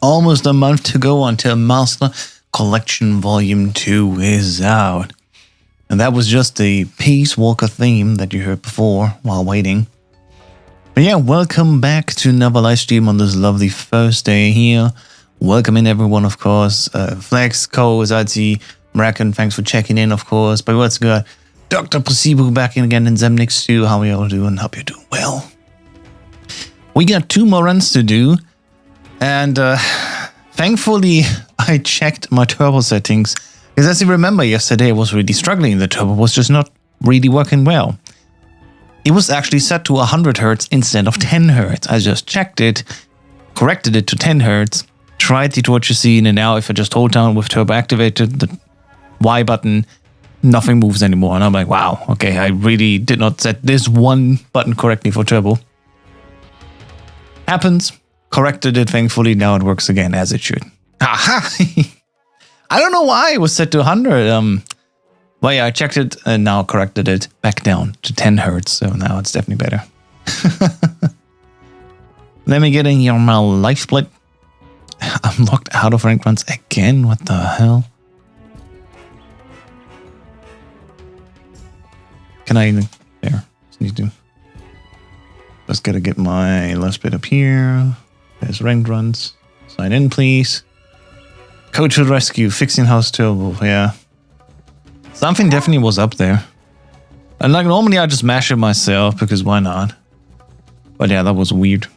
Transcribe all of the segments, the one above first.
Almost a month to go until Master Collection Volume 2 is out. And that was just the Peace Walker theme that you heard before while waiting. But yeah, welcome back to another live stream on this lovely Thursday here. Welcome in everyone, of course. Flex, 𝐶𝐚𝐮, 𝐟 thanks for checking in, of course. But what's good? Dr. Placebo back in again in 𝐸𝐼2. How are you all doing? Hope you're doing well. We got 2 more runs to do. And thankfully, I checked my turbo settings. Because as you remember, yesterday I was really struggling. The turbo was just not really working well. It was actually set to 100 Hz instead of 10 Hz. I just checked it, corrected it to 10 Hz, tried the torture scene, and now if I just hold down with turbo activated, the Y button, nothing moves anymore. And I'm like, wow, okay, I really did not set this one button correctly for turbo. Happens. Corrected it, thankfully. Now it works again as it should. Aha! I don't know why it was set to 100. Well, yeah, I checked it and now corrected it back down to 10 Hz. So now it's definitely better. Let me get in here on my life split. I'm locked out of ranked runs again. What the hell? Can I even... There. Just need to... Just gotta get my last bit up here. There's ranked runs. Sign in, please. Coach to the rescue. Fixing house turbo. Yeah. Something definitely was up there. And like normally I just mash it myself because why not? But yeah, that was weird.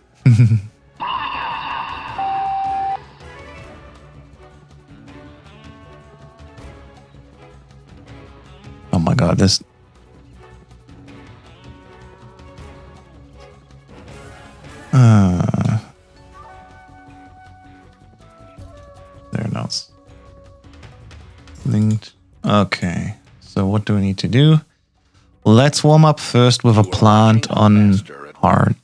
Oh my god, this... There, now it's linked. Okay, so what do we need to do? Let's warm up first with a plant on hard.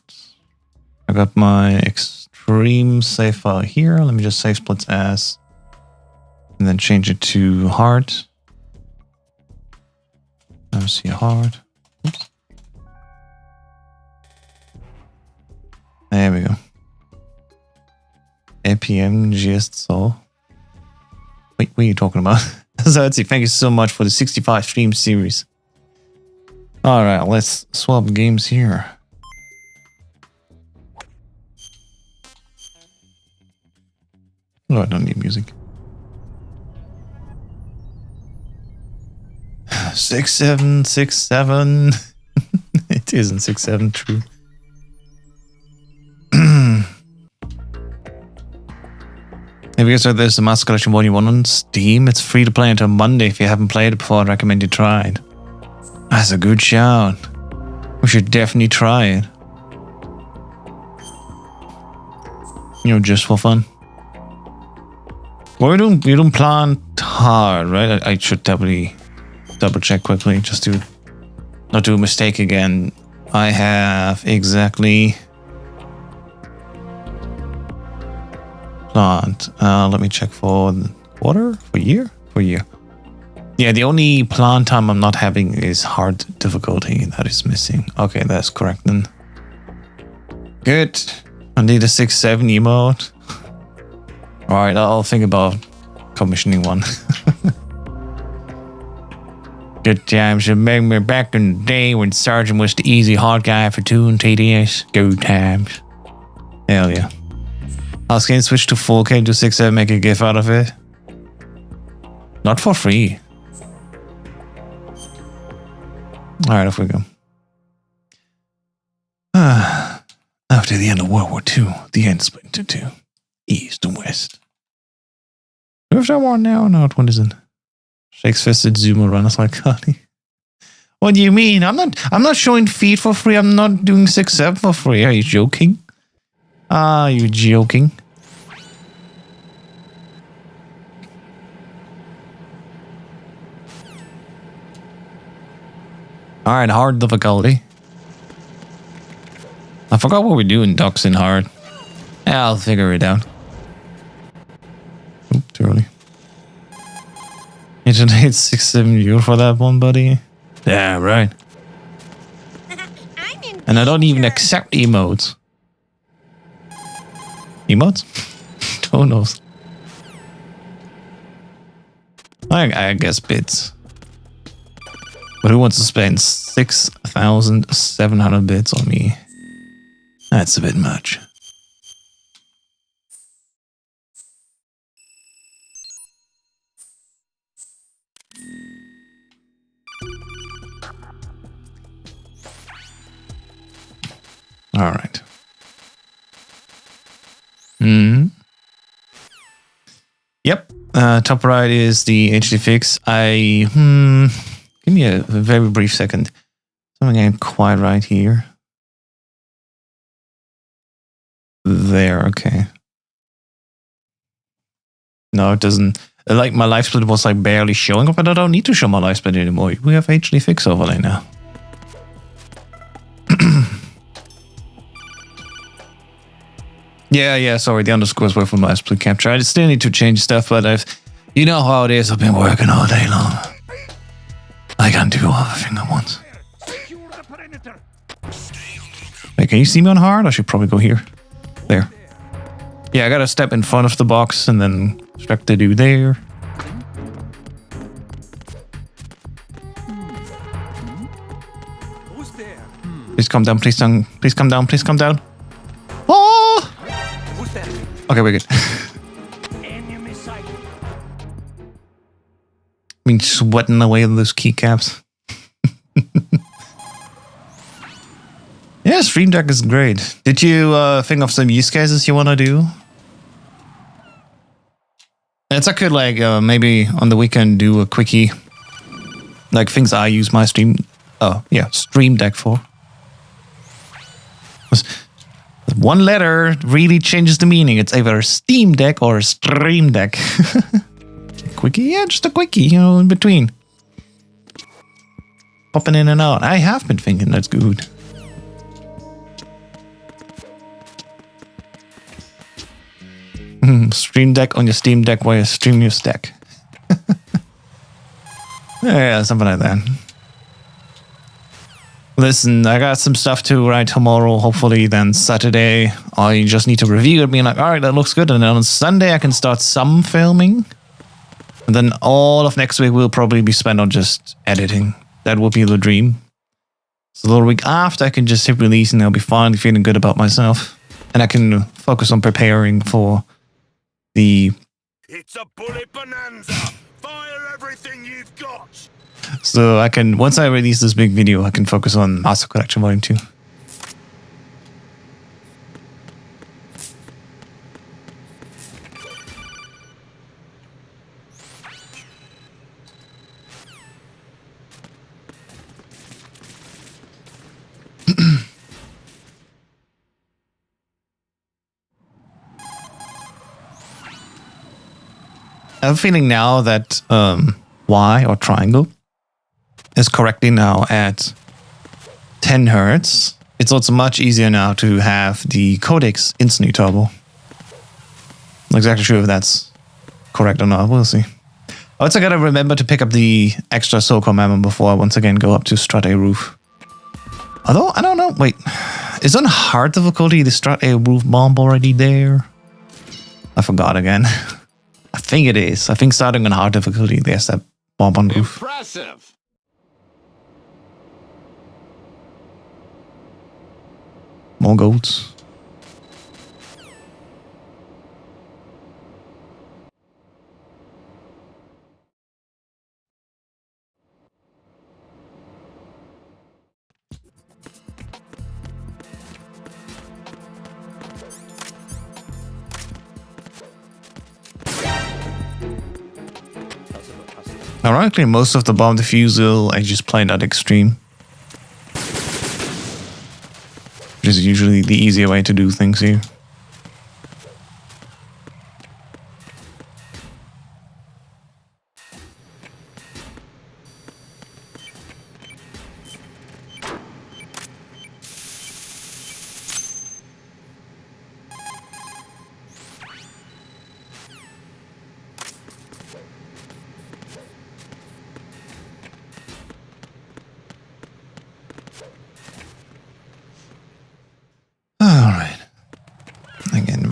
I got my extreme save file here. Let me just save splits as, and then change it to hard. Now see hard. Oops. There we go. MGS2. Wait, what are you talking about? 𝐶𝐚𝐮, thank you so much for the 65 stream series. Alright, let's swap games here. Oh, I don't need music. 6767. It isn't 67, true. Have you guys heard there's the Master Collection Volume 1 on Steam? It's free to play until Monday. If you haven't played it before, I'd recommend you try it. That's a good shout. We should definitely try it. You know, just for fun. Well, we don't plant hard, right? I should double check quickly just to not do a mistake again. I have exactly... Plant. Let me check for quarter? For year? For year. Yeah, the only plant time I'm not having is hard difficulty. That is missing. Okay, that's correct then. Good. I need a 6-7 emote. Alright, I'll think about commissioning one. Good times. Remember back in the day when Sergeant was the easy hard guy for 2 and TDS. Good times. Hell yeah. I was going to switch to 4K to 6.7, make a GIF out of it. Not for free. Alright, off we go. After the end of World War II, the end split into 2. East and West. If I want now, no, what is it? Shakes fisted Zuma runners like Carly. What do you mean? I'm not showing feet for free. I'm not doing 6.7 for free. Are you joking? Are you joking? Alright, hard difficulty. I forgot what we do in ducks in hard. Yeah, I'll figure it out. Oop, too early. You should hit 6-7 euro for that one, buddy. Yeah, right. And I don't even accept emotes. Emotes? Who knows? I guess bits. But who wants to spend 6,700 bits on me? That's a bit much. All right. Yep. Top right is the HD fix. Give me a very brief second. Something ain't quite right here. There, okay. No, it doesn't. Like my live split was like barely showing up, but I don't need to show my live split anymore. We have HD fix overlay now. Yeah, sorry, the underscores were from live split capture. I still need to change stuff, but you know how it is, I've been working all day long. I can't do everything at once. Wait, can you see me on hard? I should probably go here. There. Yeah, I gotta step in front of the box and then strike the dude there. Please come down, please come down, please come down. Oh! Okay, we're good. I mean, sweating away those keycaps. Yeah, Stream Deck is great. Did you think of some use cases you want to do? It's I could like maybe on the weekend do a quickie, like things I use my Stream Deck for. One letter really changes the meaning. It's either Steam Deck or Stream Deck. Quickie, yeah, just a quickie, you know, in between. Popping in and out. I have been thinking that's good. Stream Deck on your Steam Deck while you stream your stack. Yeah, something like that. Listen, I got some stuff to write tomorrow, hopefully then Saturday. I just need to review it, being like, alright, that looks good. And then on Sunday I can start some filming. And then all of next week will probably be spent on just editing. That would be the dream. So the week after I can just hit release and I'll be finally feeling good about myself. And I can focus on preparing for the... It's a bullet bonanza! Fire everything you've got! So I can, once I release this big video, I can focus on Master Collection Volume 2. I have a feeling now that Y or triangle is correctly now at 10 Hz. It's also much easier now to have the codecs instantly turbo. Not exactly sure if that's correct or not. We'll see. I also gotta remember to pick up the extra SOCOM ammo before I once again go up to Strat A Roof. Although, I don't know. Wait, is on hard difficulty the Strat A Roof bomb already there? I forgot again. I think it is. I think starting on hard difficulty, there's that bomb on roof. Impressive! More goats. Ironically, most of the bomb defusal I just play at extreme. Which is usually the easier way to do things here.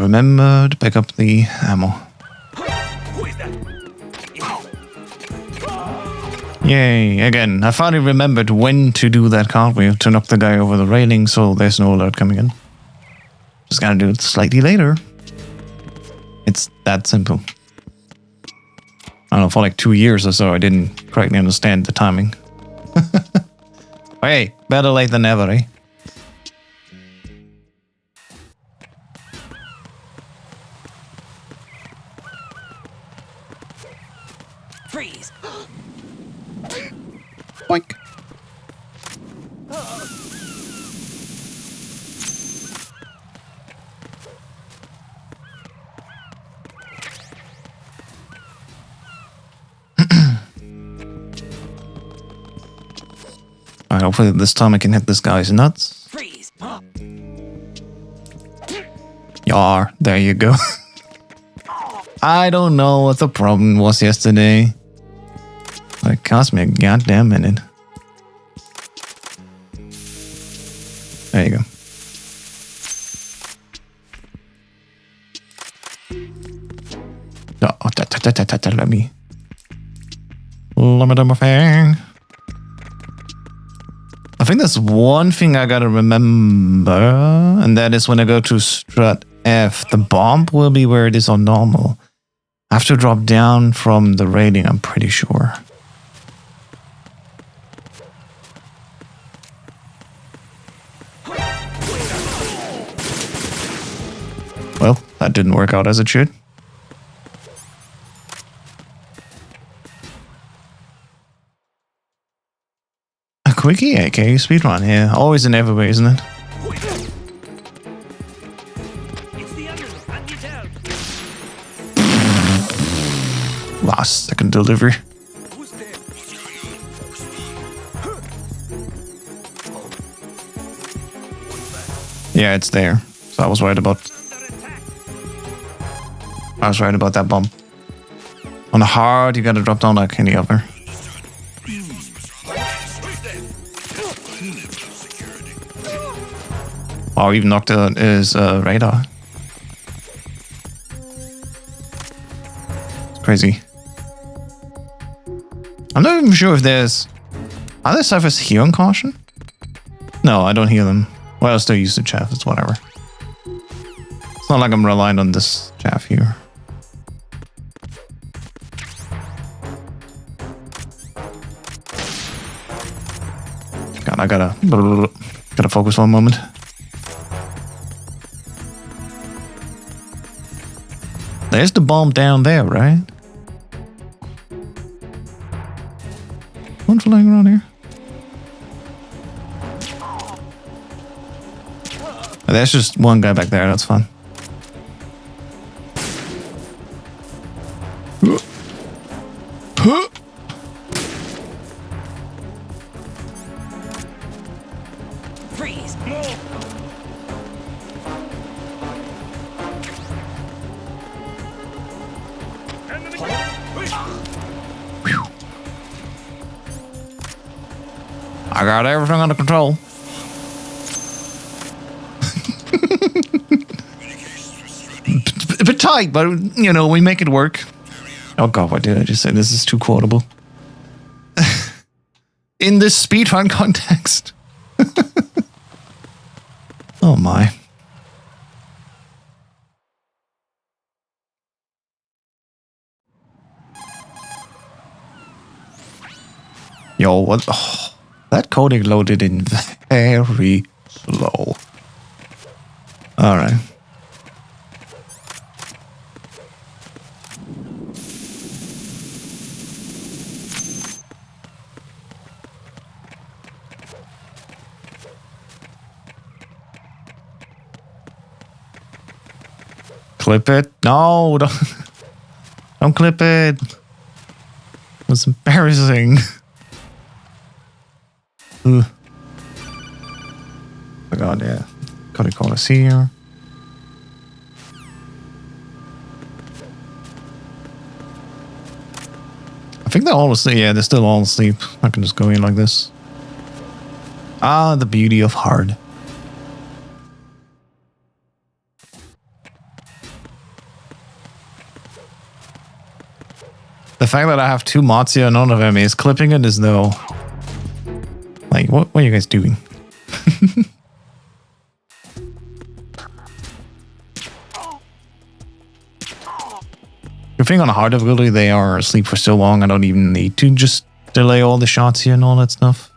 remember to pick up the ammo. Yay, again, I finally remembered when to do that cartwheel to knock the guy over the railing so there's no alert coming in. Just gotta do it slightly later. It's that simple. I don't know, for like 2 years or so I didn't correctly understand the timing. Hey, better late than never, eh? Freeze! Boink. Alright, hopefully this time I can hit this guy's nuts. Freeze! Yar, there you go. I don't know what the problem was yesterday. But it cost me a goddamn minute. There you go. Oh, let me do my thing. I think there's one thing I gotta remember, and that is when I go to strut F, the bomb will be where it is on normal. I have to drop down from the railing, I'm pretty sure. Well, that didn't work out as it should. A quickie, aka speedrun, yeah. Always and everywhere, isn't it? Last second delivery. Yeah, it's there. So I was right about that bump. On the hard, you gotta drop down like any other. Oh, even knocked out his radar. It's crazy. I'm not even sure if there's... Are there ciphers here on caution? No, I don't hear them. Well, I still use the chaff, it's whatever. It's not like I'm relying on this chaff here. God, I gotta focus for a moment. There's the bomb down there, right? One flying around here. There's just one guy back there, that's fun. Freeze! I got everything under control. A bit tight, but you know, we make it work. Oh god, what did I just say? This is too quotable. In this speedrun context. Oh my. Yo, what? Oh, that coding loaded in very slow. Alright. Clip it. No, don't clip it. It's embarrassing. Ugh. Oh god, yeah. Gotta call us here. I think they're all asleep. Yeah, they're still all asleep. I can just go in like this. Ah, the beauty of hard. The fact that I have 2 mods here and none of them is clipping it is though. Like, what are you guys doing? Good thing on a hard difficulty, they are asleep for so long, I don't even need to just delay all the shots here and all that stuff.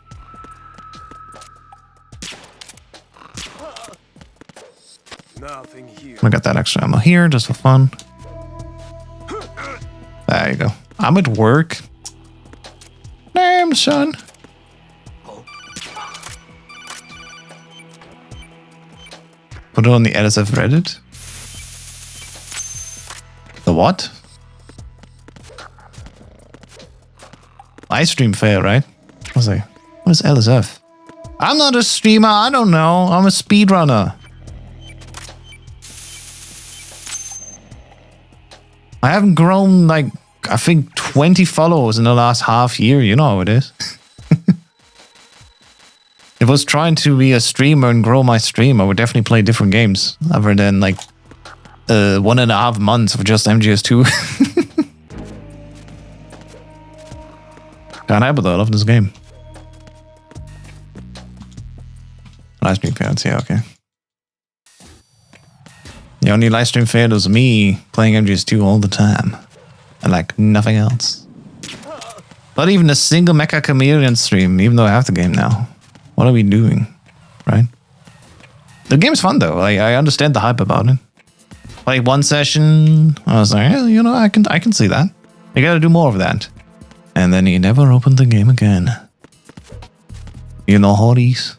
Nothing here. I got that extra ammo here just for fun. There you go. I'm at work. Damn, son. Put it on the LSF Reddit. The what? Live stream fail, right? I was like, what is LSF? I'm not a streamer. I don't know. I'm a speedrunner. I haven't grown like, I think 20 followers in the last half year. You know how it is. If I was trying to be a streamer and grow my stream, I would definitely play different games other than like 1.5 months of just MGS2. Can't help it though, I love this game. Live stream fails, yeah, okay. The only live stream fail was me playing MGS2 all the time. And like nothing else. Not even a single 𝐸𝐭𝐬𝐭 stream, even though I have the game now. What are we doing? Right? The game's fun though. Like, I understand the hype about it. Like one session, I was like, yeah, you know, I can see that. You gotta do more of that. And then he never opened the game again. You know how it is.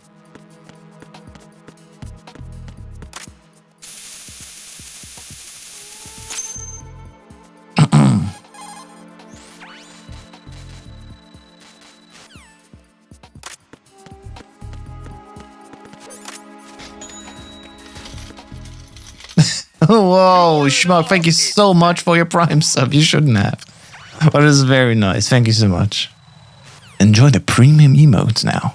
Whoa, Schmuck, thank you so much for your Prime sub. You shouldn't have. But it is very nice. Thank you so much. Enjoy the premium emotes now.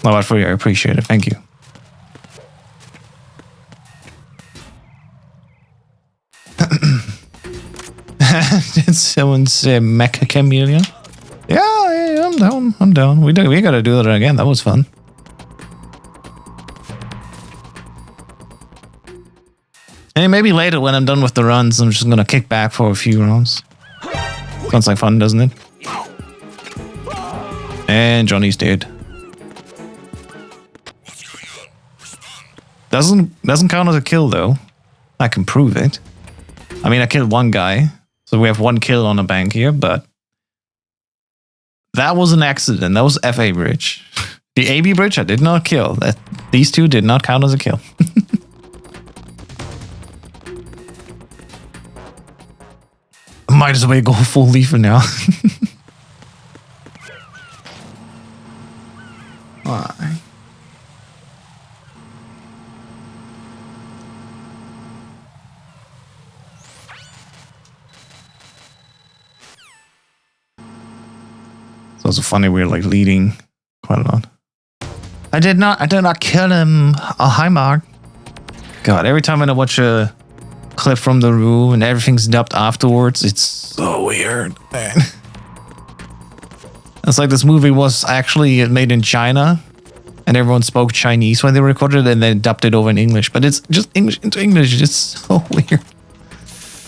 Well, for you, I appreciate it. Thank you. Did someone say 𝐸𝐭𝐬𝐭? Yeah, I'm down. I'm down. We gotta do that again. That was fun. And maybe later when I'm done with the runs, I'm just gonna kick back for a few rounds. Sounds like fun, doesn't it? And Johnny's dead. Doesn't count as a kill though. I can prove it. I mean, I killed one guy, so we have 1 kill on the bank here, but that was an accident. That was FA bridge. The AB bridge I did not kill. These 2 did not count as a kill. Might as well go full leafer now. Why? It's also funny we're like leading quite a lot. I did not kill him. Oh, hi Mark. God, every time I watch a clip from the room and everything's dubbed afterwards, it's so weird, man. It's like this movie was actually made in China and everyone spoke Chinese when they recorded it and then dubbed it over in English, but it's just English into English. It's so weird.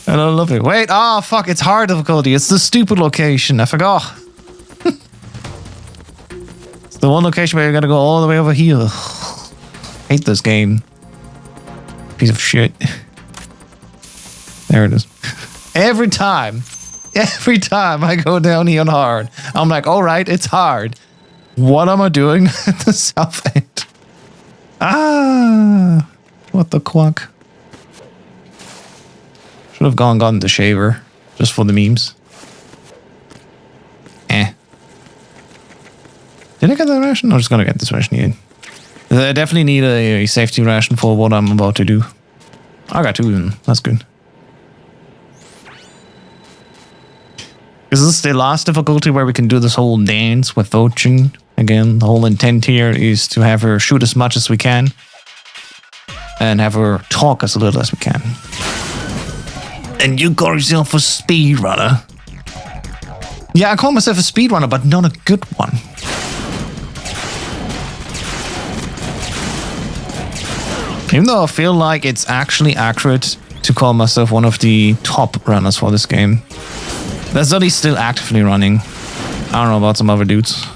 And I love it. Wait, oh fuck, it's hard difficulty. It's the stupid location. I forgot. It's the one location where you gotta go all the way over here. Hate this game. Piece of shit. There it is. Every time I go down here on hard, I'm like, all right, it's hard. What am I doing at the south end? Ah, what the quack. Should have gotten the shaver just for the memes. Did I get that ration? I'm just gonna get this ration here. I definitely need a safety ration for what I'm about to do. I got 2 of them. That's good. Is this the last difficulty where we can do this whole dance with Voching? Again, the whole intent here is to have her shoot as much as we can and have her talk as little as we can. And you call yourself a speedrunner? Yeah, I call myself a speedrunner, but not a good one. Even though I feel like it's actually accurate to call myself one of the top runners for this game. That's at least still actively running. I don't know about some other dudes.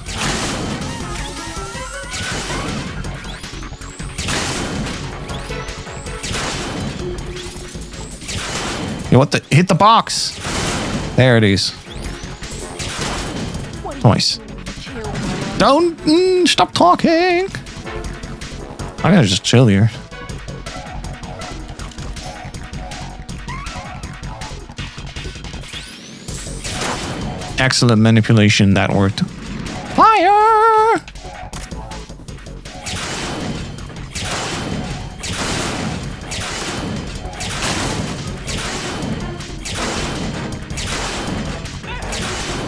Yo, what the? Hit the box! There it is. Nice. Don't stop talking. I'm gonna just chill here. Excellent manipulation, that worked. Fire!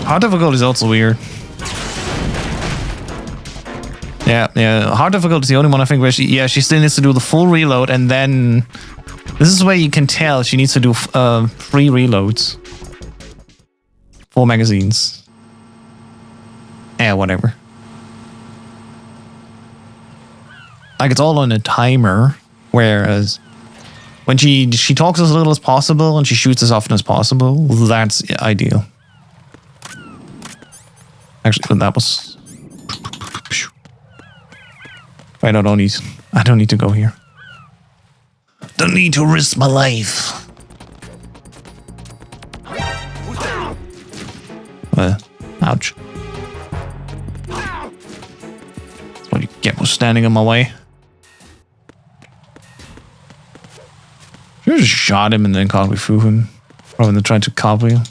Hard difficulty is also weird. Yeah. Hard difficulty is the only one I think where she still needs to do the full reload, and then this is where you can tell she needs to do 3 reloads. 4 magazines. Yeah, whatever. Like, it's all on a timer, whereas when she talks as little as possible and she shoots as often as possible, that's ideal. Actually, that was... Wait, I don't need to go here. Don't need to risk my life. Ouch. That's what you get for standing in my way. Should have just shot him and then caught me through him, rather than trying to cartwheel.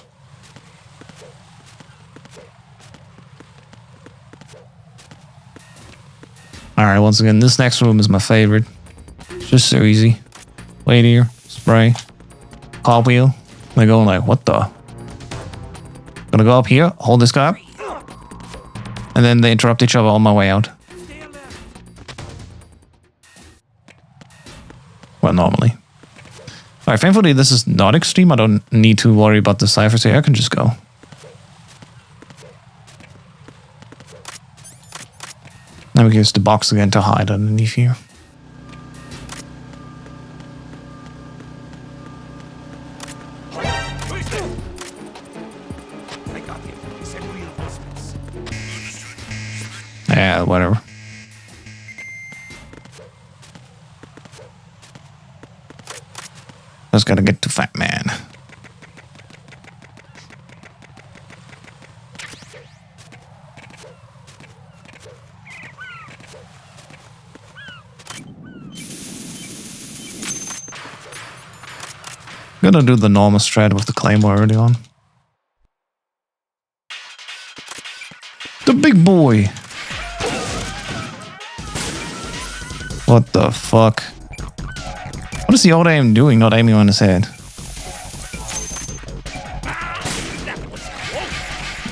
Alright, once again, this next room is my favorite. It's just so easy. Wait here, spray, cartwheel. They're going like, what the? Gonna go up here, hold this guy up, and then they interrupt each other on my way out. Well, normally. Alright, thankfully this is not extreme. I don't need to worry about the ciphers here. I can just go. Now we can use the box again to hide underneath here. Yeah, whatever. Just gotta get to Fat Man. Gonna do the normal strat with the claymore early on. The big boy. What the fuck? What is the old aim doing, not aiming on his head?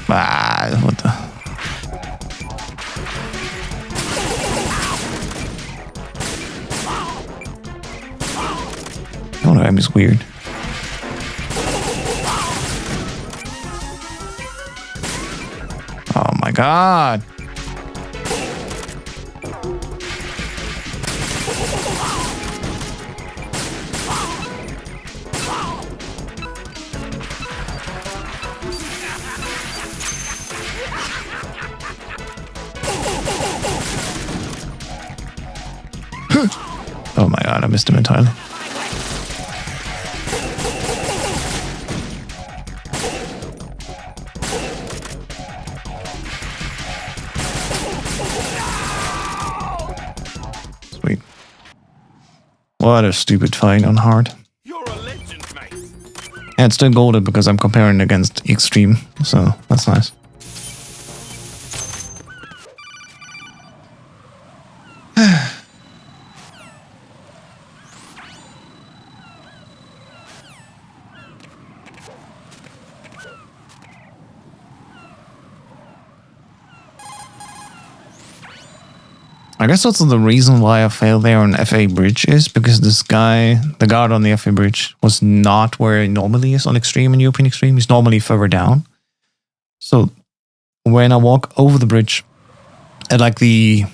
Ah, what the... The old aim is weird. Oh my god! Oh my god, I missed him entirely. Sweet. What a stupid fight on hard. You're a legend, mate. And it's still golden because I'm comparing against extreme, so that's nice. I guess also the reason why I failed there on FA Bridge is because this guy, the guard on the FA Bridge, was not where he normally is on Extreme and European Extreme. He's normally further down. So when I walk over the bridge at like the,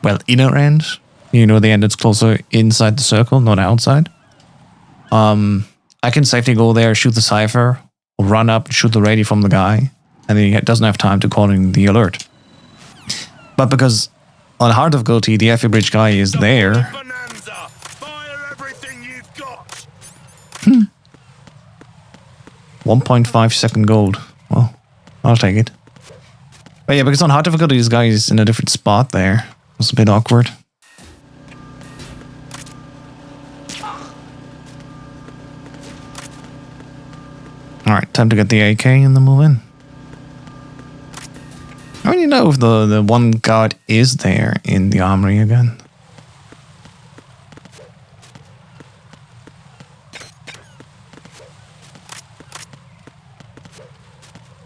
well, inner end, you know, the end that's closer inside the circle, not outside, I can safely go there, shoot the cipher, run up, shoot the radio from the guy, and he doesn't have time to call in the alert. But because on hard difficulty, the FA Bridge guy is there. Bonanza! Fire everything you've got! 1.5 second gold. Well, I'll take it. But yeah, because on hard difficulty, this guy is in a different spot there. It's a bit awkward. Alright, time to get the AK and then move in. I don't even know if the one guard is there in the armory again.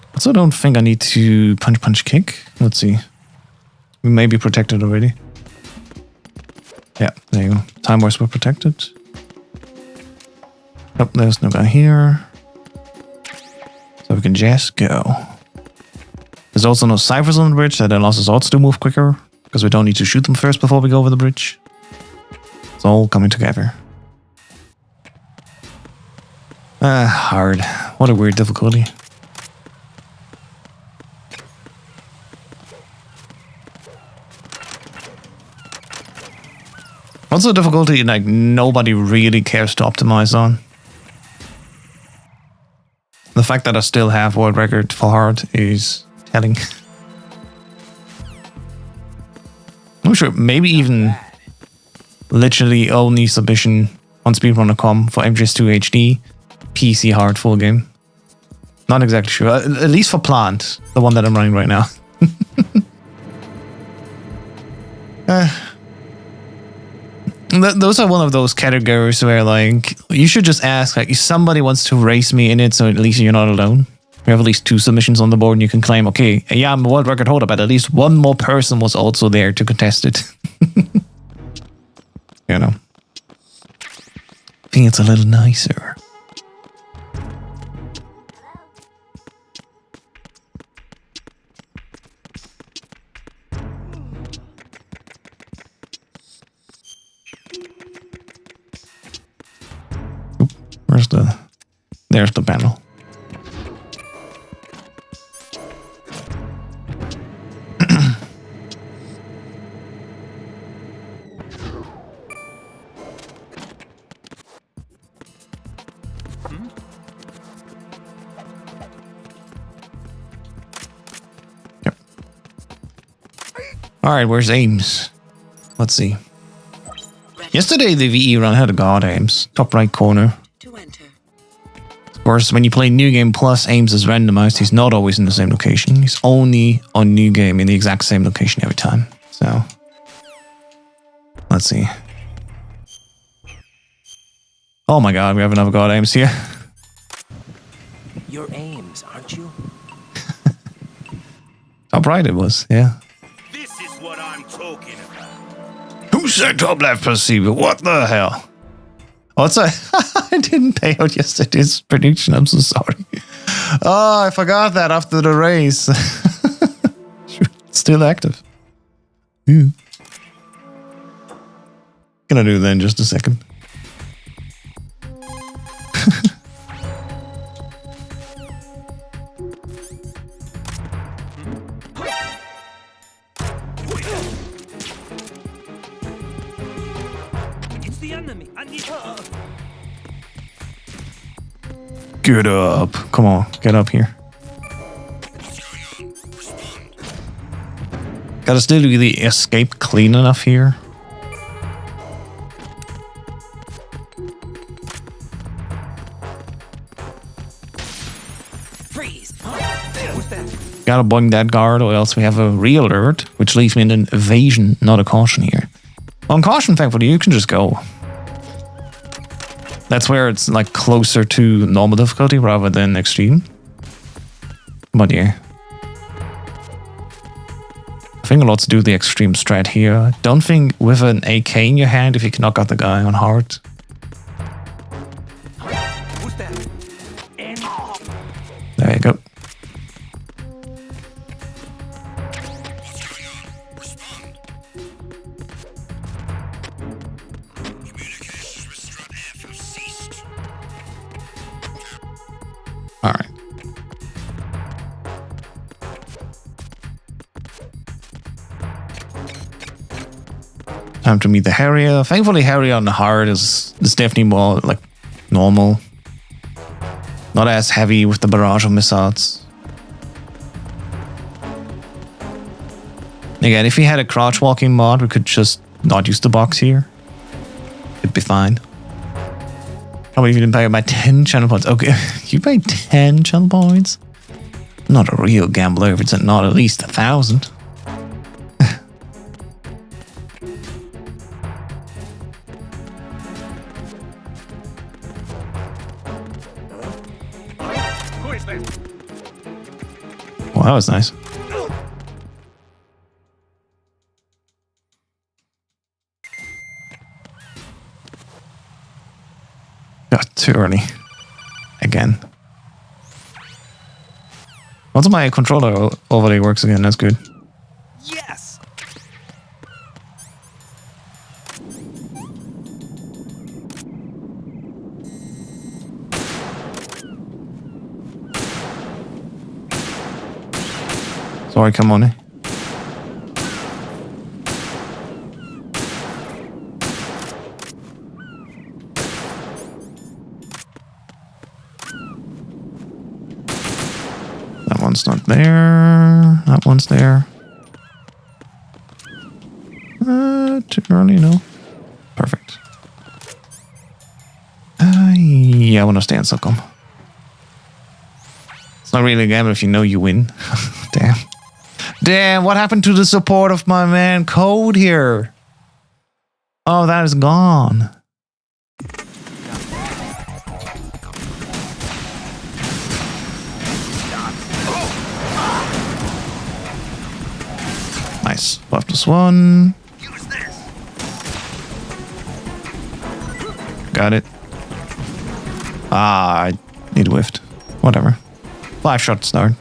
I also don't think I need to punch kick. Let's see. We may be protected already. Yeah, there you go. Time wars were protected. Oh, there's no guy here. So we can just go. There's also no ciphers on the bridge. That allows us also to move quicker, because we don't need to shoot them first before we go over the bridge. It's all coming together. Hard. What a weird difficulty. Also a difficulty like nobody really cares to optimize on. The fact that I still have world record for hard is telling. I'm sure maybe even literally only submission on speedrun.com for MGS2 HD PC hard full game. Not exactly sure. At least for Plant, the one that I'm running right now. Those are one of those categories where, like, you should just ask, like, if somebody wants to race me in it, so at least you're not alone. You have at least 2 submissions on the board, and you can claim, okay, yeah, I'm a world record holder, but at least one more person was also there to contest it. You know. I think it's a little nicer. There's the panel. Yep. All right, where's Ames? Let's see. Yesterday the VE run had a god Ames, top right corner. Of course, when you play New Game Plus, Ames is randomized. He's not always in the same location. He's only on New Game in the exact same location every time. So, let's see. Oh my god, we have another god Ames here. You're Ames, aren't you? Top right it was, yeah. This is what I'm talking about. Who said top left perceiver? What the hell? Also, I didn't pay out yesterday's prediction. I'm so sorry. Oh, I forgot that after the race. Still active. Yeah. Gonna do that in just a second. It's the enemy. I need her. Get up. Come on, get up here. Gotta still do the escape clean enough here. Freeze. Gotta boing that guard or else we have a real alert, which leaves me in an evasion, not a caution here. On caution, thankfully, you can just go. That's where it's like closer to normal difficulty rather than extreme. But yeah. I think let's do the extreme strat here. Don't think with an AK in your hand if you can knock out the guy on hard. Who's that? And There you go. Alright. Time to meet the Harrier. Thankfully, Harrier on the hard is definitely more like normal. Not as heavy with the barrage of missiles. Again, if we had a crouch walking mod, we could just not use the box here. It'd be fine. Probably even pay by 10 channel points. Okay, you pay 10 channel points? I'm not a real gambler if it's not at least 1,000. who is that? Well, that was nice. Got too early. Again. Once my controller overlay works again, that's good. Yes. Sorry, come on. That one's not there. That one's there. Too early, no. Perfect. Yeah, I want to stay on Stockholm. It's not really a gamble if you know you win. Damn. Damn, what happened to the support of my man Code here? Oh, that is gone. Nice. 5+1. Got it. Ah, I need whiffed. Whatever. 5 shot start.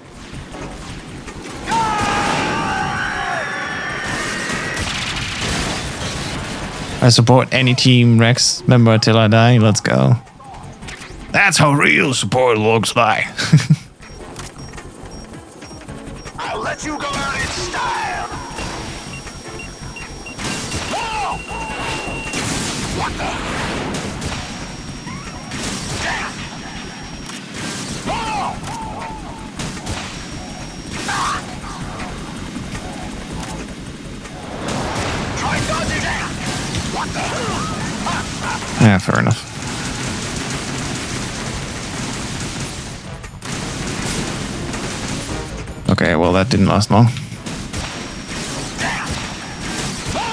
I support any team, Rex. Member until I die. Let's go. That's how real support looks like. I'll let you go out in style. Whoa! What the? Whoa! Try dodging that. What the? Yeah, fair enough. Okay, well, that didn't last long.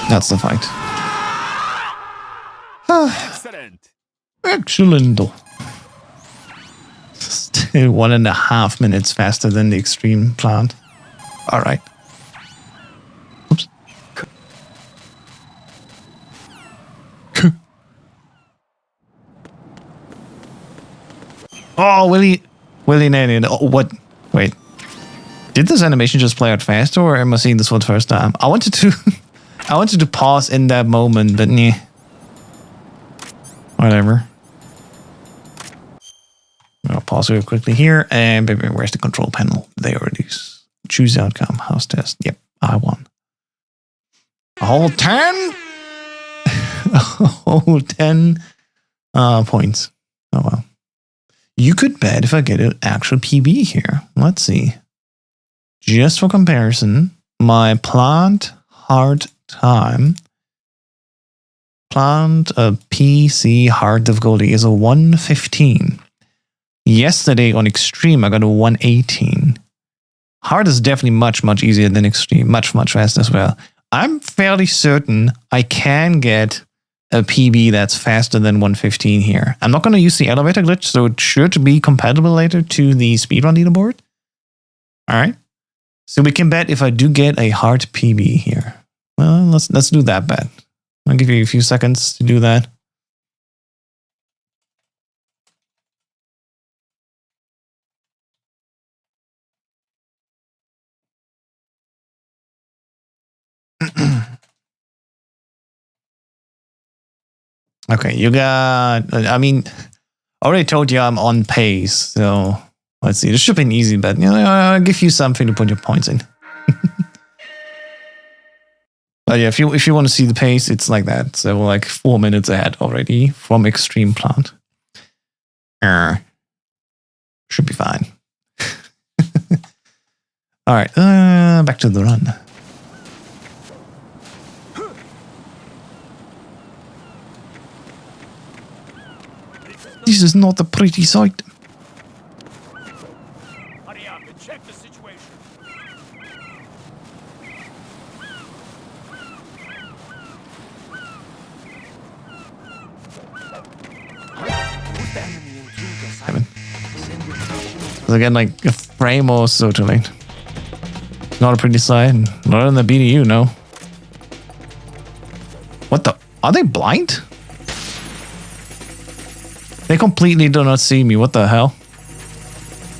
That's the fight. Excellent. Excellent. Still 1.5 minutes faster than the extreme plant. All right. Oops. Oh, Willy-nilly. Oh, what? Wait. Did this animation just play out faster, or am I seeing this for the first time? I wanted to pause in that moment, but nah. Whatever. I'll pause real quickly here, and baby, where's the control panel? There it is. Choose outcome. House test. Yep, I won. A whole 10? A whole 10 points. Oh, well. You could bet if I get an actual PB here. Let's see. Just for comparison, my plant hard time, plant PC hard difficulty is a 115. Yesterday on extreme, I got a 118. Hard is definitely much, much easier than extreme. Much, much faster as well. I'm fairly certain I can get a PB that's faster than 115 here. I'm not going to use the elevator glitch, so it should be compatible later to the speedrun leaderboard. All right. So we can bet if I do get a hard PB here. Well, let's do that bet. I'll give you a few seconds to do that. Okay, you got, I mean, I already told you I'm on pace, so let's see. This should be an easy bet. You know, I'll give you something to put your points in. But yeah, if you want to see the pace, it's like that. So we're like 4 minutes ahead already from Extreme Plant. Should be fine. All right, back to the run. This is not a pretty sight. Hurry up and check the situation. Because again, like a frame or so too late. Not a pretty sight. Not on the BDU, no. What the? Are they blind? They completely do not see me. What the hell?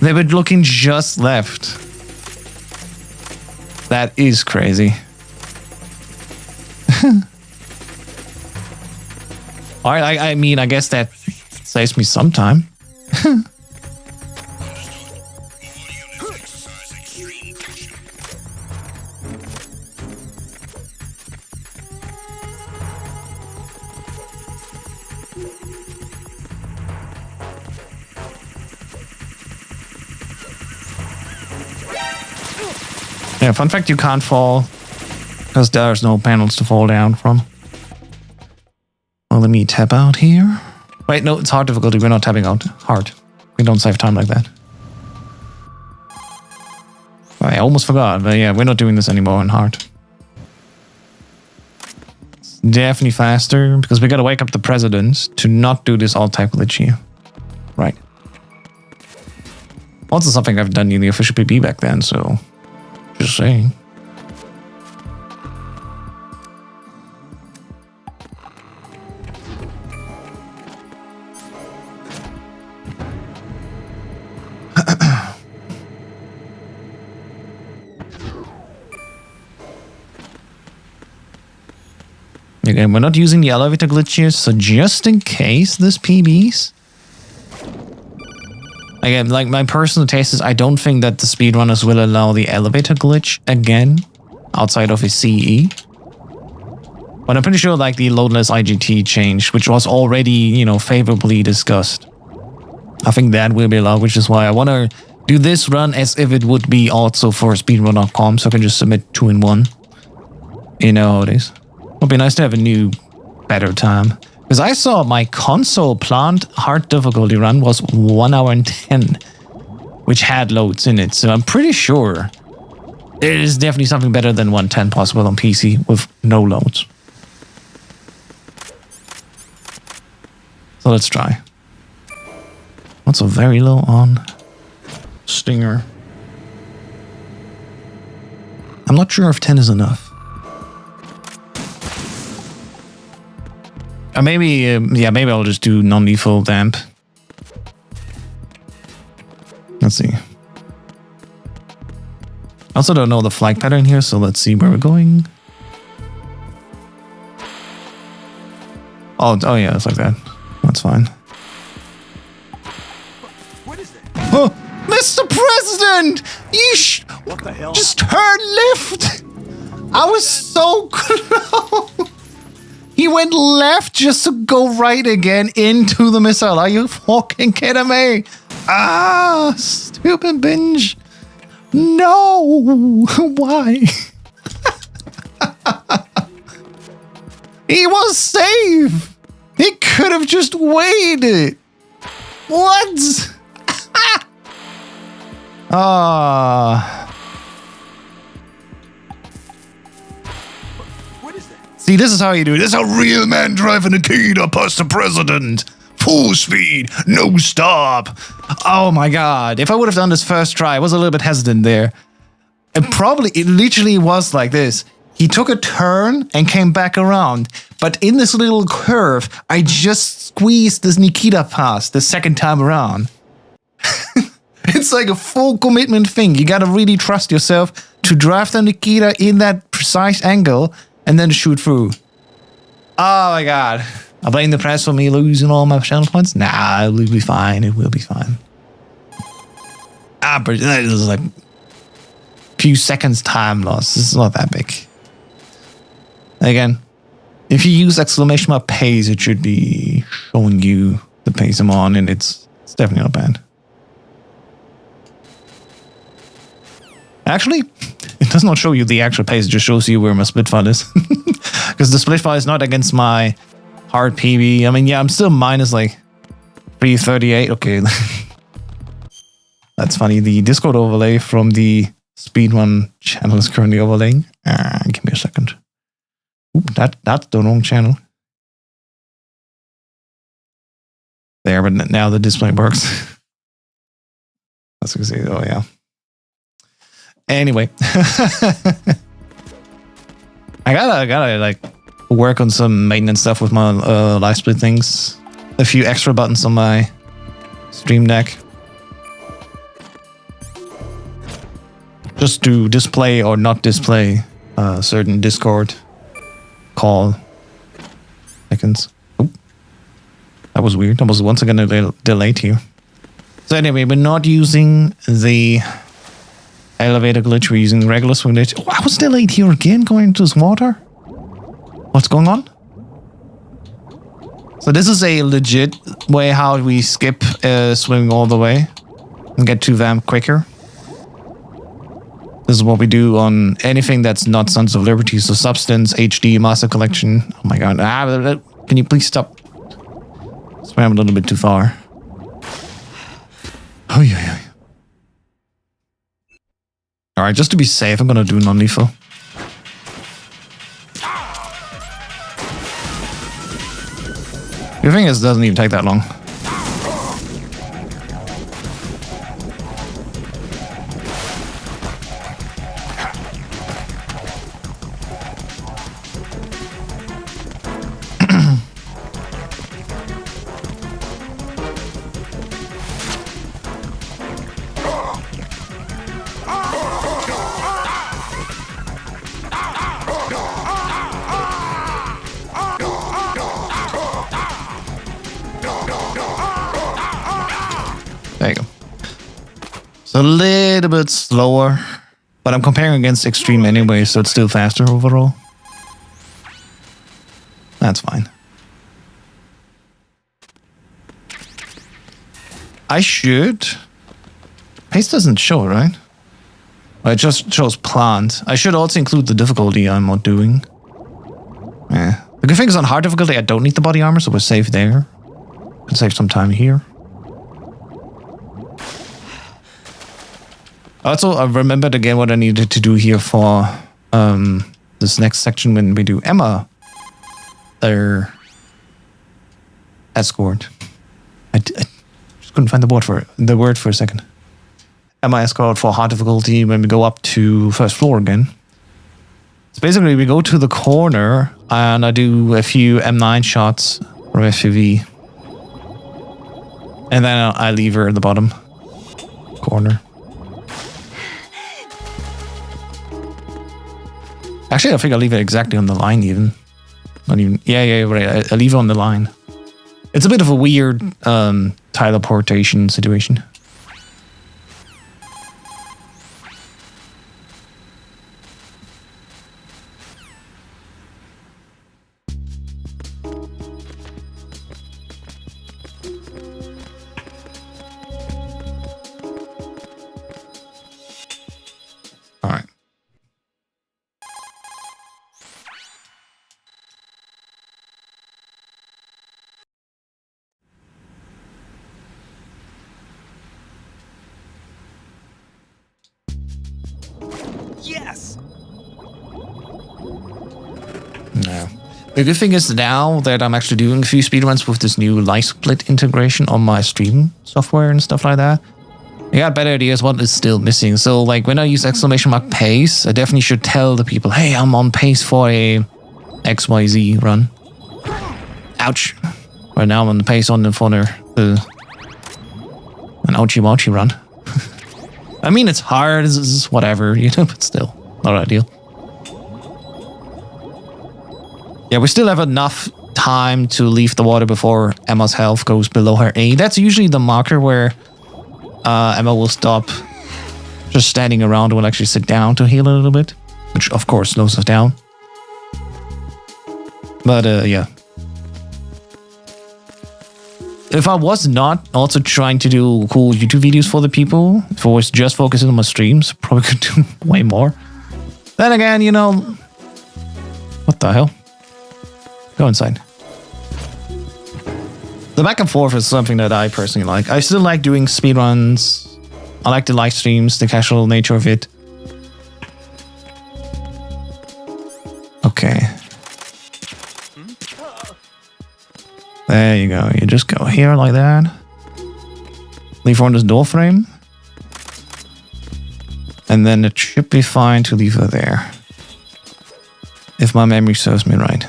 They were looking just left. That is crazy. Alright, I mean, I guess that saves me some time. Yeah, fun fact, you can't fall because there's no panels to fall down from. Well, let me tap out here. Wait, no, it's hard difficulty. We're not tapping out. Hard. We don't save time like that. I almost forgot, but yeah, we're not doing this anymore in hard. It's definitely faster because we gotta wake up the presidents to not do this alt-type glitch here. Right. Also something I've done in the official PB back then, so... Just saying. Again, we're not using the elevator glitch here, so just in case this PBs. Again, like my personal taste is I don't think that the speedrunners will allow the elevator glitch again outside of a CE. But I'm pretty sure like the loadless IGT change, which was already, you know, favorably discussed. I think that will be allowed, which is why I want to do this run as if it would be also for speedrun.com, so I can just submit 2-in-1. You know how it is. Would be nice to have a new, better time. Because I saw my console plant hard difficulty run was 1 hour and 10, which had loads in it. So I'm pretty sure it is definitely something better than 110 possible on PC with no loads. So let's try. Also very low on Stinger. I'm not sure if 10 is enough. Maybe, yeah, maybe I'll just do non-lethal damp. Let's see. I also don't know the flag pattern here, so let's see where we're going. Oh yeah, it's like that. That's fine. What is that? Oh, Mr. President! You What the hell? just turn left! I was so close! He went left just to go right again into the missile. Are you fucking kidding me? Ah, stupid binge. No. Why? He was safe. He could have just waited. What? Ah. See, this is how you do it. This is a real man driving a Kia past the president. Full speed, no stop. Oh my god. If I would have done this first try, I was a little bit hesitant there. It literally was like this. He took a turn and came back around. But in this little curve, I just squeezed this Nikita pass the second time around. It's like a full commitment thing. You gotta really trust yourself to drive the Nikita in that precise angle and then shoot through. Oh my god. I blame the press for me losing all my channel points? Nah, it will be fine. It will be fine. But it was like a few seconds time loss. It's not that big. Again, if you use exclamation mark pace, it should be showing you the pace I'm on, and it's definitely not bad. Actually, it does not show you the actual pace, it just shows you where my split file is. Because the split file is not against my hard PB. I mean, yeah, I'm still minus like 338. Okay. That's funny. The Discord overlay from the Speedrun channel is currently overlaying. Give me a second. Oop, that's the wrong channel. There, but now the display works. That's what you see. Oh, yeah. Anyway. I gotta like work on some maintenance stuff with my live split things. A few extra buttons on my stream deck. Just to display or not display certain Discord call icons. Oh, that was weird. I was once again delayed here. So anyway, we're not using the elevator glitch. We're using the regular swing glitch. Oh, I was delayed here again going into this water. What's going on? So this is a legit way how we skip swimming all the way and get to Vamp quicker. This is what we do on anything that's not Sons of Liberty. So Substance, HD, Master Collection. Oh my god. Can you please stop? Swam a little bit too far. Oh yeah. Alright, just to be safe, I'm gonna do non-lethal. The thing is, it doesn't even take that long. There you go. So a little bit slower, but I'm comparing against Extreme anyway, so it's still faster overall. That's fine. I should... Pace doesn't show, right? It just shows plant. I should also include the difficulty I'm not doing. Yeah. The good thing is on hard difficulty, I don't need the body armor, so we're safe there. Can save some time here. Also, I remembered again what I needed to do here for this next section when we do Emma. Escort. I just couldn't find the word for a second. Emma escort for hard difficulty when we go up to first floor again. So basically, we go to the corner and I do a few M9 shots from FPV. And then I leave her at the bottom corner. Actually, I think I'll leave it exactly on the line even. Not even... Yeah, right. I leave it on the line. It's a bit of a weird teleportation situation. Alright. Yes. No. The good thing is now that I'm actually doing a few speedruns with this new light split integration on my stream software and stuff like that, I got better ideas what is still missing. So like when I use exclamation mark pace, I definitely should tell the people, hey, I'm on pace for a XYZ run. Ouch. Right now I'm on the pace for an ouchie wouchie run. I mean, it's hard, it's whatever, you know, but still, not ideal. Yeah, we still have enough time to leave the water before Emma's health goes below her A. That's usually the marker where Emma will stop just standing around and will actually sit down to heal a little bit, which of course slows us down. But yeah. If I was not also trying to do cool YouTube videos for the people, if I was just focusing on my streams, probably could do way more. Then again, you know, what the hell? Go inside. The back and forth is something that I personally like. I still like doing speedruns. I like the live streams, the casual nature of it. Okay. There you go. You just go here like that. Leave her on this door frame. And then it should be fine to leave her there. If my memory serves me right.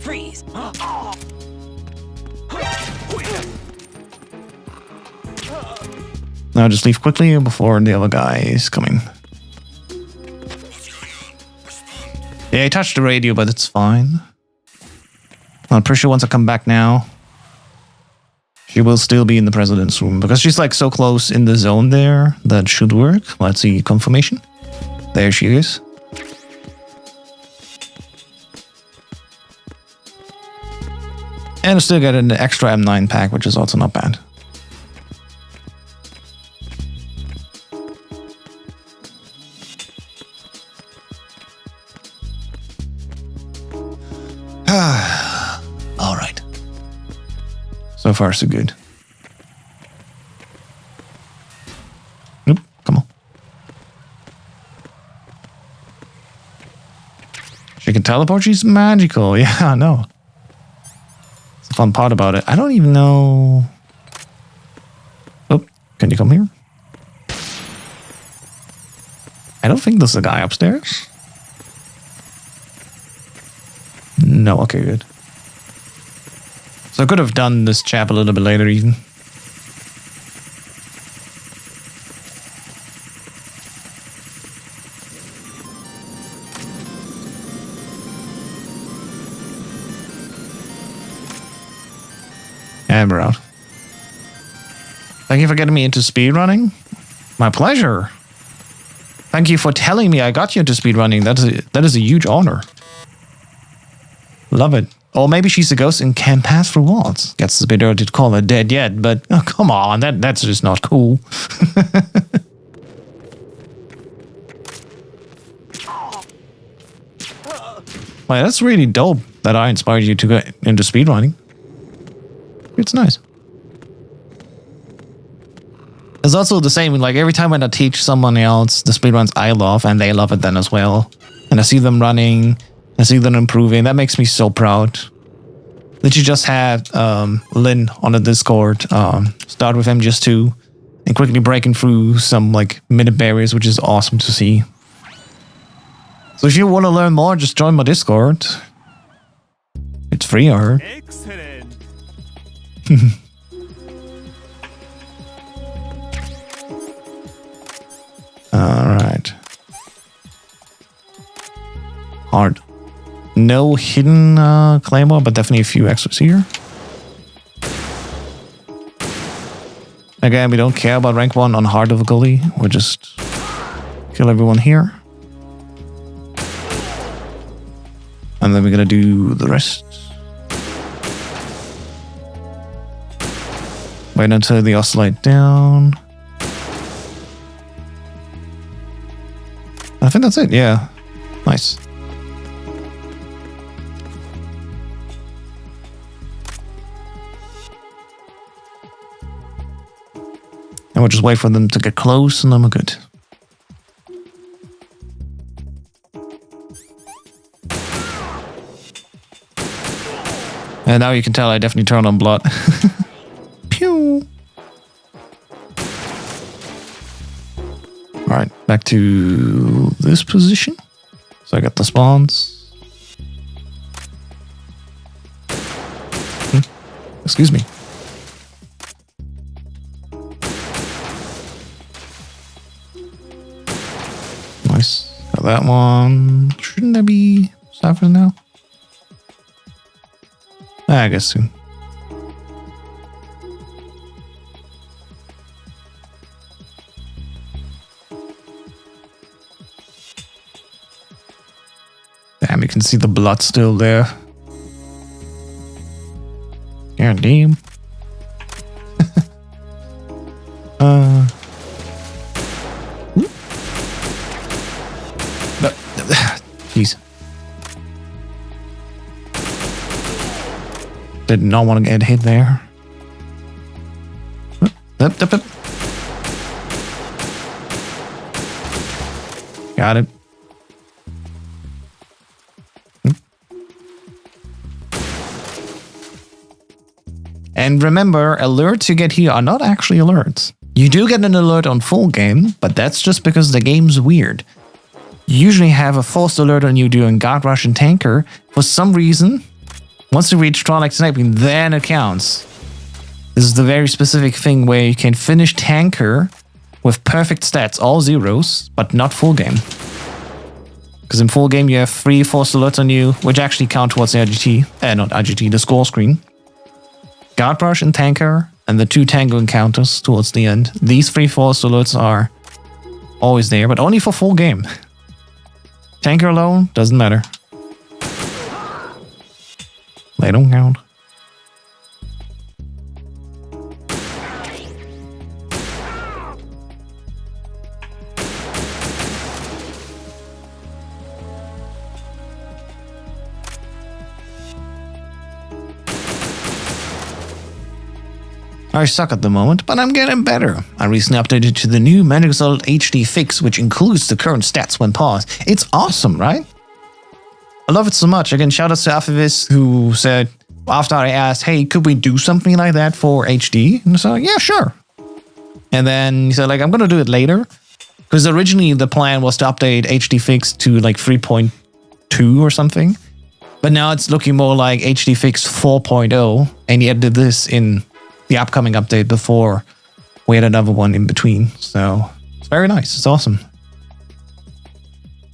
Freeze. Now just leave quickly before the other guy is coming. Yeah, I touched the radio, but it's fine. I'm pretty sure once I come back now, she will still be in the president's room because she's like so close in the zone there that should work. Let's see confirmation. There she is. And I still get an extra M9 pack, which is also not bad. All right. So far, so good. Nope, come on. She can teleport. She's magical. Yeah, I know. It's a fun part about it. I don't even know. Oh, can you come here? I don't think there's a guy upstairs. No, okay, good. So I could have done this chap a little bit later even. And we're out. Thank you for getting me into speedrunning. My pleasure. Thank you for telling me I got you into speedrunning. That is a huge honor. Love it. Or maybe she's a ghost and can pass through walls. Guess it's a bit early to call her dead yet, but oh, come on, that's just not cool. Well, that's really dope that I inspired you to get into speedrunning. It's nice. It's also the same, like every time when I teach someone else the speedruns I love, and they love it then as well, and I see them running, I see them improving, that makes me so proud. That you just had 𝐸𝐼nn on the Discord start with MGS2 and quickly breaking through some like minute barriers, which is awesome to see. So if you want to learn more, just join my Discord. It's free, I heard. Excellent. Alright. Hard. No hidden claymore, but definitely a few extras here. Again, we don't care about rank 1 on hard difficulty. We'll just kill everyone here. And then we're gonna do the rest. Wait until they oscillate down. I think that's it, yeah. Nice. And we'll just wait for them to get close and then we're good. And now you can tell I definitely turned on blood. Pew! Alright, back to this position. So I got the spawns. Excuse me. Nice. Got that one. Shouldn't that be saffron now? I guess soon. Damn, you can see the blood still there. God damn. Jeez. Did not want to get hit there. Up. Got it. And remember, alerts you get here are not actually alerts. You do get an alert on full game, but that's just because the game's weird. You usually have a forced alert on you during Guard Rush and Tanker. For some reason, once you reach Twilight Sniping, then it counts. This is the very specific thing where you can finish Tanker with perfect stats, all zeros, but not full game. Because in full game you have 3 forced alerts on you, which actually count towards the IGT. Not IGT, the score screen. Guard Rush and Tanker, and the 2 Tango encounters towards the end. These 3 forced alerts are always there, but only for full game. Tanker alone, doesn't matter. They don't count. I suck at the moment, but I'm getting better. I recently updated to the new Magic Result HD fix, which includes the current stats when paused. It's awesome, right? I love it so much. Again, shout out to Afivis, who said, after I asked, hey, could we do something like that for HD? And I said, yeah, sure. And then he said, like, I'm going to do it later. Because originally the plan was to update HD fix to like 3.2 or something. But now it's looking more like HD fix 4.0. And he added this in the upcoming update before we had another one in between. So it's very nice. It's awesome.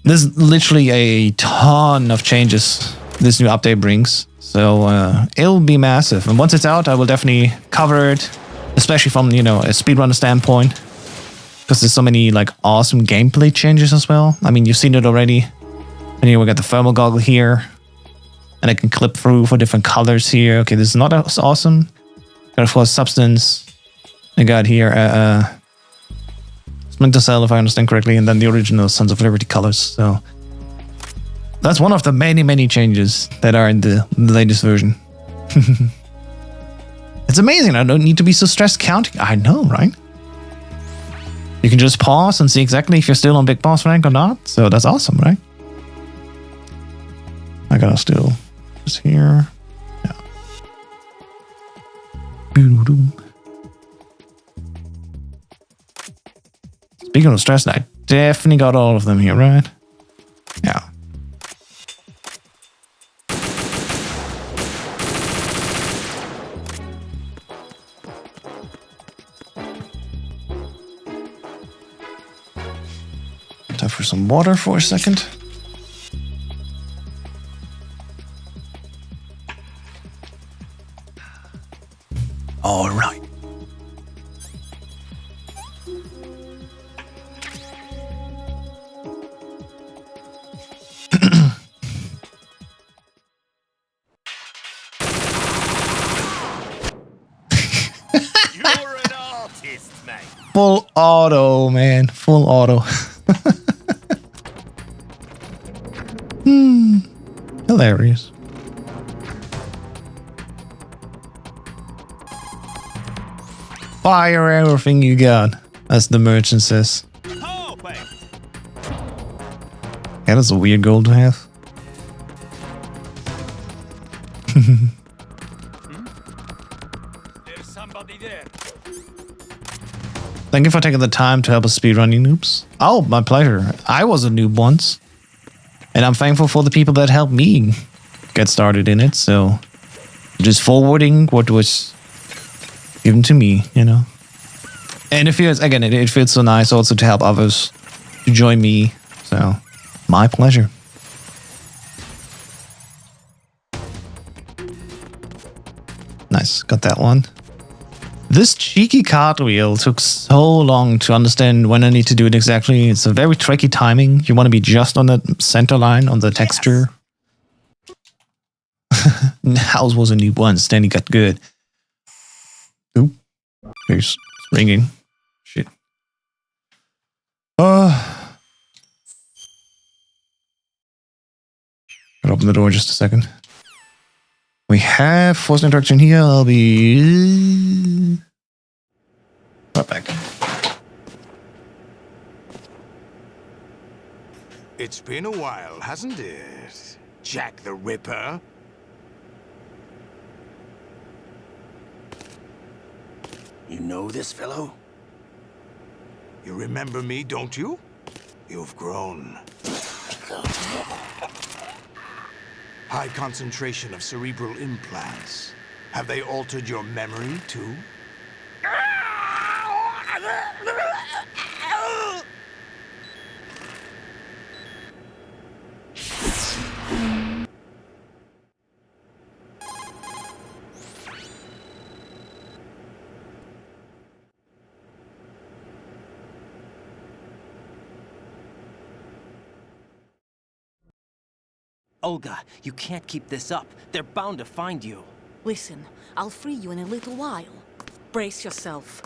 There's literally a ton of changes this new update brings. So it'll be massive. And once it's out, I will definitely cover it, especially from, you know, a speedrunner standpoint. Because there's so many like awesome gameplay changes as well. I mean, you've seen it already. And here we got the thermal goggle here. And I can clip through for different colors here. Okay, this is not as awesome. Got, of course, Substance. I got here Splinter Cell, if I understand correctly, and then the original Sons of Liberty colors. So that's one of the many, many changes that are in the latest version. It's amazing. I don't need to be so stressed counting. I know, right? You can just pause and see exactly if you're still on Big Boss rank or not. So that's awesome, right? I gotta still just here. Speaking of stress, I definitely got all of them here, right? Yeah. Time for some water for a second. All right. You're an artist, mate. Full auto, man. Full auto. Hilarious. Fire everything you got, as the merchant says. Perfect. Yeah, that's a weird goal to have. There's somebody there. Thank you for taking the time to help us speedrun, you noobs. Oh, my pleasure. I was a noob once. And I'm thankful for the people that helped me get started in it. So just forwarding what was given to me, you know. And it feels, again, it feels so nice also to help others to join me. So my pleasure. Nice, got that one. This cheeky card wheel took so long to understand when I need to do it exactly. It's a very tricky timing. You want to be just on the center line on the texture. House was a new once, then he got good. Oop. Here's ringing. Shit. Gotta open the door just a second. We have forced interaction here. I'll be right back. It's been a while, hasn't it, Jack the Ripper? You know this fellow? You remember me, don't you? You've grown. High concentration of cerebral implants. Have they altered your memory, too? Olga, you can't keep this up. They're bound to find you. Listen, I'll free you in a little while. Brace yourself.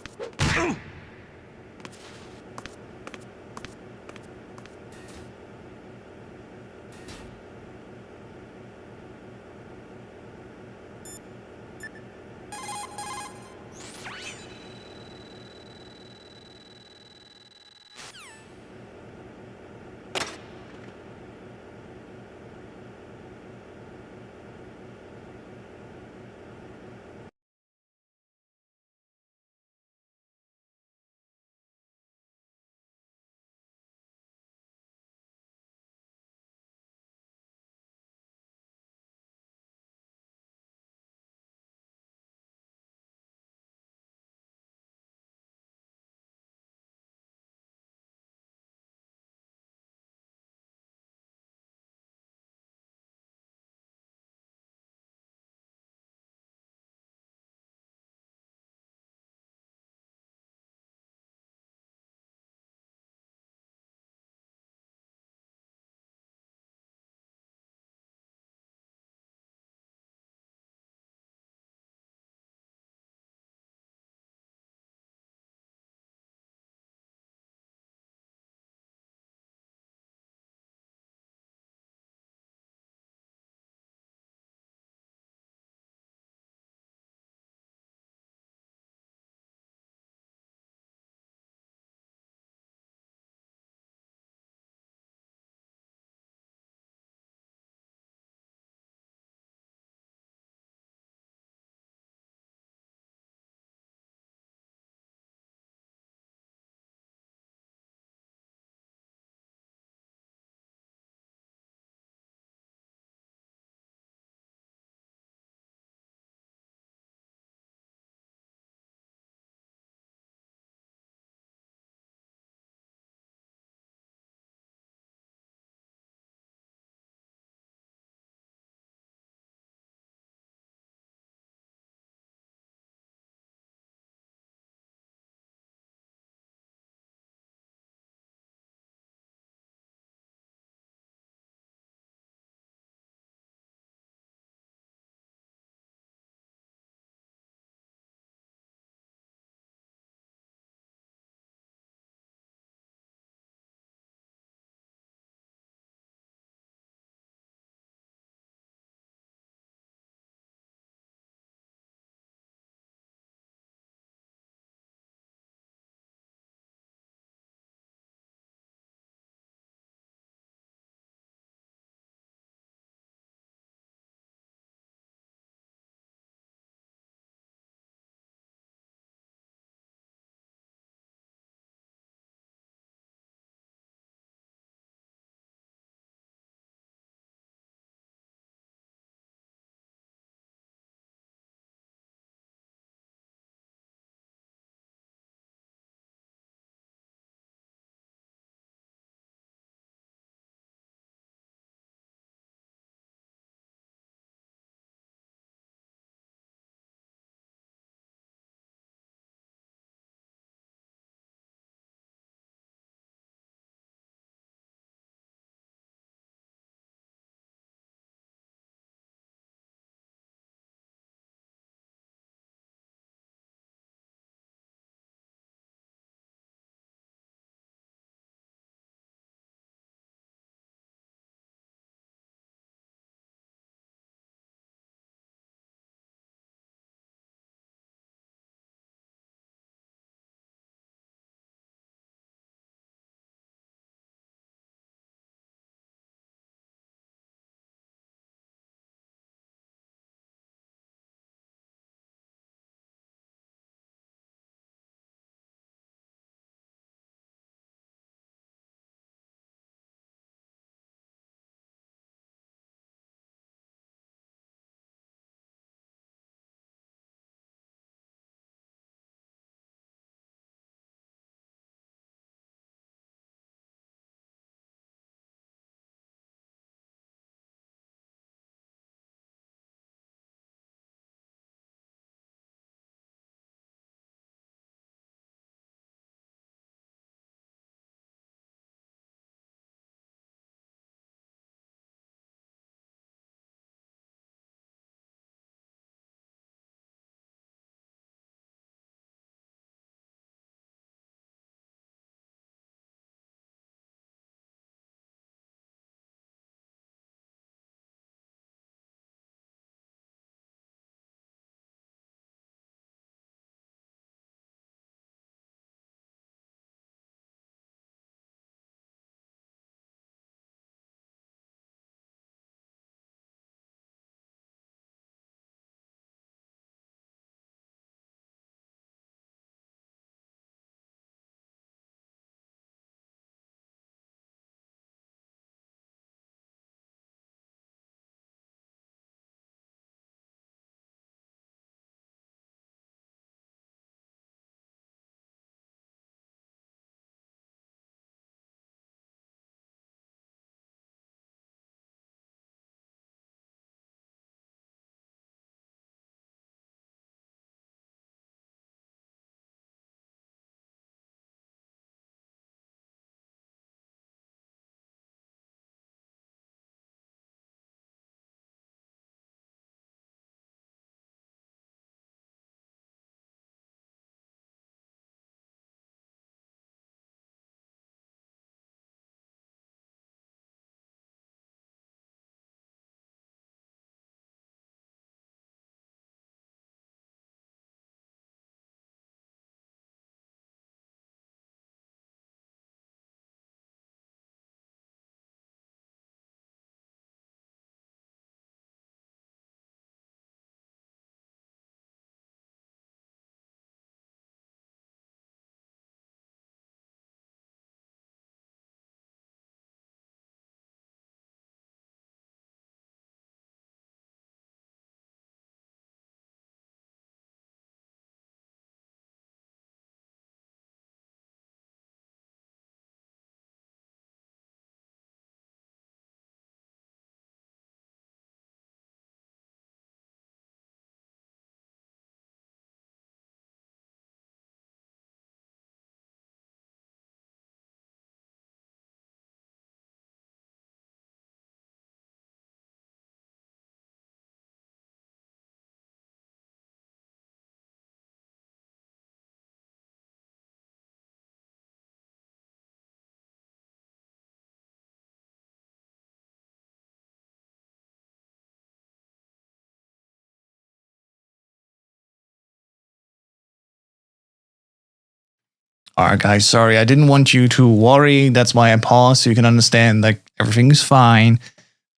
Alright guys, sorry, I didn't want you to worry. That's why I paused, so you can understand like everything is fine.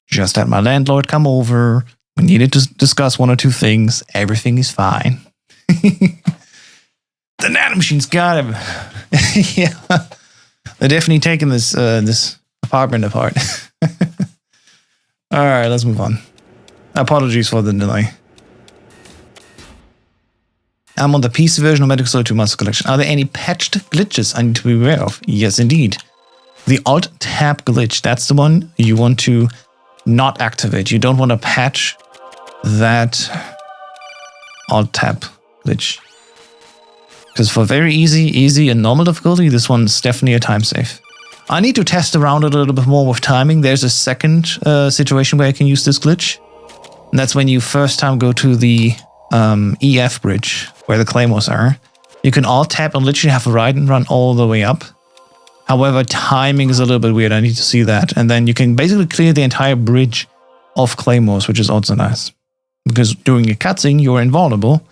Just had my landlord come over. We needed to discuss one or two things. Everything is fine. The nanomachine's got him. Yeah. They're definitely taking this this apartment apart. Alright, let's move on. Apologies for the delay. I'm on the PC version of Metal Gear Solid 2 Master Collection. Are there any patched glitches I need to be aware of? Yes, indeed. The Alt-Tab glitch, that's the one you want to not activate. You don't want to patch that Alt-Tab glitch. Because for very easy and normal difficulty, this one's definitely a time save. I need to test around a little bit more with timing. There's a second situation where I can use this glitch. And that's when you first time go to the EF bridge, where the claymores are. You can Alt-Tab and literally have a ride and run all the way up. However, timing is a little bit weird. I need to see that. And then you can basically clear the entire bridge of claymores, which is also nice. Because during a cutscene, you're invulnerable.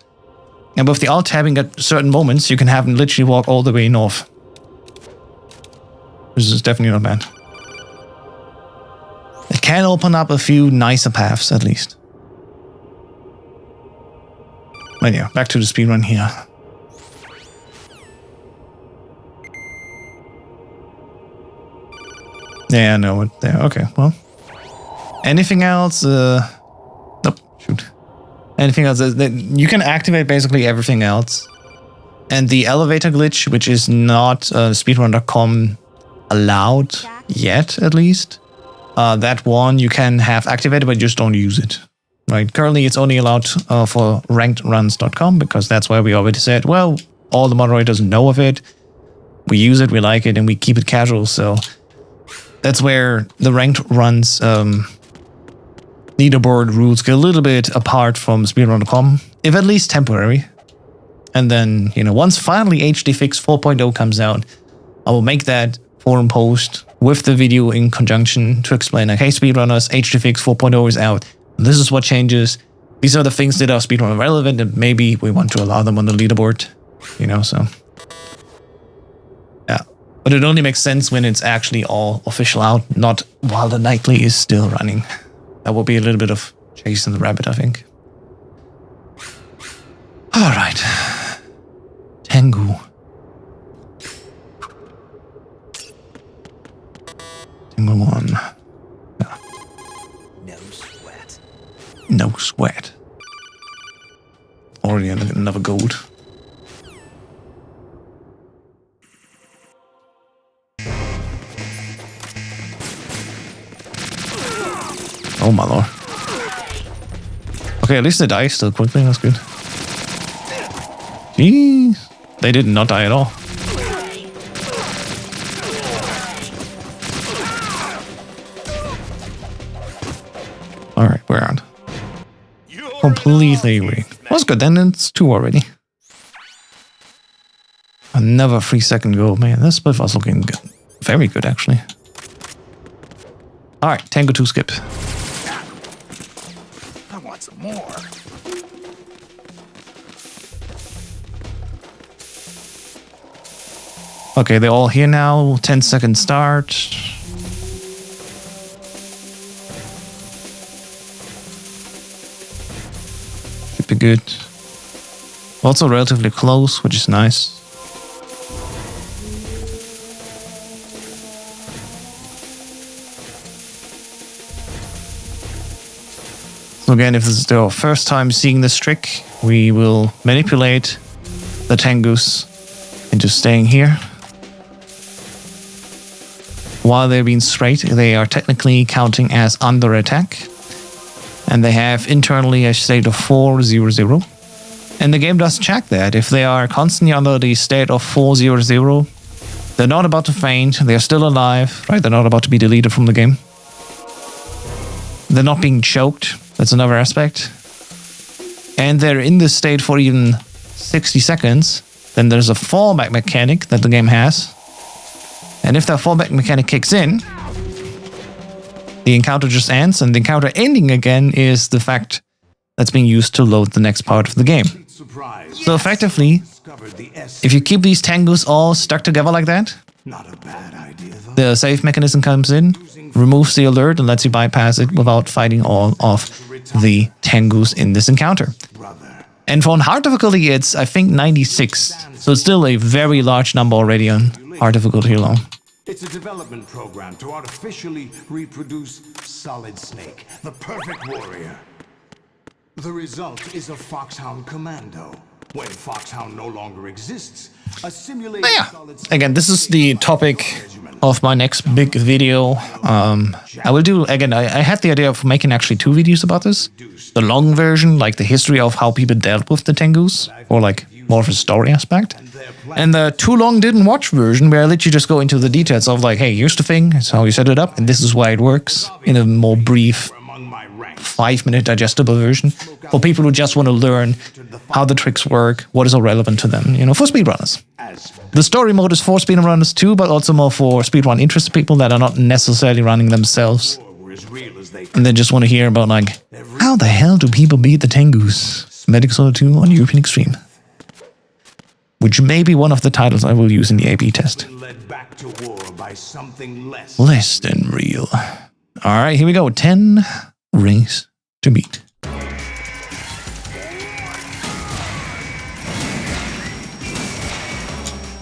And with the Alt-Tabbing at certain moments, you can have them literally walk all the way north. This is definitely not bad. It can open up a few nicer paths, at least. But yeah, back to the speedrun here. Yeah, I know it there. Okay, well. Anything else? Nope, shoot. Anything else? You can activate basically everything else. And the elevator glitch, which is not speedrun.com allowed yet, at least. That one you can have activated, but just don't use it. Right, currently it's only allowed for rankedruns.com because that's where we already said, well, all the moderators know of it. We use it, we like it, and we keep it casual. So that's where the ranked runs leaderboard rules get a little bit apart from speedrun.com, if at least temporary. And then, you know, once finally HDFix 4.0 comes out, I will make that forum post with the video in conjunction to explain, like, hey, speedrunners, HDFix 4.0 is out. This is what changes. These are the things that are speedrun relevant, and maybe we want to allow them on the leaderboard, you know, so. Yeah, but it only makes sense when it's actually all official out, not while the nightly is still running. That will be a little bit of chasing the rabbit, I think. All right. 𝐇𝐚𝐮. 𝐇𝐚𝐮 1. No sweat. Already another gold. Oh my lord. Okay, at least they die still quickly, that's good. Jeez. They did not die at all. Alright, we're out. Completely weak. That's good, then it's 2 already. Another 3-second goal. Man, this split was looking good. Very good, actually. Alright, 𝐇𝐚𝐮 2 skip. I want some more. Okay, they're all here now. 10-second start. Be good. Also relatively close, which is nice. So again, if this is their first time seeing this trick, we will manipulate the 𝐇𝐚𝐮s into staying here. While they're being straight, they are technically counting as under attack. And they have internally a state of 400. And the game does check that. If they are constantly under the state of 400, they're not about to faint, they're still alive, right? They're not about to be deleted from the game. They're not being choked, that's another aspect. And they're in this state for even 60 seconds, then there's a fallback mechanic that the game has. And if that fallback mechanic kicks in, the encounter just ends, and the encounter ending again is the fact that's being used to load the next part of the game. So effectively, discovered the S. If you keep these Tengus all stuck together like that, Not a bad idea, though. the save mechanism comes in, removes the alert, and lets you bypass it without fighting all of the Tengus in this encounter. Brother. And for on hard difficulty, it's, I think, 96. So it's still a very large number already on hard difficulty alone. It's a development program to artificially reproduce Solid Snake, the perfect warrior. The result is a Foxhound commando. When Foxhound no longer exists, a simulated Yeah. Solid Snake Again, this is the topic of my next big video. I will do, again, I had the idea of making actually 2 videos about this. The long version, like the history of how people dealt with the Tengus, or like more of a story aspect. And the too long didn't watch version, where I literally just go into the details of like, hey, here's the thing, it's how you set it up, and this is why it works, in a more brief, among my ranks. 5-minute digestible version, for people who just want to learn how the tricks work, what is all relevant to them, you know, for speedrunners. The story mode is for speedrunners too, but also more for speedrun interested people that are not necessarily running themselves. Were as real as they And they just want to hear about like, how the hell do people beat the Tengus? Medic Solo 2 on European Extreme. Which may be one of the titles I will use in the A/B test. led back to war by something less. Less than real. Alright, here we go. 10 rings to beat.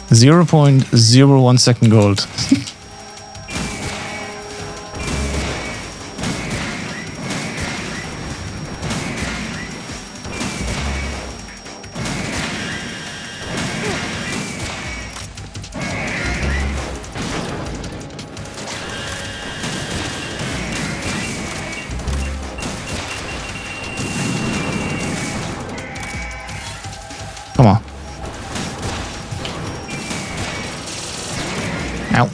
.01 gold. Come on. Ow.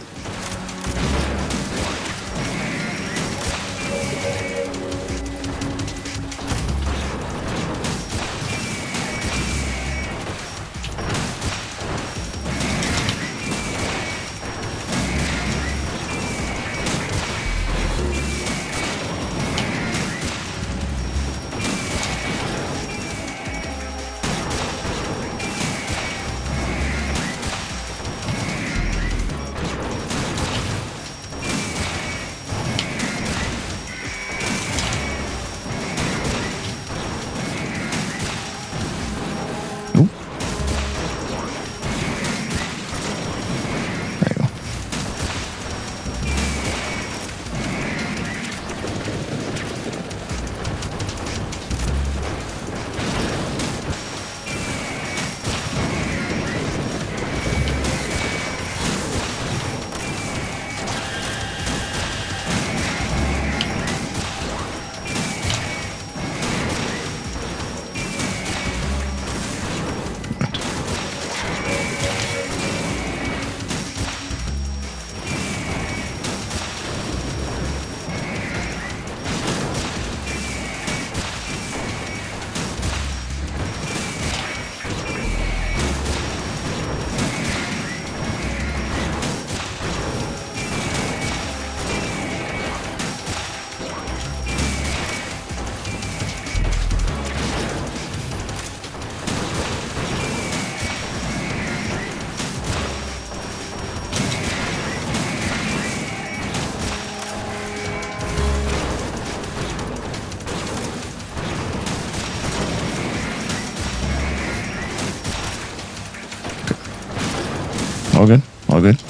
All good. All good.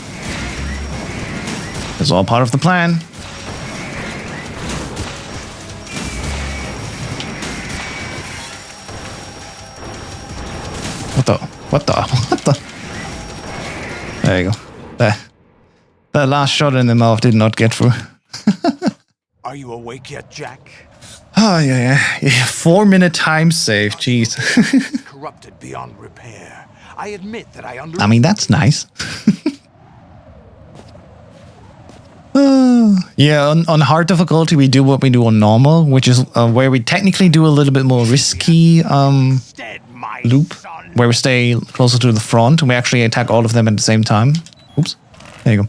It's all part of the plan. What the? What the? What the? There you go. There. That last shot in the mouth did not get through. Are you awake yet, Jack? Oh, yeah. 4-minute time save. Jeez. Corrupted beyond repair. I admit that I I mean, that's nice. Yeah, on hard difficulty, we do what we do on normal, which is where we technically do a little bit more risky loop, where we stay closer to the front, and we actually attack all of them at the same time. Oops. There you go.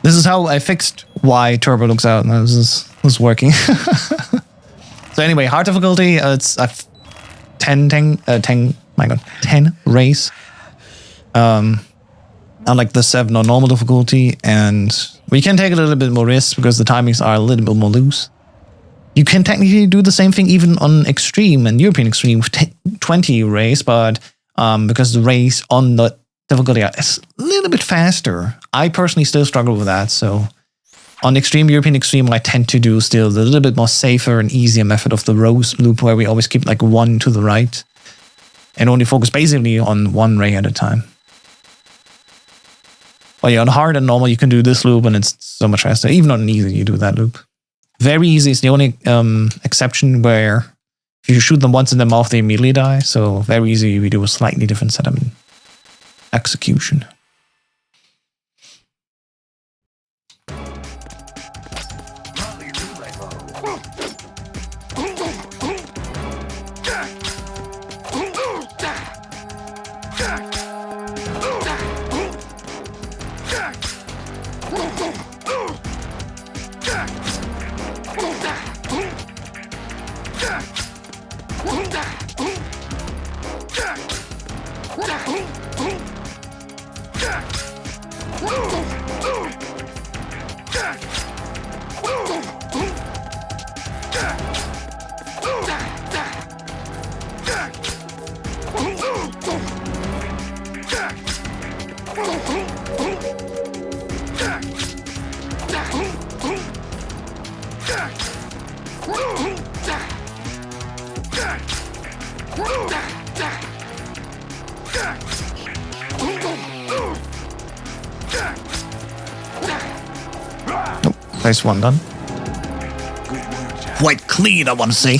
This is how I fixed why Turbo looks out. Now this is working. So anyway, hard difficulty, it's 10 my god, 10 race. Unlike the 7 on normal difficulty, and we can take a little bit more risk because the timings are a little bit more loose. You can technically do the same thing even on Extreme and European Extreme with 20 race, but because the race on the difficulty is a little bit faster, I personally still struggle with that. So on Extreme, European Extreme, I tend to do still the little bit more safer and easier method of the rose loop, where we always keep like 1 to the right and only focus basically on 1 ray at a time. But yeah, on hard and normal, you can do this loop and it's so much faster. Even on easy, you do that loop. Very easy is the only exception where if you shoot them once in the mouth, they immediately die. So very easy, we do a slightly different setup in execution. Nice one done. Quite clean, I want to say.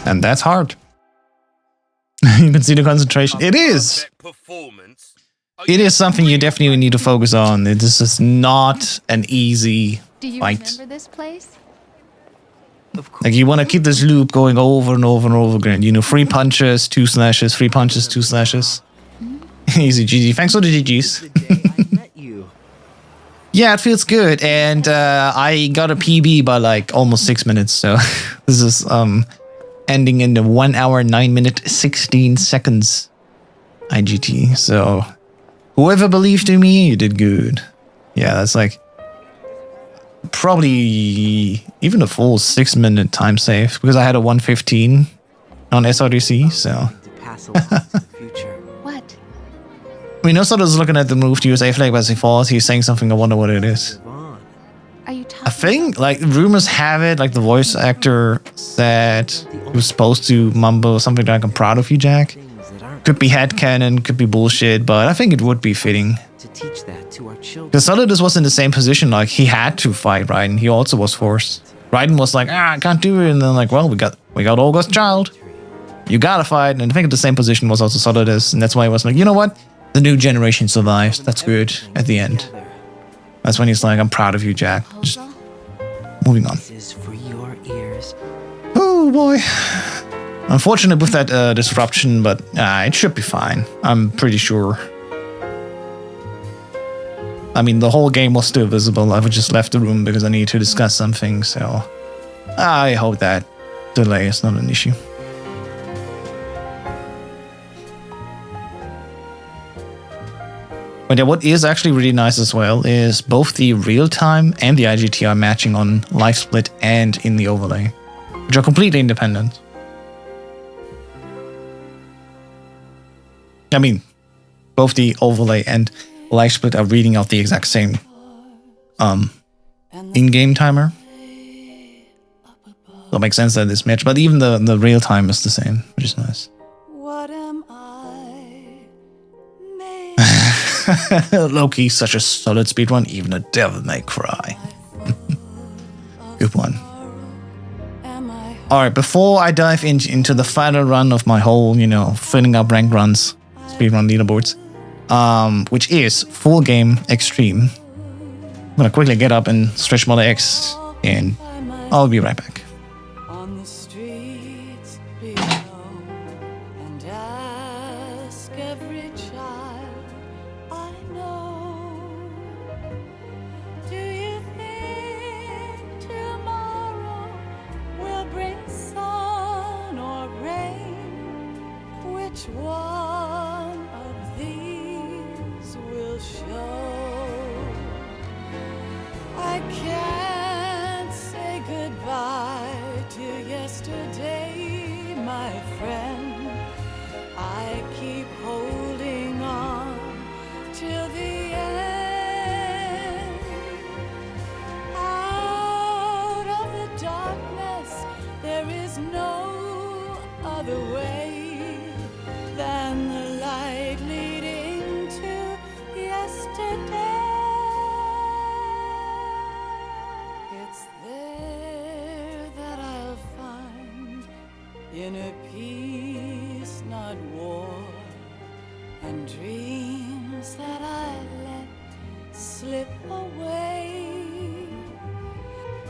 And that's hard. You can see the concentration. It is. It is something you definitely need to focus on. This is not an easy fight. Remember this place? Like you want to keep this loop going over and over and over again. You know, 3 punches, 2 slashes, 3 punches, 2 slashes. Easy GG. Thanks for the GGs. Yeah, it feels good. And I got a PB by like almost 6 minutes. So this is ending in the 1 hour, 9 minute, 16 seconds IGT. So whoever believed in me, you did good. Yeah, that's like probably even a full 6 minute time save because I had a 1:15 on SRDC. So What? I mean, also was looking at the move to use A flag as he falls. He's saying something. I wonder what it is. Are you I talking? think like rumors have it, like the voice actor said he was supposed to mumble something like "I'm proud of you, Jack." Could be headcanon, could be bullshit, but I think it would be fitting. To teach that to our children. Because Solidus was in the same position, like he had to fight Raiden. He also was forced. Raiden was like, I can't do it, and then like, well, we got Olga's child. You gotta fight, and I think the same position was also Solidus, and that's why he was like, you know what? The new generation survives. That's good. At the end, that's when he's like, I'm proud of you, Jack. Just moving on. This is for your ears. Oh boy. Unfortunate with that disruption, but it should be fine. I'm pretty sure. I mean, the whole game was still visible. I just left the room because I need to discuss something, so I hope that delay is not an issue. But But yeah, what is actually really nice as well is both the real time and the IGT are matching on live split and in the overlay, which are completely independent. I mean, both the overlay and live split are reading out the exact same in-game timer. So it makes sense that this match, but even the real time is the same, which is nice. What am I made Loki, such a solid speedrun, even a devil may cry. Good one. Alright, before I dive into the final run of my whole, filling up rank runs, speedrun leaderboards, which is full game extreme, I'm gonna quickly get up and stretch Mother X, and I'll be right back. on the streets below and ask every child I know, do you think tomorrow will bring sun or rain? Which one of these will show? I can't say goodbye to yesterday, my friend. I keep holding on till the end. Out of the darkness, there is no other way than the light leading to yesterday. It's there that I'll find inner peace, not war, and dreams that I let slip away.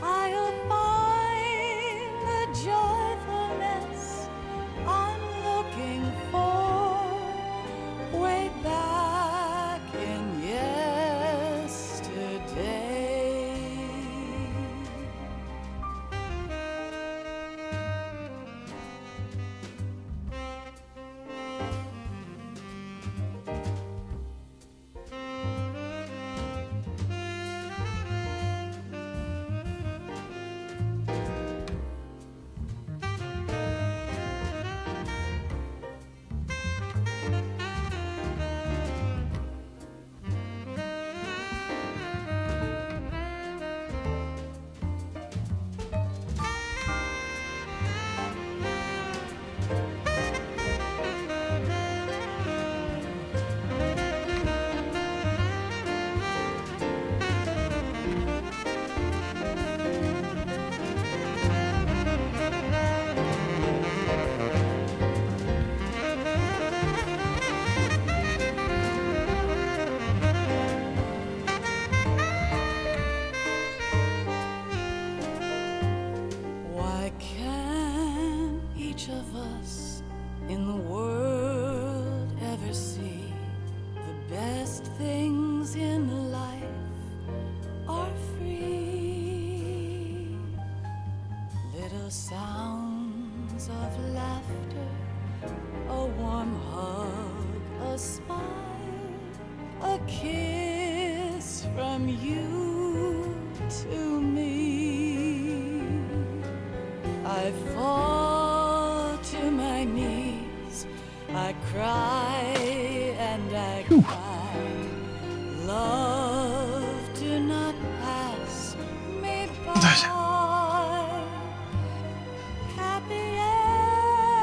I'll find the joyfulness I'm looking for way back in yesterday. Why can't each of us in the world ever see the best things in life are free? Little sounds of laughter, a warm hug, a smile, a kiss from you to me. I fall to my knees, I cry and I cry. Love, do not pass me by. Happy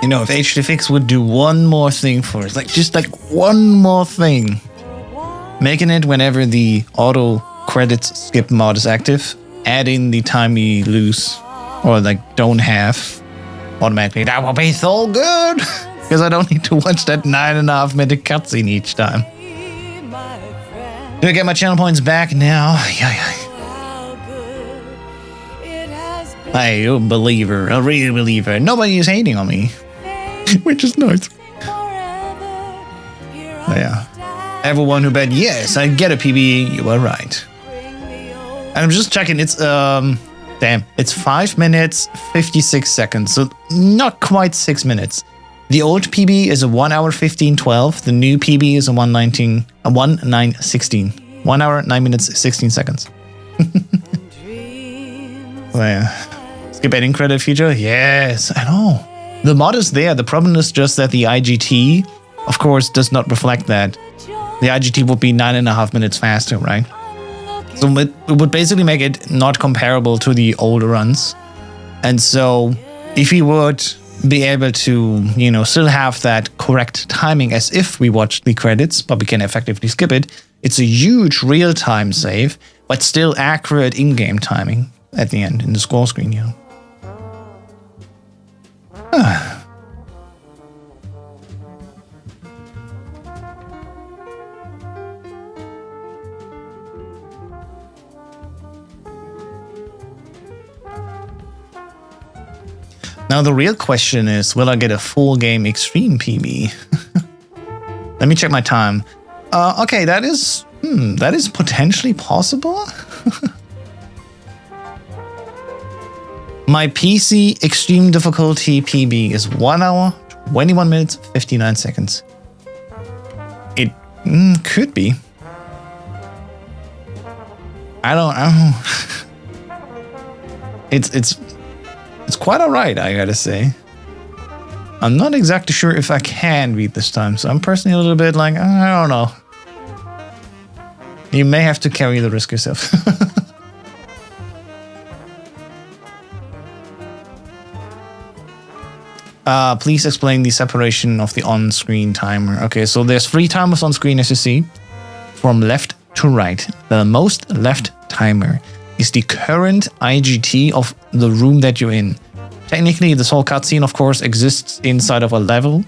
If HDFix would do one more thing for us, just one more thing, making it whenever the auto credits skip mod is active, add in the time we lose or don't have automatically. That will be so good because I don't need to watch that 9.5 minute cutscene each time. Gonna get my channel points back now. Hey, you're a believer, a real believer. Nobody is hating on me, which is nice. But yeah, everyone who bet yes, I get a PB, you are right. And I'm just checking. It's it's 5 minutes 56 seconds, so not quite 6 minutes. The old PB is a 1 hour 15:12. The new PB is a 1:9:16. 1 hour 9 minutes 16 seconds. So yeah. Skip ending credit feature? Yes, I know. The mod is there. The problem is just that the IGT, of course, does not reflect that. The IGT would be 9.5 minutes faster, right? So it would basically make it not comparable to the older runs. And so if we would be able to, you know, still have that correct timing as if we watched the credits, but we can effectively skip it, it's a huge real-time save, but still accurate in-game timing at the end in the score screen, you know. Now the real question is, will I get a full game extreme PB? Let me check my time. Okay, that is potentially possible. My PC extreme difficulty PB is 1 hour, 21 minutes, 59 seconds. It could be. I don't know. It's quite alright, I gotta say. I'm not exactly sure if I can beat this time, so I'm personally a little bit like, I don't know. You may have to carry the risk yourself. Please explain the separation of the on-screen timer. Okay, so there's 3 timers on screen, as you see, from left to right. The most left timer is the current IGT of the room that you're in. Technically, this whole cutscene, of course, exists inside of a level.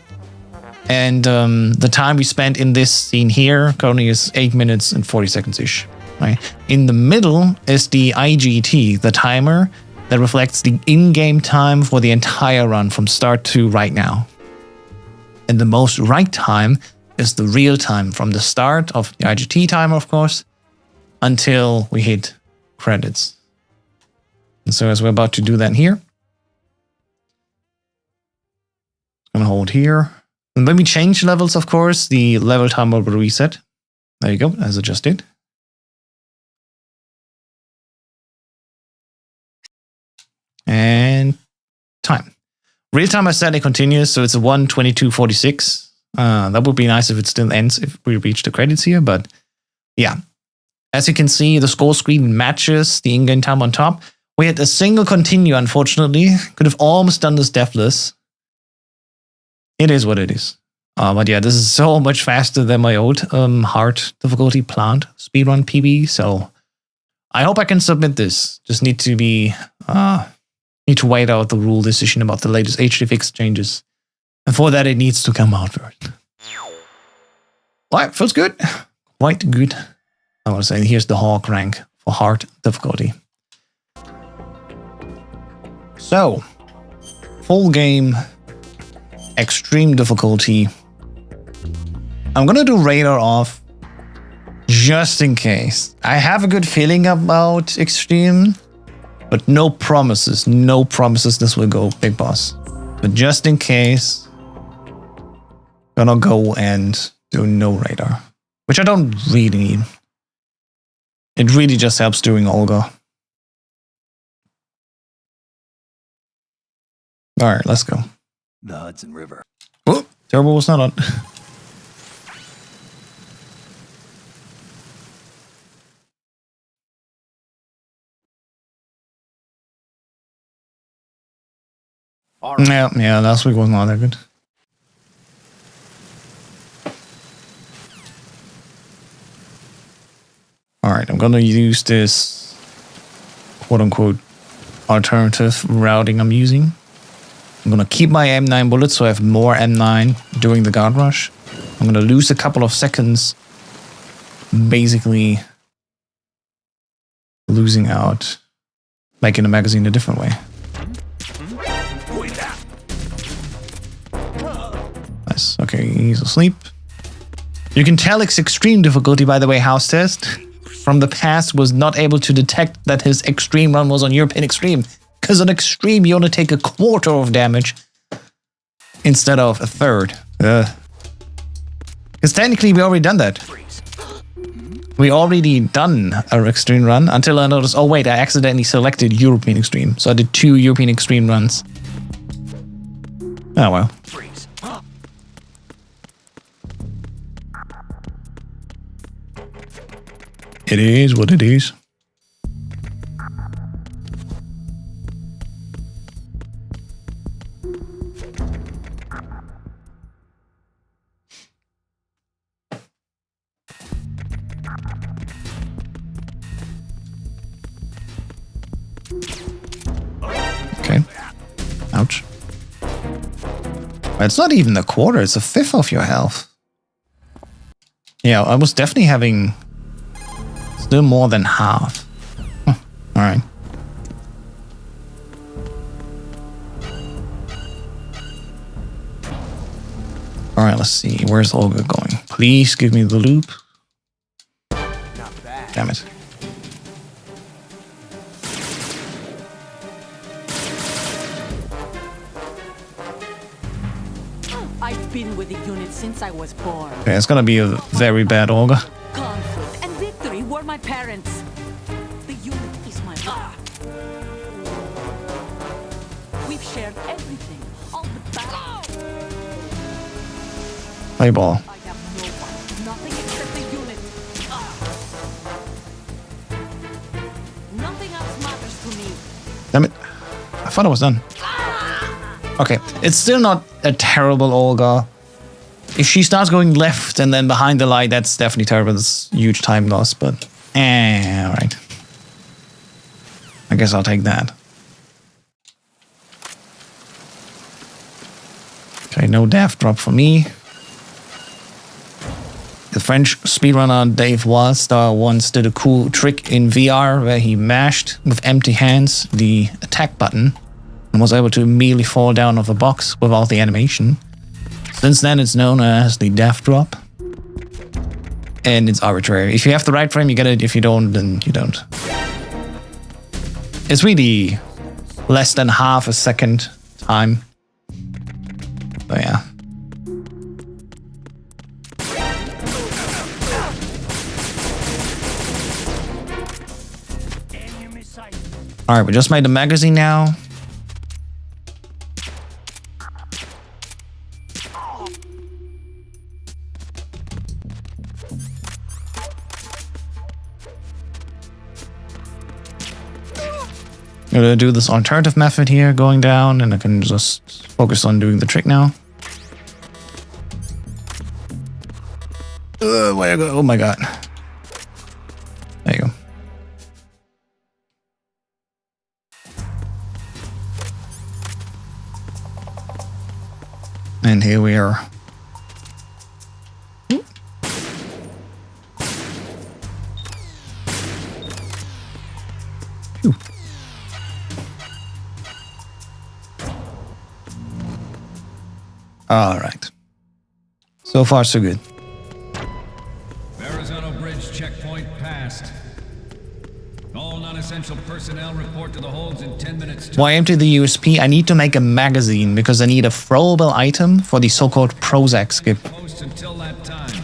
And the time we spent in this scene here currently is 8 minutes and 40 seconds-ish. Right? In the middle is the IGT, the timer that reflects the in-game time for the entire run from start to right now. And the most right time is the real time from the start of the IGT timer, of course, until we hit credits. And so as we're about to do that here, I'm gonna hold here. And when we change levels, of course, the level timer will reset. There you go, as I just did. And time. Real time I said it continues, so it's a 1:22:46. That would be nice if it still ends if we reach the credits here, but yeah. As you can see, the score screen matches the in-game time on top. We had a single continue, unfortunately. Could have almost done this deathless. It is what it is. But yeah, this is so much faster than my old hard difficulty plant speedrun PB, so I hope I can submit this. Just need to be... need to wait out the rule decision about the latest HD fix changes. And for that, it needs to come out first. Alright, feels good. Quite good. I want to say, here's the Hawk rank for hard difficulty. So, full game, extreme difficulty. I'm gonna do radar off just in case. I have a good feeling about extreme, but no promises this will go big boss. But just in case, gonna go and do no radar, which I don't really need. It really just helps doing Olga. Alright, let's go. The Hudson River. Oh, turbo was not on. Yeah, last week was not that good. Alright, I'm gonna use this quote-unquote alternative routing I'm using. I'm gonna keep my M9 bullets so I have more M9 during the guard rush. I'm gonna lose a couple of seconds, basically losing out, making the magazine a different way. Nice. Okay, he's asleep. You can tell it's extreme difficulty, by the way, house test from the past was not able to detect that his extreme run was on European extreme. Because on extreme, you only take a quarter of damage. instead of a third. Because technically we already done that. We already done our extreme run until I noticed, oh wait, I accidentally selected European Extreme. So I did 2 European Extreme runs. Oh well. It is what it is. Okay. Ouch. It's not even a quarter, it's a fifth of your health. Yeah, I was definitely having still more than half. Huh. Alright. Alright, let's see. Where's Olga going? Please give me the loop. Damn it. I've been with the unit since I was born. Okay, it's gonna be a very bad Olga. Conflict and victory were my parents. The unit is my life. We've shared everything. All the battle. Play ball. I have no one. Nothing except the unit. Nothing else matters to me. Damn it. I thought I was done. Okay, it's still not a terrible Olga. If she starts going left and then behind the light, that's definitely terrible. It's huge time loss, but alright. I guess I'll take that. Okay, no death drop for me. The French speedrunner Dave Wallstar once did a cool trick in VR where he mashed with empty hands the attack button and was able to immediately fall down off a box without the animation. Since then, it's known as the death drop. And it's arbitrary. If you have the right frame, you get it. If you don't, then you don't. It's really less than half a second time. So yeah. Alright, we just made the magazine now. I'm gonna do this alternative method here, going down, and I can just focus on doing the trick now. Where go? Oh my god. There you go. And here we are. Phew. All right. So far, so good. Verrazano Bridge checkpoint passed. All non-essential personnel report to the holds in 10 minutes. Why empty the USP? I need to make a magazine because I need a throwable item for the so-called Prozac skip. Post until that time.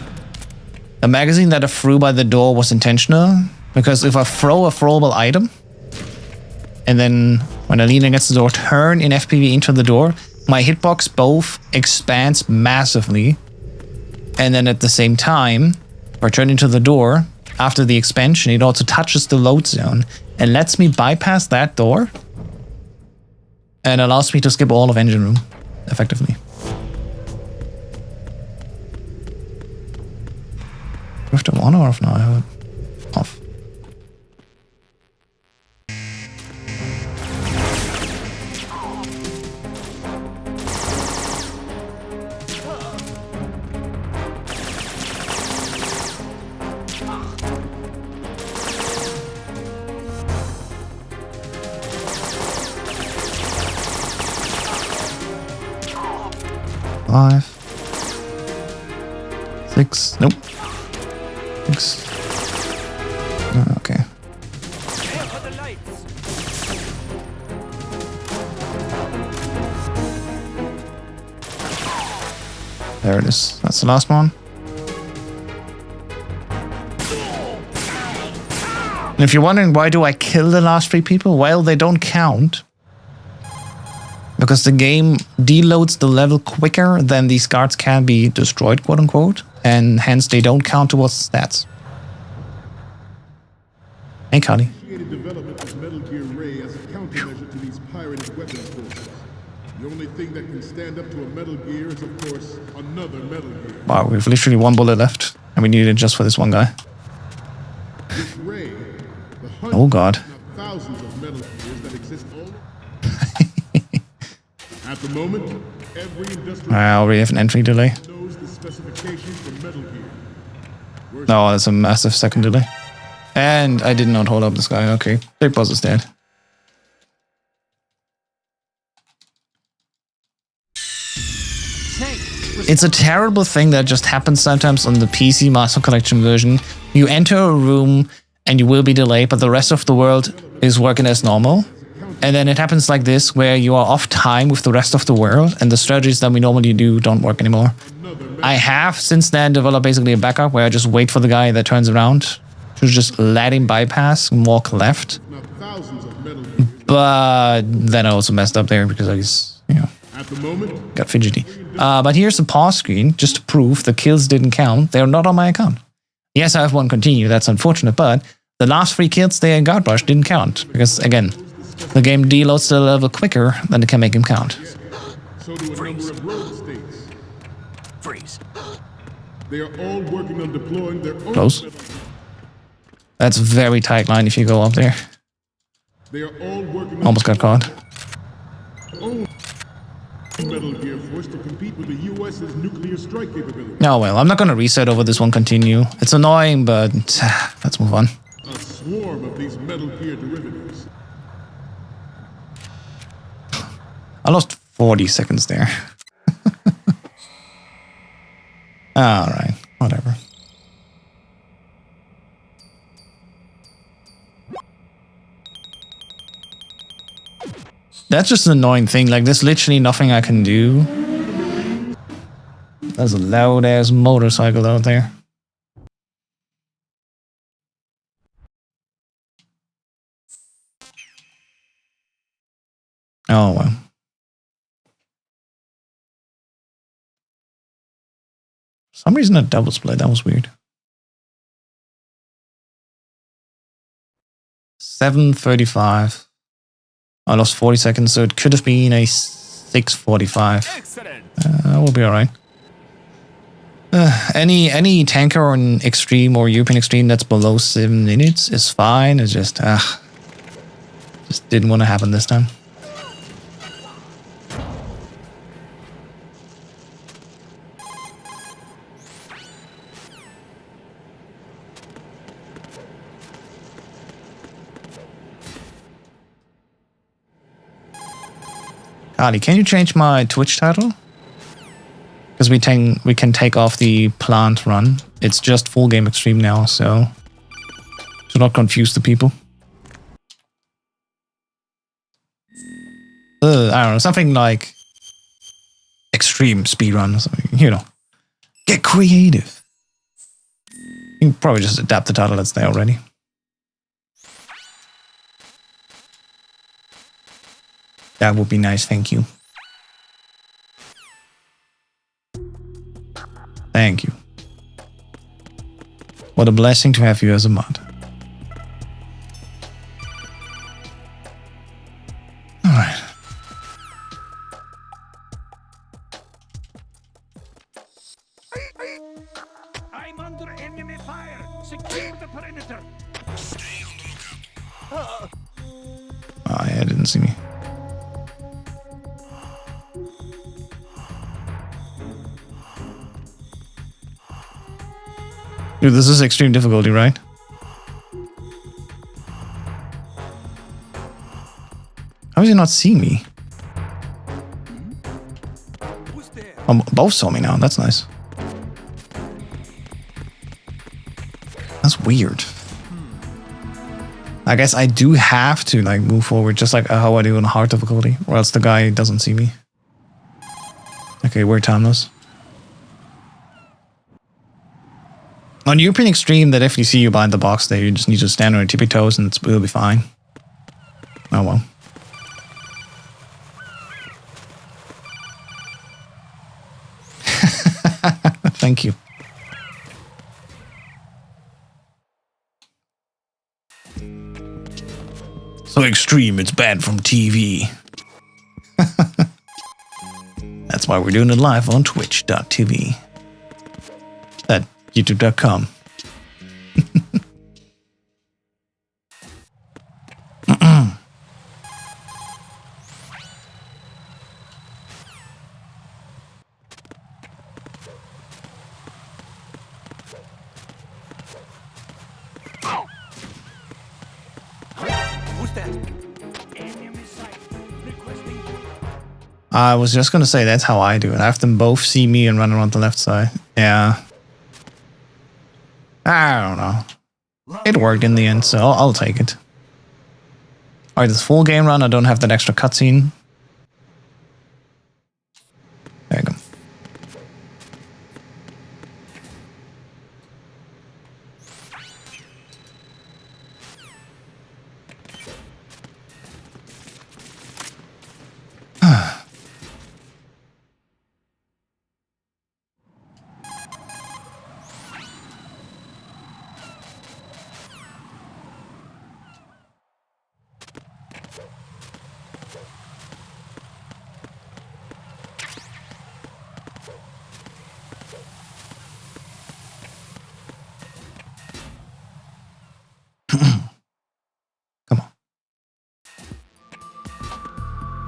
The magazine that I threw by the door was intentional because if I throw a throwable item and then when I lean against the door, turn in FPV into the door, my hitbox both expands massively, and then at the same time, if I turn into the door, after the expansion, it also touches the load zone and lets me bypass that door and allows me to skip all of engine room, effectively. Do I have to on or off now? I have it off. Five, 6, nope. 6. Okay. There it is. That's the last one. And if you're wondering why do I kill the last 3 people, well, they don't count. Because the game deloads the level quicker than these guards can be destroyed, quote unquote. And hence they don't count towards stats. Hey, Cardi. Development of Metal Gear Ray as a countermeasure to these pirated weapons forces. The only thing that can stand up to a Metal Gear is, of course, another Metal Gear. Wow, we've literally 1 bullet left. And we need it just for this one guy. This Ray, the Oh, God. thousands of Metal Gears that exist all at the moment, every industrial I already have an entry delay. knows the specifications for Metal Gear. No, that's a massive second delay. And I did not hold up this guy. Okay, Big Boss is dead. It's a terrible thing that just happens sometimes on the PC Master Collection version. You enter a room and you will be delayed, but the rest of the world is working as normal. And then it happens like this, where you are off time with the rest of the world, and the strategies that we normally do don't work anymore. I have since then developed basically a backup where I just wait for the guy that turns around to just let him bypass and walk left. But then I also messed up there because I just, you know, got fidgety. But here's the pause screen, just to prove the kills didn't count. They're not on my account. Yes, I have 1 continue, that's unfortunate, but the last 3 kills there in Guard Rush didn't count. Because, again, the game deloads the level quicker than it can make him count. So do a number of road states. Freeze. They are all working on deploying their own. Close. That's a very tight line if you go up there. They are all working Almost got caught. on Metal Gear Force to compete with the US's nuclear strike capability. Oh well, I'm not gonna reset over this 1 continue. It's annoying, but let's move on. A swarm of these Metal Gear derivatives. I lost 40 seconds there. Alright, whatever. That's just an annoying thing. Like, there's literally nothing I can do. There's a loud-ass motorcycle out there. Oh, well. For some reason, a double split. That was weird. 7:35. I lost 40 seconds, so it could have been a 6:45. We'll be all right. Any tanker on Extreme or European Extreme that's below 7 minutes is fine. It's just didn't want to happen this time. Ali, can you change my Twitch title? Because we can take off the plant run. It's just full game extreme now, so to not confuse the people. I don't know, something like extreme speedrun or something, you know. Get creative. You can probably just adapt the title that's there already. That would be nice, thank you. Thank you. What a blessing to have you as a mod. Alright. I'm under enemy fire. Secure the perimeter. Oh yeah, didn't see me. Dude, this is extreme difficulty, right? How does he not see me? Oh, both saw me now. That's nice. That's weird. I guess I do have to like move forward, just like how I do in hard difficulty, or else the guy doesn't see me. Okay, we're timeless. On European Extreme, they definitely see you behind the box there. You just need to stand on your tippy toes and it'll be fine. Oh well. Thank you. So extreme, it's bad from TV. That's why we're doing it live on twitch.tv. At youtube.com. I was just going to say that's how I do it. I have them both see me and run around the left side. Yeah. I don't know. It worked in the end, so I'll take it. Alright, this full game run, I don't have that extra cutscene. There you go.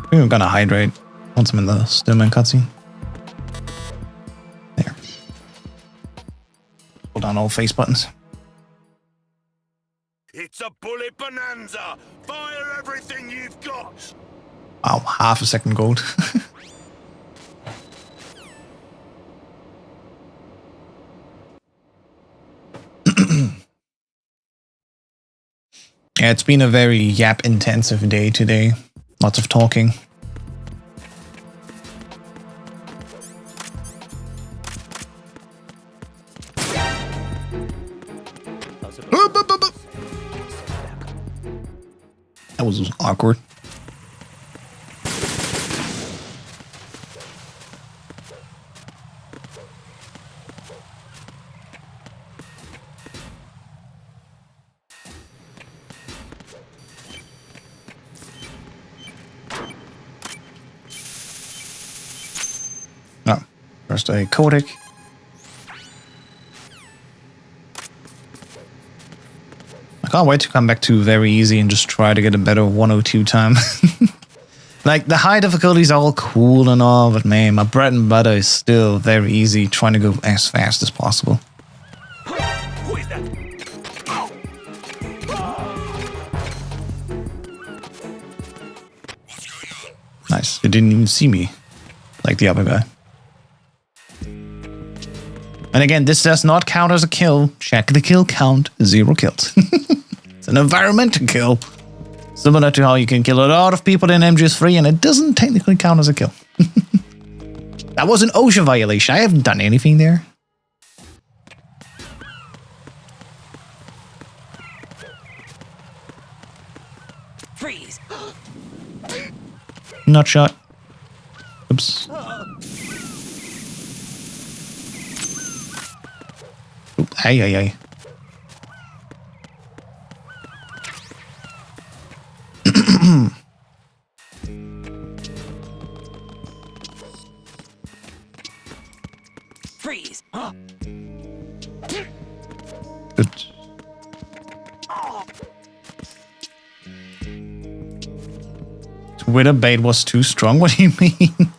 I think I'm gonna hydrate once I'm in the Stillman cutscene. There. Hold down all face buttons. It's a bullet bonanza! Fire everything you've got! Wow, half a second gold. Yeah, it's been a very yap-intensive day today. Lots of talking. That was awkward. First a codec. I can't wait to come back to very easy and just try to get a better 102 time. Like, the high difficulties are all cool and all, but man, my bread and butter is still very easy, trying to go as fast as possible. Who is that? Nice, you didn't even see me, like the other guy. And again, this does not count as a kill. Check the kill count, 0 kills. It's an environmental kill. Similar to how you can kill a lot of people in MGS3 and it doesn't technically count as a kill. That was an OSHA violation. I haven't done anything there. Freeze! Not shot. Oops. Hey, hey, hey. Freeze! Good. Twitter bait was too strong? What do you mean?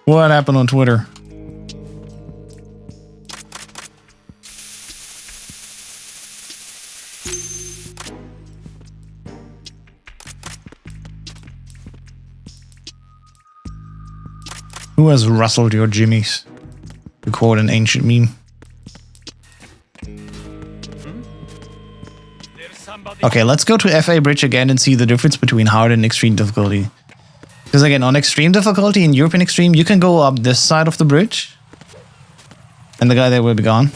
What happened on Twitter? Who has rustled your jimmies? To quote an ancient meme. Okay, let's go to FA Bridge again and see the difference between hard and extreme difficulty. Because again, on extreme difficulty, in European Extreme, you can go up this side of the bridge. And the guy there will be gone.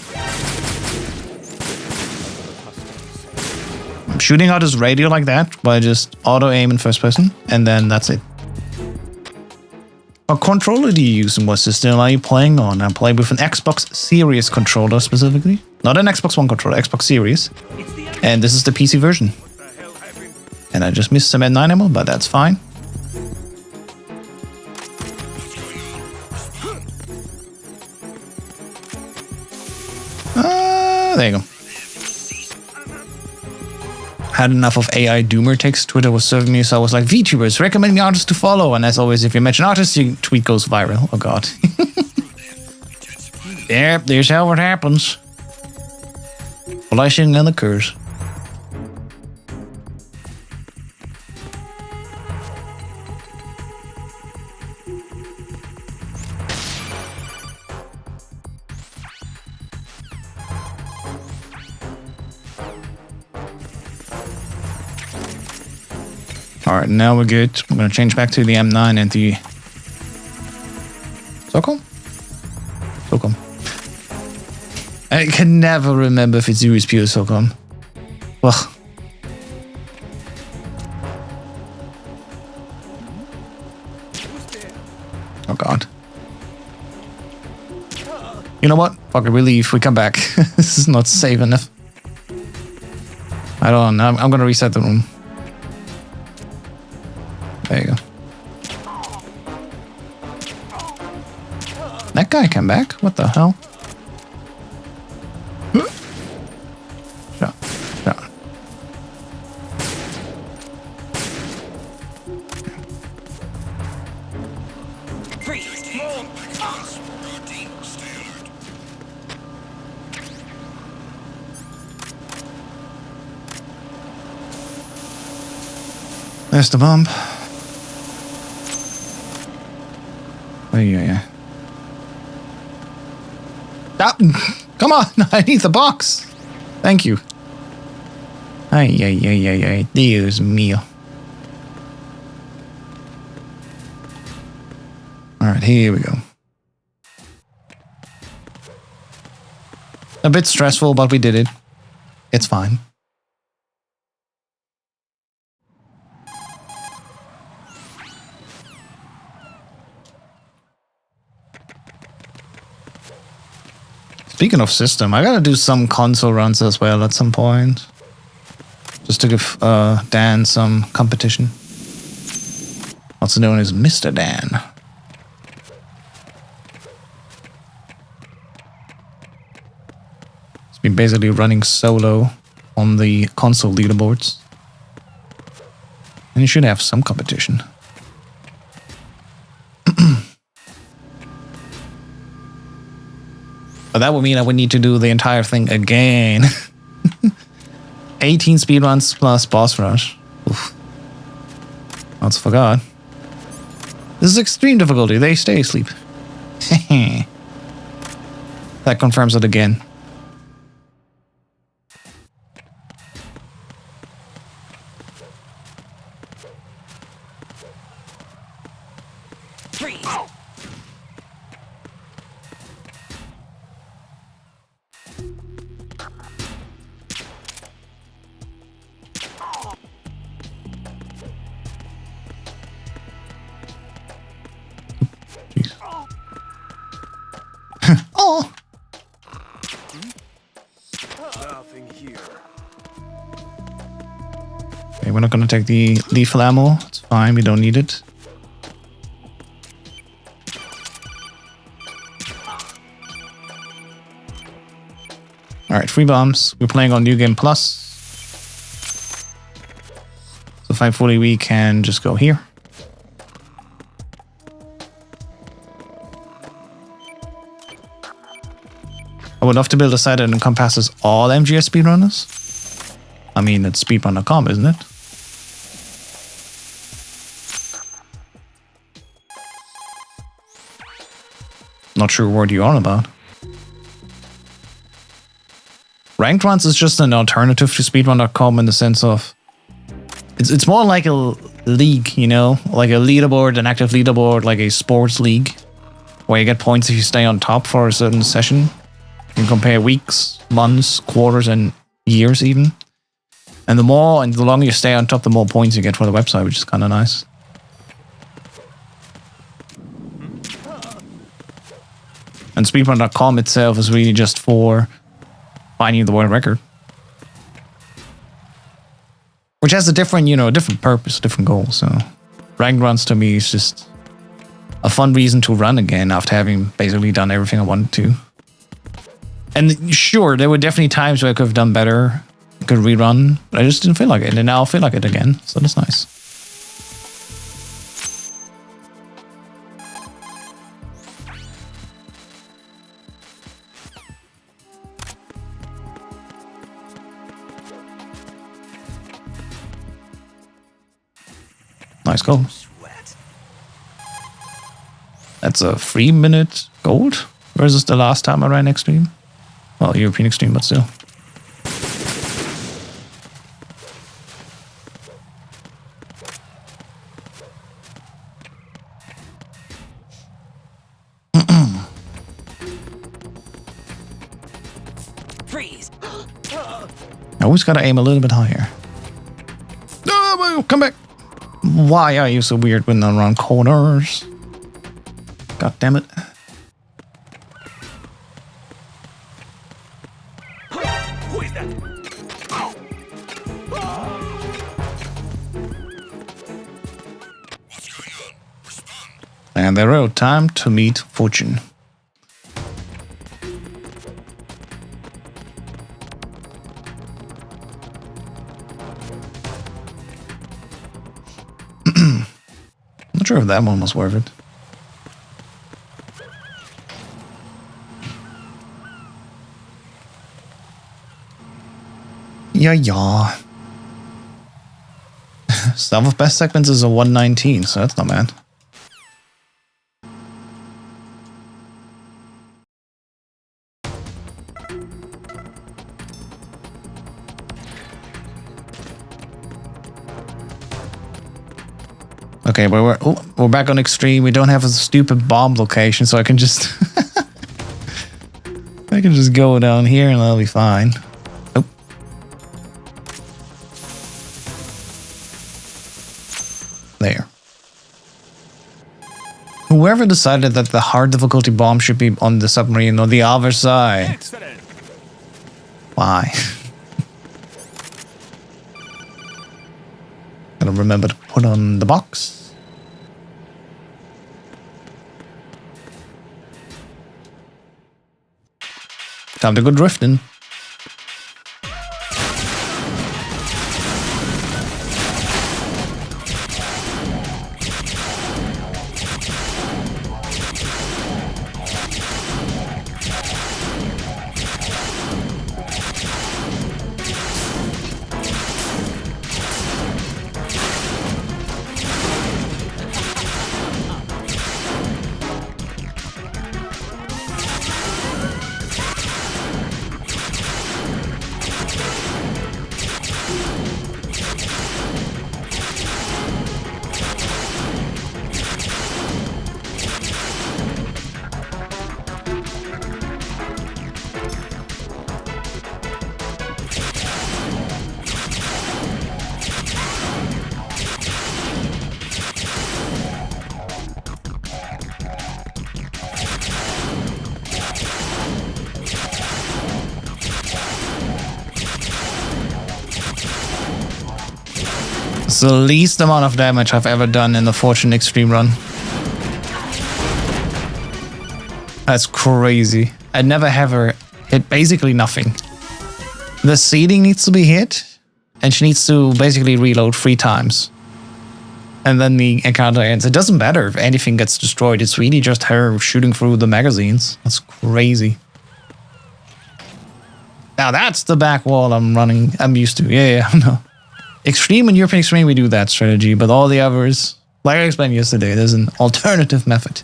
shooting out his radio like that by just auto aim in first person, and then that's it. What controller do you use and what system are you playing on? I'm playing with an Xbox Series controller specifically. Not an Xbox One controller, Xbox Series. And this is the PC version. And I just missed some M9 ammo, but that's fine. There you go. Had enough of AI Doomer takes. Twitter was serving me, so I was like, VTubers, recommend me artists to follow. And as always, if you mention artists, your tweet goes viral. Oh god. Yep, there's how it happens. Flashing and occurs. Alright, now we're good. I'm going to change back to the M9 and the... SOCOM? SOCOM. I can never remember if it's USB or SOCOM. Well... Oh god. You know what? Fuck it, we leave. We come back. This is not safe enough. I don't know. I'm going to reset the room. There you go. That guy came back? What the hell? Shot. Shot. There's the bomb. Oh, yeah. Ah, come on, I need the box. Thank you. Ay, Dios mío. Alright, here we go. A bit stressful, but we did it. It's fine. Speaking of system, I gotta do some console runs as well at some point. Just to give Dan some competition. Also known as Mr. Dan. He's been basically running solo on the console leaderboards. And you should have some competition. But that would mean I would need to do the entire thing again. 18 speedruns plus boss rush. Oof. Almost forgot. This is extreme difficulty. They stay asleep. That confirms it again. Oh! Nothing here. Okay, we're not gonna take the lethal ammo. It's fine, we don't need it. Alright, 3 bombs. We're playing on New Game Plus. So thankfully we can just go here. I would love to build a site that encompasses all MGS speedrunners. I mean, it's speedrun.com, isn't it? Not sure what you're on about. Ranked runs is just an alternative to speedrun.com in the sense of it's more like a league, you know, like a leaderboard, an active leaderboard, like a sports league, where you get points if you stay on top for a certain session. You can compare weeks, months, quarters, and years even. And the longer you stay on top, the more points you get for the website, which is kind of nice. And speedrun.com itself is really just for finding the world record. Which has a different, you know, different purpose, different goal. So ranked runs to me is just a fun reason to run again after having basically done everything I wanted to. And sure, there were definitely times where I could have done better, could rerun, but I just didn't feel like it. And now I feel like it again, so that's nice. Nice goal. That's a 3-minute gold versus the last time I ran Extreme. Well, European Extreme, but still. Freeze! I always gotta aim a little bit higher. Oh, come back! Why are you so weird when I'm around corners? God damn it. Who is that? And they're out. Time to meet fortune. Not sure if that one was worth it. Yeah. Sum of best segments is a 119, so that's not bad. Okay, but we're back on Extreme. We don't have a stupid bomb location, so I can just I can just go down here and that'll be fine. Oh. There. Whoever decided that the hard difficulty bomb should be on the submarine on the other side. Excellent. Why? Gotta remember to put on the box. Time to go drifting. It's the least amount of damage I've ever done in the Fortune Extreme run. That's crazy. I never ever hit basically nothing. The seeding needs to be hit, and she needs to basically reload 3 times. And then the encounter ends. It doesn't matter if anything gets destroyed. It's really just her shooting through the magazines. That's crazy. Now that's the back wall I'm used to. Yeah, no. Extreme and European Extreme, we do that strategy, but all the others, like I explained yesterday, there's an alternative method.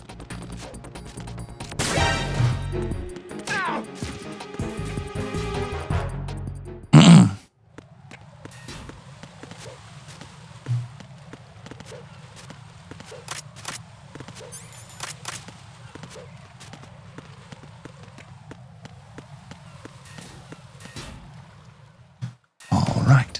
All right.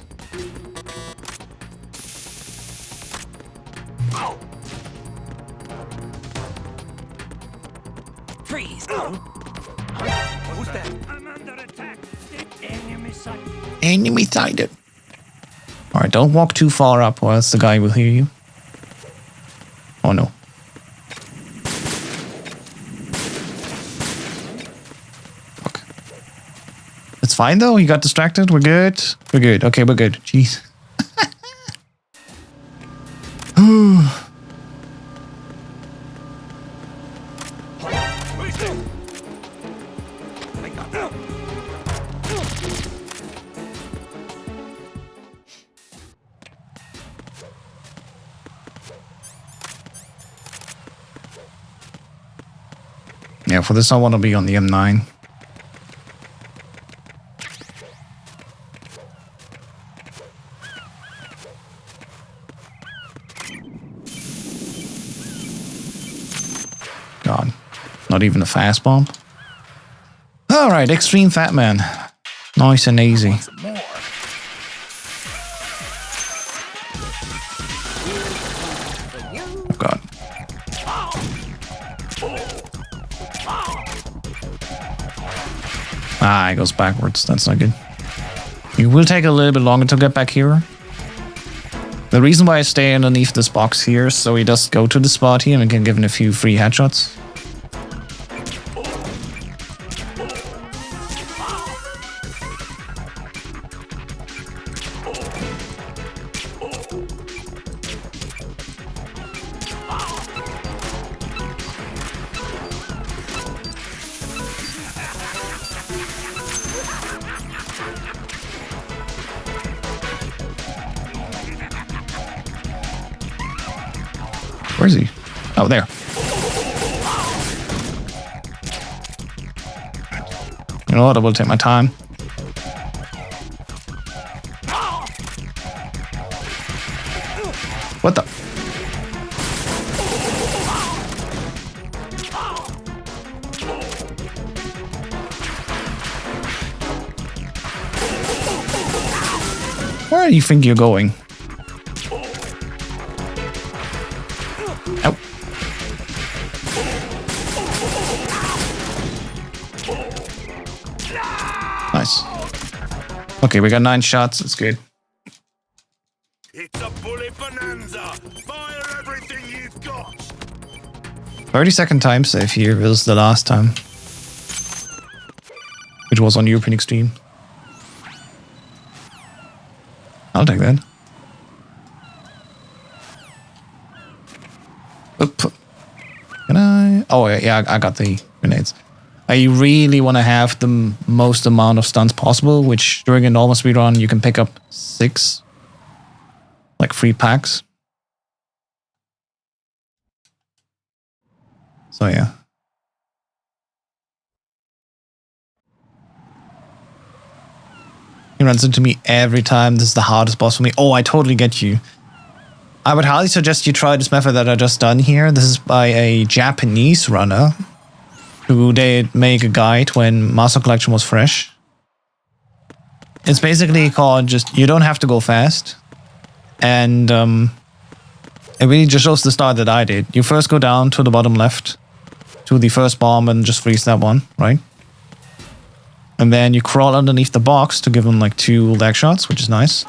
Freeze! Who's that? I'm under attack. Enemy sighted. Enemy sighted. Alright, don't walk too far up or else the guy will hear you. Oh no. Fuck. It's fine though, he got distracted, we're good. We're good, okay, we're good. Jeez. Yeah, for this I want to be on the M9. God, not even a fast bomb. Alright, Extreme Fat Man. Nice and easy. Oh God. Ah, it goes backwards. That's not good. It will take a little bit longer to get back here. The reason why I stay underneath this box here is so he does go to the spot here and can give him a few free headshots. Where is he? Oh, there. You know what? I will take my time. What the? Where do you think you're going? Nice. Okay, we got 9 shots. That's good. It's a bullet bonanza. Fire everything you've got. 30-second time save here was the last time, which was on European Extreme. I'll take that. Oop. Can I? Oh yeah, I got the grenades. I really want to have the most amount of stunts possible, which during a normal speedrun you can pick up 6, like 3 packs. So yeah. He runs into me every time. This is the hardest boss for me. Oh, I totally get you. I would highly suggest you try this method that I just done here. This is by a Japanese runner who did make a guide when Master Collection was fresh. It's basically called just, you don't have to go fast. And it really just shows the start that I did. You first go down to the bottom left to the first bomb and just freeze that one, right? And then you crawl underneath the box to give him like 2 leg shots, which is nice.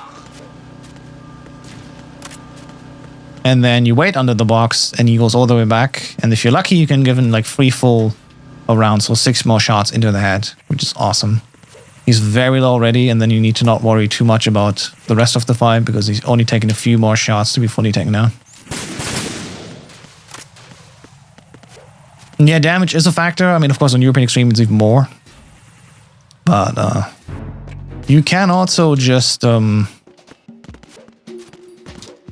And then you wait under the box and he goes all the way back. And if you're lucky, you can give him like 3 full rounds, so 6 more shots into the head, which is awesome. He's very low already, and then you need to not worry too much about the rest of the fight because he's only taking a few more shots to be fully taken down. And yeah, damage is a factor. I mean, of course, on European Extreme it's even more. But you can also just go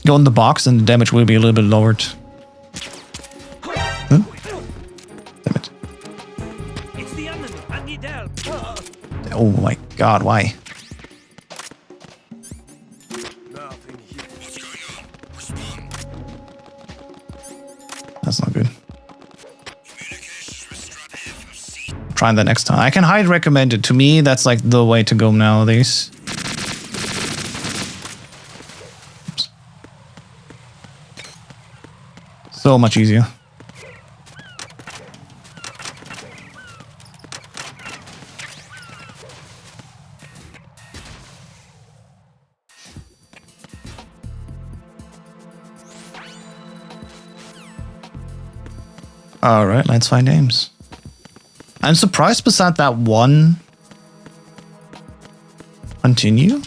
in the box and the damage will be a little bit lowered. Huh? Damn it. It's the enemy. I need help. Oh my god, why? That's not good. Trying that next time. I can highly recommend it. To me, that's like the way to go nowadays. Oops. So much easier. All right, let's find aims. I'm surprised beside that one. Continue.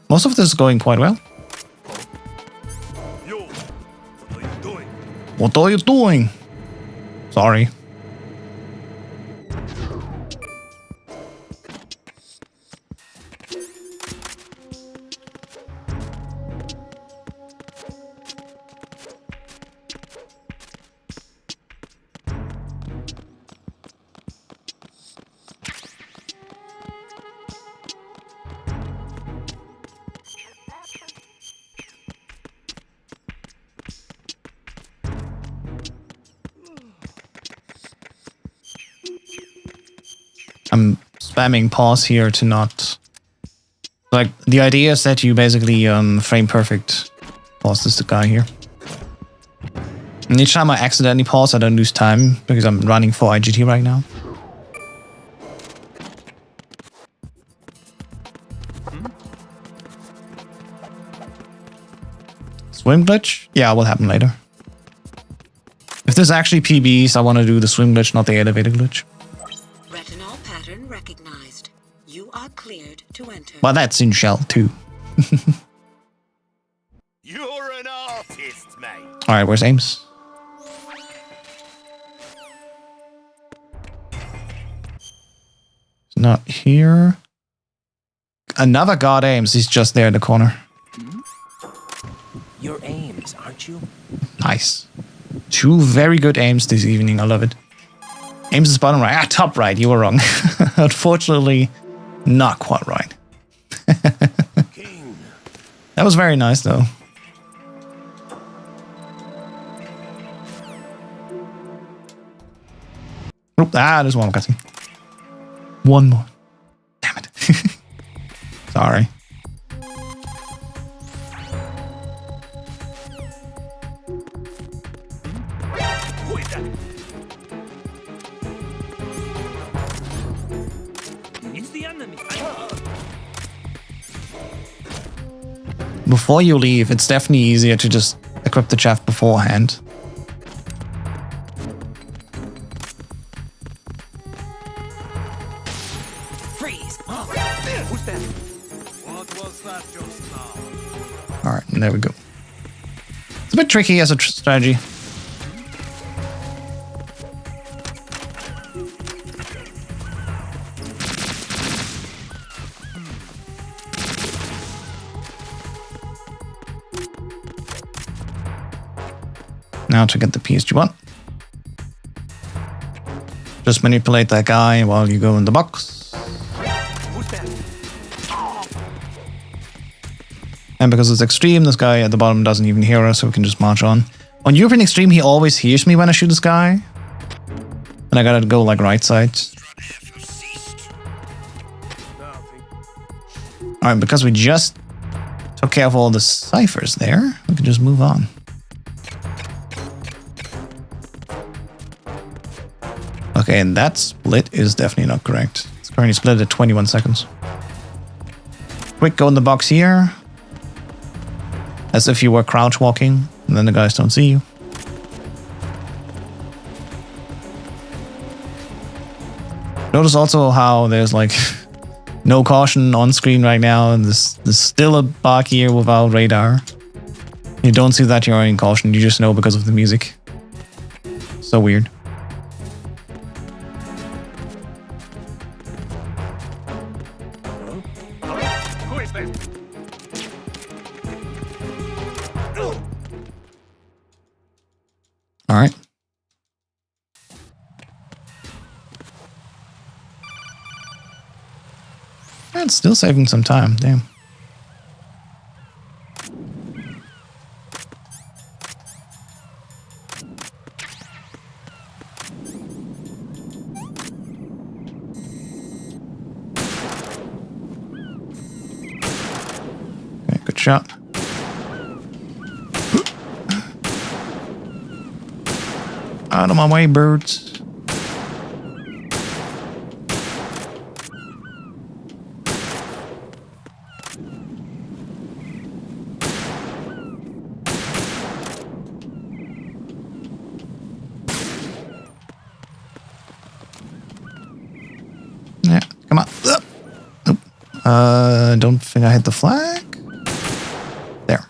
Most of this is going quite well. Yo, what are you doing? What are you doing? Sorry. I'm spamming pause here to not... Like, the idea is that you basically frame perfect pause this guy here. And each time I accidentally pause, I don't lose time because I'm running for IGT right now. Swim glitch? Yeah, will happen later. If there's actually PBs, I want to do the swim glitch, not the elevator glitch. Retinol pattern recognized. You are cleared to enter. But that's in Shell too. You're an artist, mate. Alright, where's aims? It's not here. Another god aims, he's just there in the corner. Your aims, aren't you? Nice. 2 very good aims this evening, I love it. Aims is bottom right. Ah, top right, you were wrong. Unfortunately, not quite right. King. That was very nice though. Oop, there's one more cutscene. One more. Damn it. Sorry. Who is that? It's the enemy. Before you leave, it's definitely easier to just equip the chaff beforehand. Freeze! Who's that? What was that just now? Alright, there we go. It's a bit tricky as a strategy. Now to get the PSG1. Just manipulate that guy while you go in the box. Who's that? And because it's extreme, this guy at the bottom doesn't even hear us, so we can just march on. On European Extreme, he always hears me when I shoot this guy. And I gotta go like right side. Alright, because we just took care of all the ciphers there, we can just move on. Okay, and that split is definitely not correct. It's currently split at 21 seconds. Quick go in the box here. As if you were crouch walking, and then the guys don't see you. Notice also how there's like no caution on screen right now, and there's still a bug here without radar. You don't see that you're in caution, you just know because of the music. So weird. Who is that? All right. And still saving some time. Damn. Okay, good shot. Out of my way, birds. Come on. Nope. Don't think I hit the flag. There.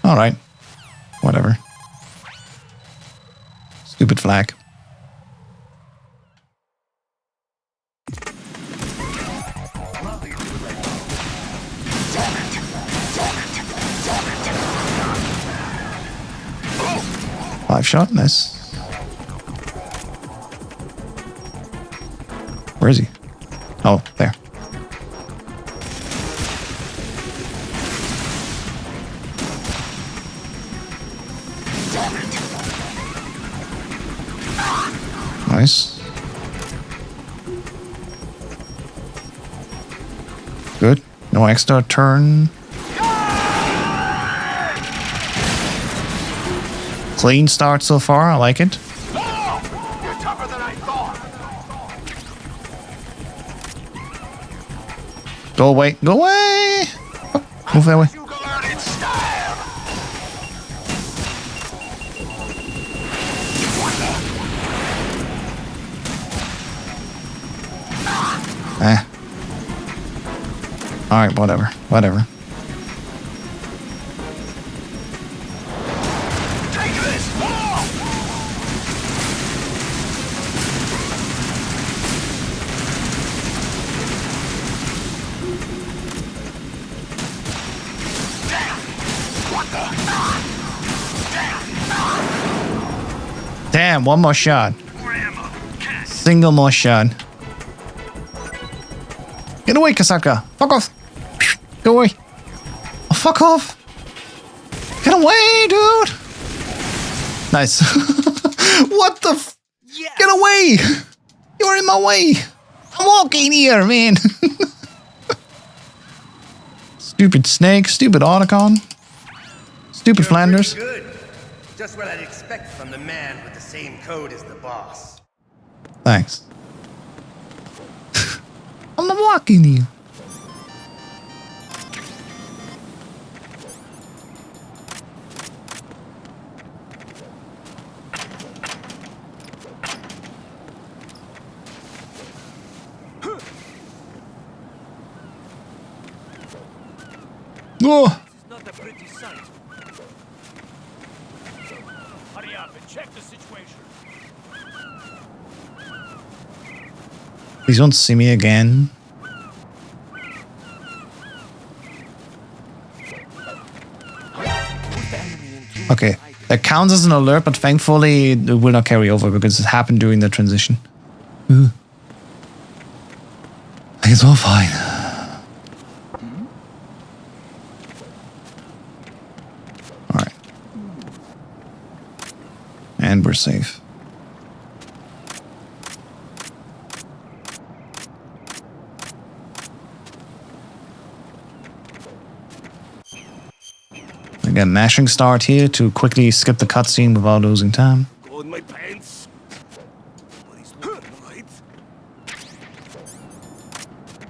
All right. Whatever. Stupid flag. Five shot, nice. Where is he? Oh, there. Nice. Good. No extra turn. Clean start so far. I like it. You're tougher than I thought. Go away. Go away. Oh, move that way. You go out in style. Eh. All right. Whatever. Whatever. Damn, one more shot. Single more shot. Get away, Kasaka. Fuck off. Go away. Oh, fuck off. Get away, dude. Nice. What the f... Yes! Get away. You're in my way. I'm walking here, man. Stupid snake. Stupid Otacon. Stupid Flanders. Good. Just what I'd expect from the man with the same code as the boss. Thanks. I'm not walking here. Oh. Not a pretty sight. Hurry up and check the situation. Please don't see me again. Okay, that counts as an alert, but thankfully it will not carry over because it happened during the transition. It's all fine. Alright. And we're safe. Again, mashing start here to quickly skip the cutscene without losing time. Go in my pants. Right.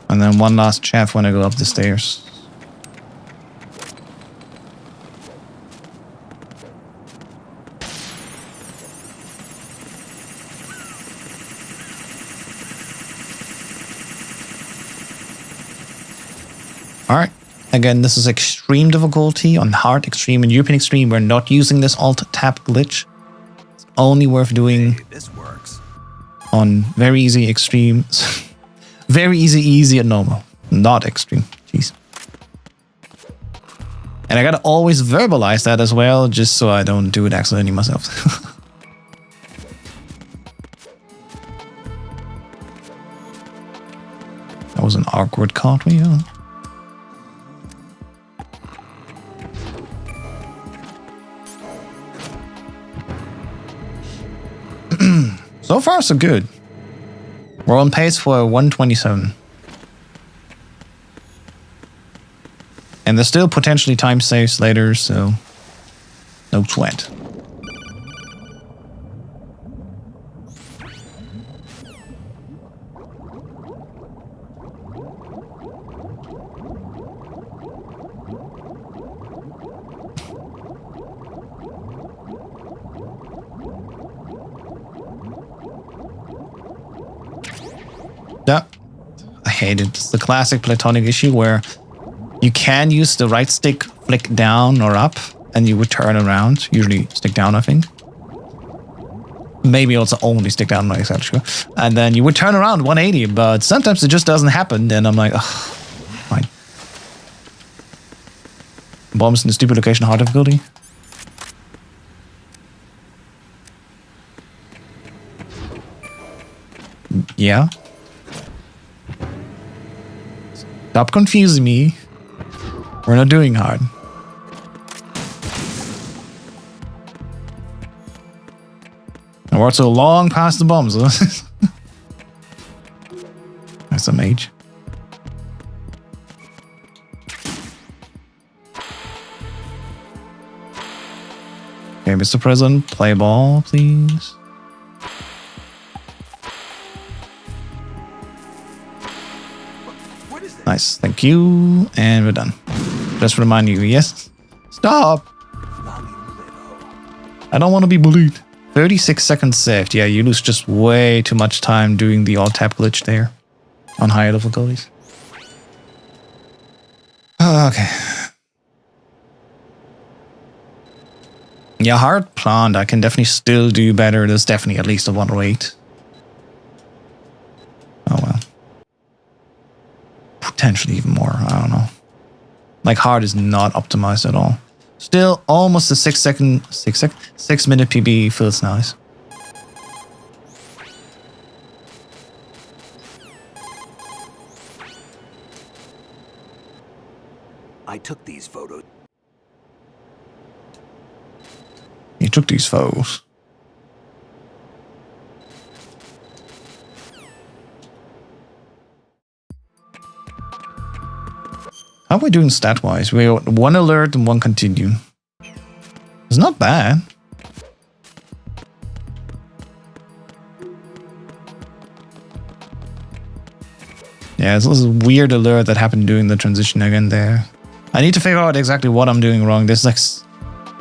And then one last chaff when I go up the stairs. Alright. Again, this is extreme difficulty on hard, extreme, and European extreme. We're not using this alt-tab glitch. It's only worth doing This works. on very easy, extreme. Very easy, and normal. Not extreme. Jeez. And I gotta always verbalize that as well, just so I don't do it accidentally myself. That was an awkward cartwheel. So far, so good. We're on pace for 127. And there's still potentially time saves later, so no sweat. hate it. It's the classic platonic issue where you can use the right stick, flick down or up, and you would turn around. Usually stick down, I think. Maybe also only stick down, I'm not exactly sure. And then you would turn around 180, but sometimes it just doesn't happen. Then I'm like, oh, fine. Bombs in the stupid location, hard difficulty. Yeah. Stop confusing me. We're not doing hard. And we're so long past the bombs. That's a mage. Okay, Mr. President, play ball, please. Nice, thank you. And we're done. Just remind you, yes? Stop! I don't want to be bullied. 36 seconds saved. Yeah, you lose just way too much time doing the alt-tab glitch there on higher difficulties. Okay. Yeah, hard plant. I can definitely still do better. There's definitely at least a 108. Oh well. Potentially even more. I don't know. Like hard is not optimized at all. Still almost a 6 minute PB feels nice. I took these photos. You took these photos. How are we doing stat-wise? We got 1 alert and 1 continue. It's not bad. Yeah, it's a weird alert that happened during the transition again there. I need to figure out exactly what I'm doing wrong. There's like...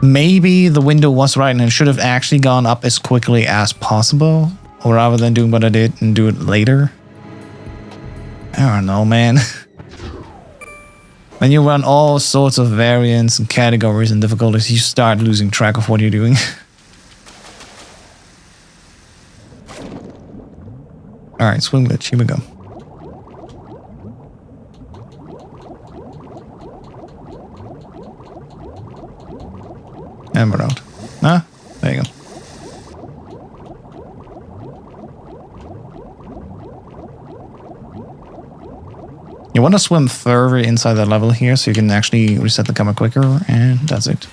Maybe the window was right and it should have actually gone up as quickly as possible. Or rather than doing what I did and do it later. I don't know, man. When you run all sorts of variants and categories and difficulties, you start losing track of what you're doing. Alright, swim glitch, here we go. And we're out. Ah, there you go. You want to swim further inside that level here so you can actually reset the camera quicker, and that's it.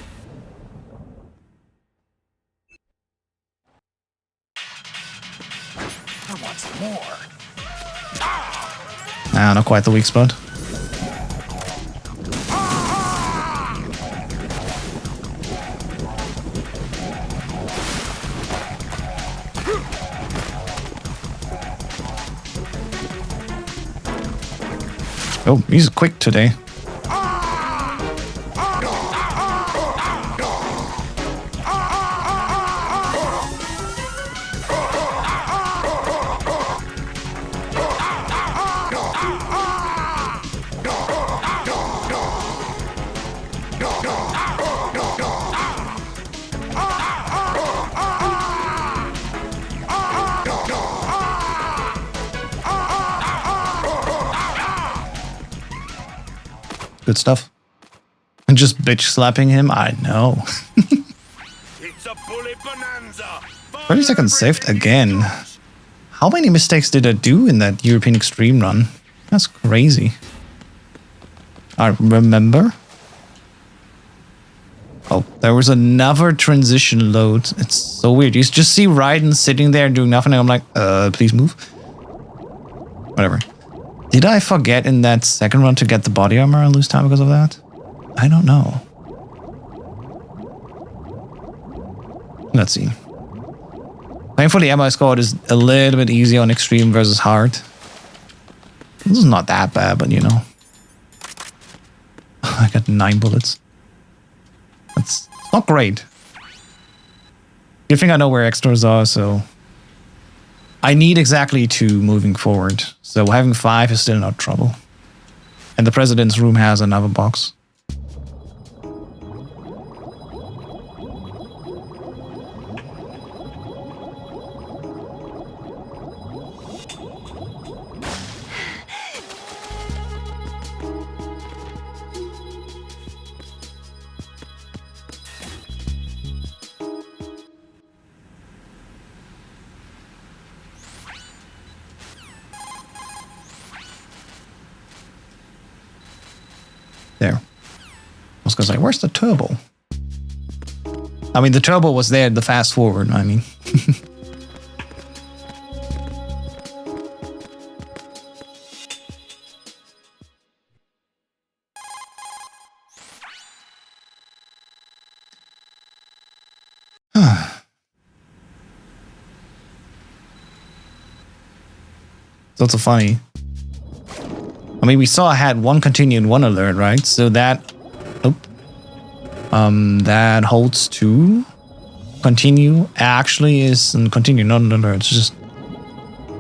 I want some more. Ah, not quite the weak spot. Oh, he's quick today. Good stuff. And just bitch slapping him? I know. It's a bullet bonanza. 30 seconds saved again. How many mistakes did I do in that European Extreme run? That's crazy. I remember. Oh, there was another transition load. It's so weird. You just see Raiden sitting there doing nothing and I'm like, please move. Whatever. Did I forget in that second run to get the body armor and lose time because of that? I don't know. Let's see. Thankfully, MI squad is a little bit easier on extreme versus hard. This is not that bad, but you know. I got 9 bullets. That's not great. Good thing I know where extras are, so I need exactly 2 moving forward. So having 5 is still not trouble. And the president's room has another box. There. I was gonna say, where's the turbo? I mean, the turbo was there, the fast forward, I mean. It's also funny. I mean, we saw I had 1 continue and 1 alert, right? So that, that holds 2 continue. Actually, is continue, not an alert. It's just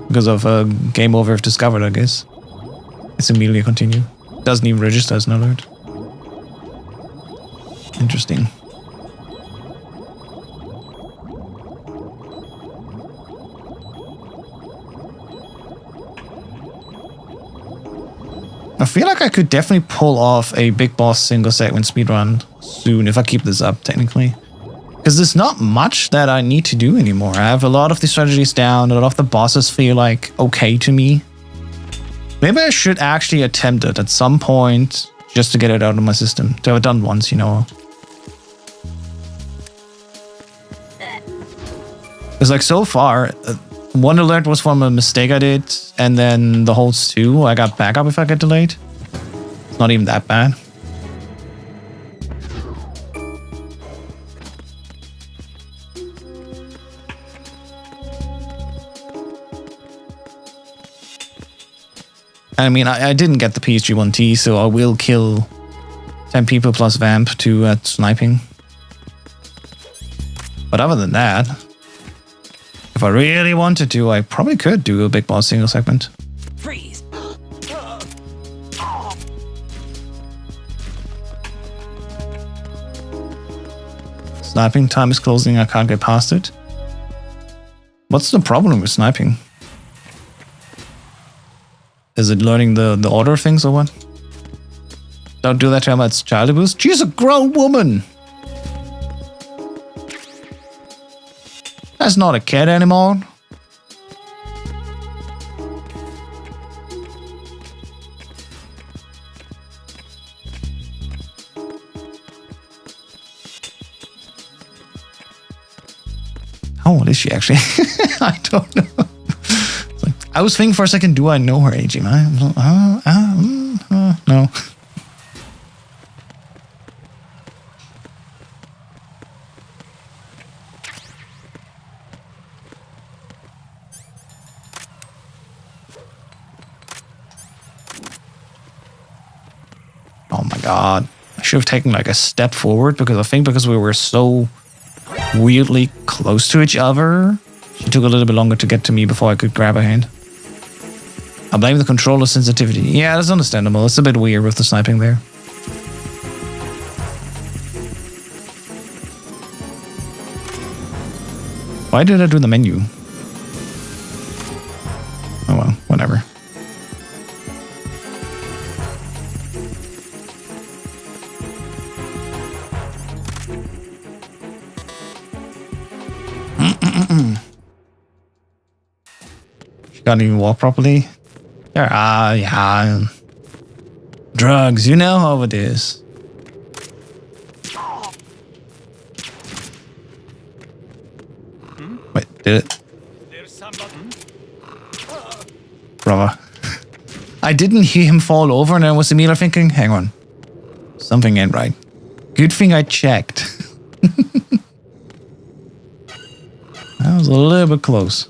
because of game over if discovered, I guess. It's immediately continue. Doesn't even register as an alert. Interesting. I feel like I could definitely pull off a big boss single segment speedrun soon if I keep this up, technically. Because there's not much that I need to do anymore. I have a lot of the strategies down, a lot of the bosses feel like okay to me. Maybe I should actually attempt it at some point just to get it out of my system. To have it done once, you know. Because like so far, 1 alert was from a mistake I did, and then the holds 2, I got backup if I get delayed. It's not even that bad. I mean, I didn't get the PSG-1T, so I will kill 10 people plus Vamp 2 at sniping. But other than that, if I really wanted to, I probably could do a big boss single segment. Freeze. Sniping time is closing, I can't get past it. What's the problem with sniping? Is it learning the order of things or what? Don't do that to Emma, it's child abuse. She's a grown woman! That's not a kid anymore. How old is she actually? I don't know. Like, I was thinking for a second, do I know her age? No. Oh my god. I should have taken like a step forward because we were so weirdly close to each other, she took a little bit longer to get to me before I could grab her hand. I blame the controller sensitivity. Yeah, that's understandable. It's a bit weird with the sniping there. Why did I do the menu? Oh well, whatever. She can't even walk properly. Yeah. Drugs, you know how it is. Wait, did it? Brother. I didn't hear him fall over and I was immediately thinking, hang on. Something ain't right. Good thing I checked. That was a little bit close.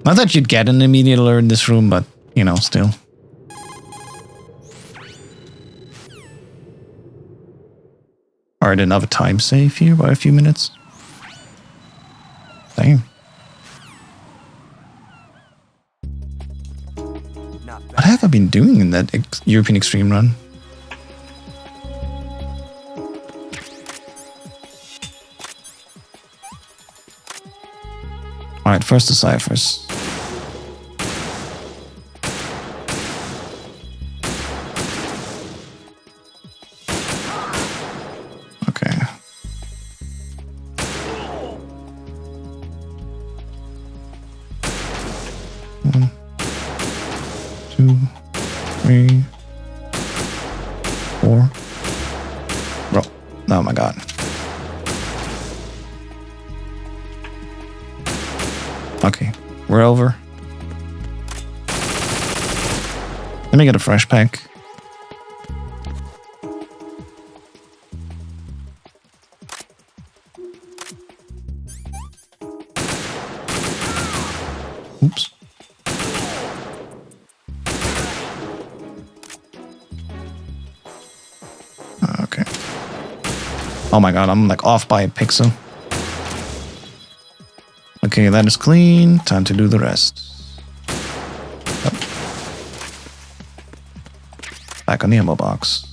Not that you'd get an immediate alert in this room, but, you know, still. Alright, another time save here by a few minutes. Damn. I been doing in that European Extreme run? Alright, first the ciphers. Okay. 1, 2, 3, 4. Bro. Oh my god. Okay, we're over. Let me get a fresh pack. Oops. Okay. Oh my god, I'm like off by a pixel. Okay, that is clean. Time to do the rest. Yep. Back on the ammo box.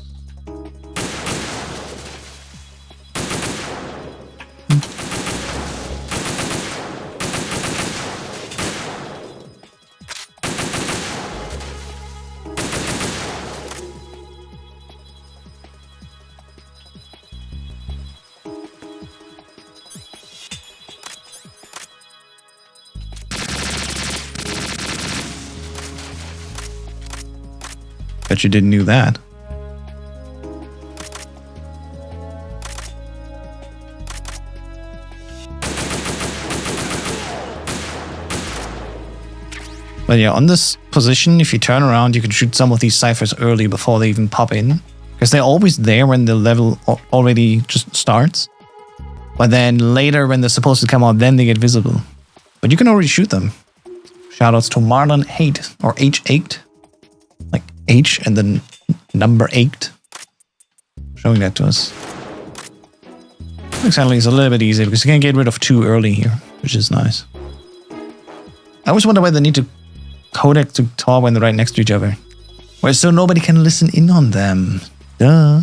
Bet you didn't know that. But yeah, on this position, if you turn around, you can shoot some of these ciphers early before they even pop in. Because they're always there when the level already just starts. But then later when they're supposed to come out, then they get visible. But you can already shoot them. Shoutouts to Marlon8 or H8. Like H and then number 8. Showing that to us. Exactly, it's a little bit easier because you can get rid of 2 early here, which is nice. I always wonder why they need to codec to talk when they're right next to each other. Well, so nobody can listen in on them. Duh.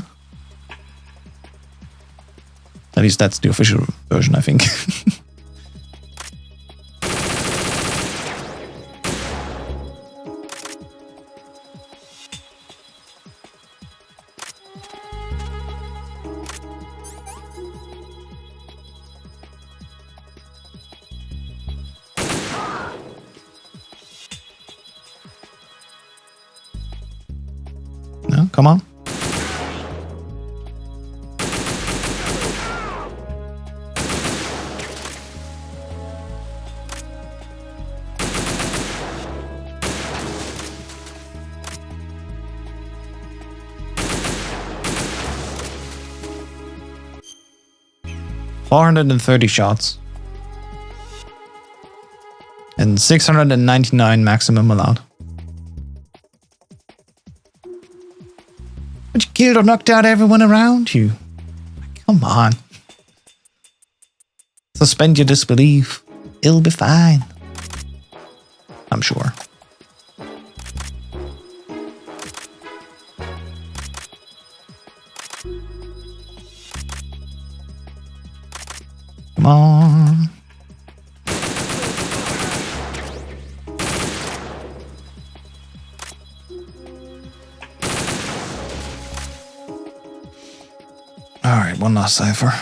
At least that's the official version, I think. No, come on. $430 shots. And 699 maximum allowed. But you killed or knocked out everyone around you. Come on. Suspend your disbelief. It'll be fine. I'm sure. Come on. Alright, one last cipher.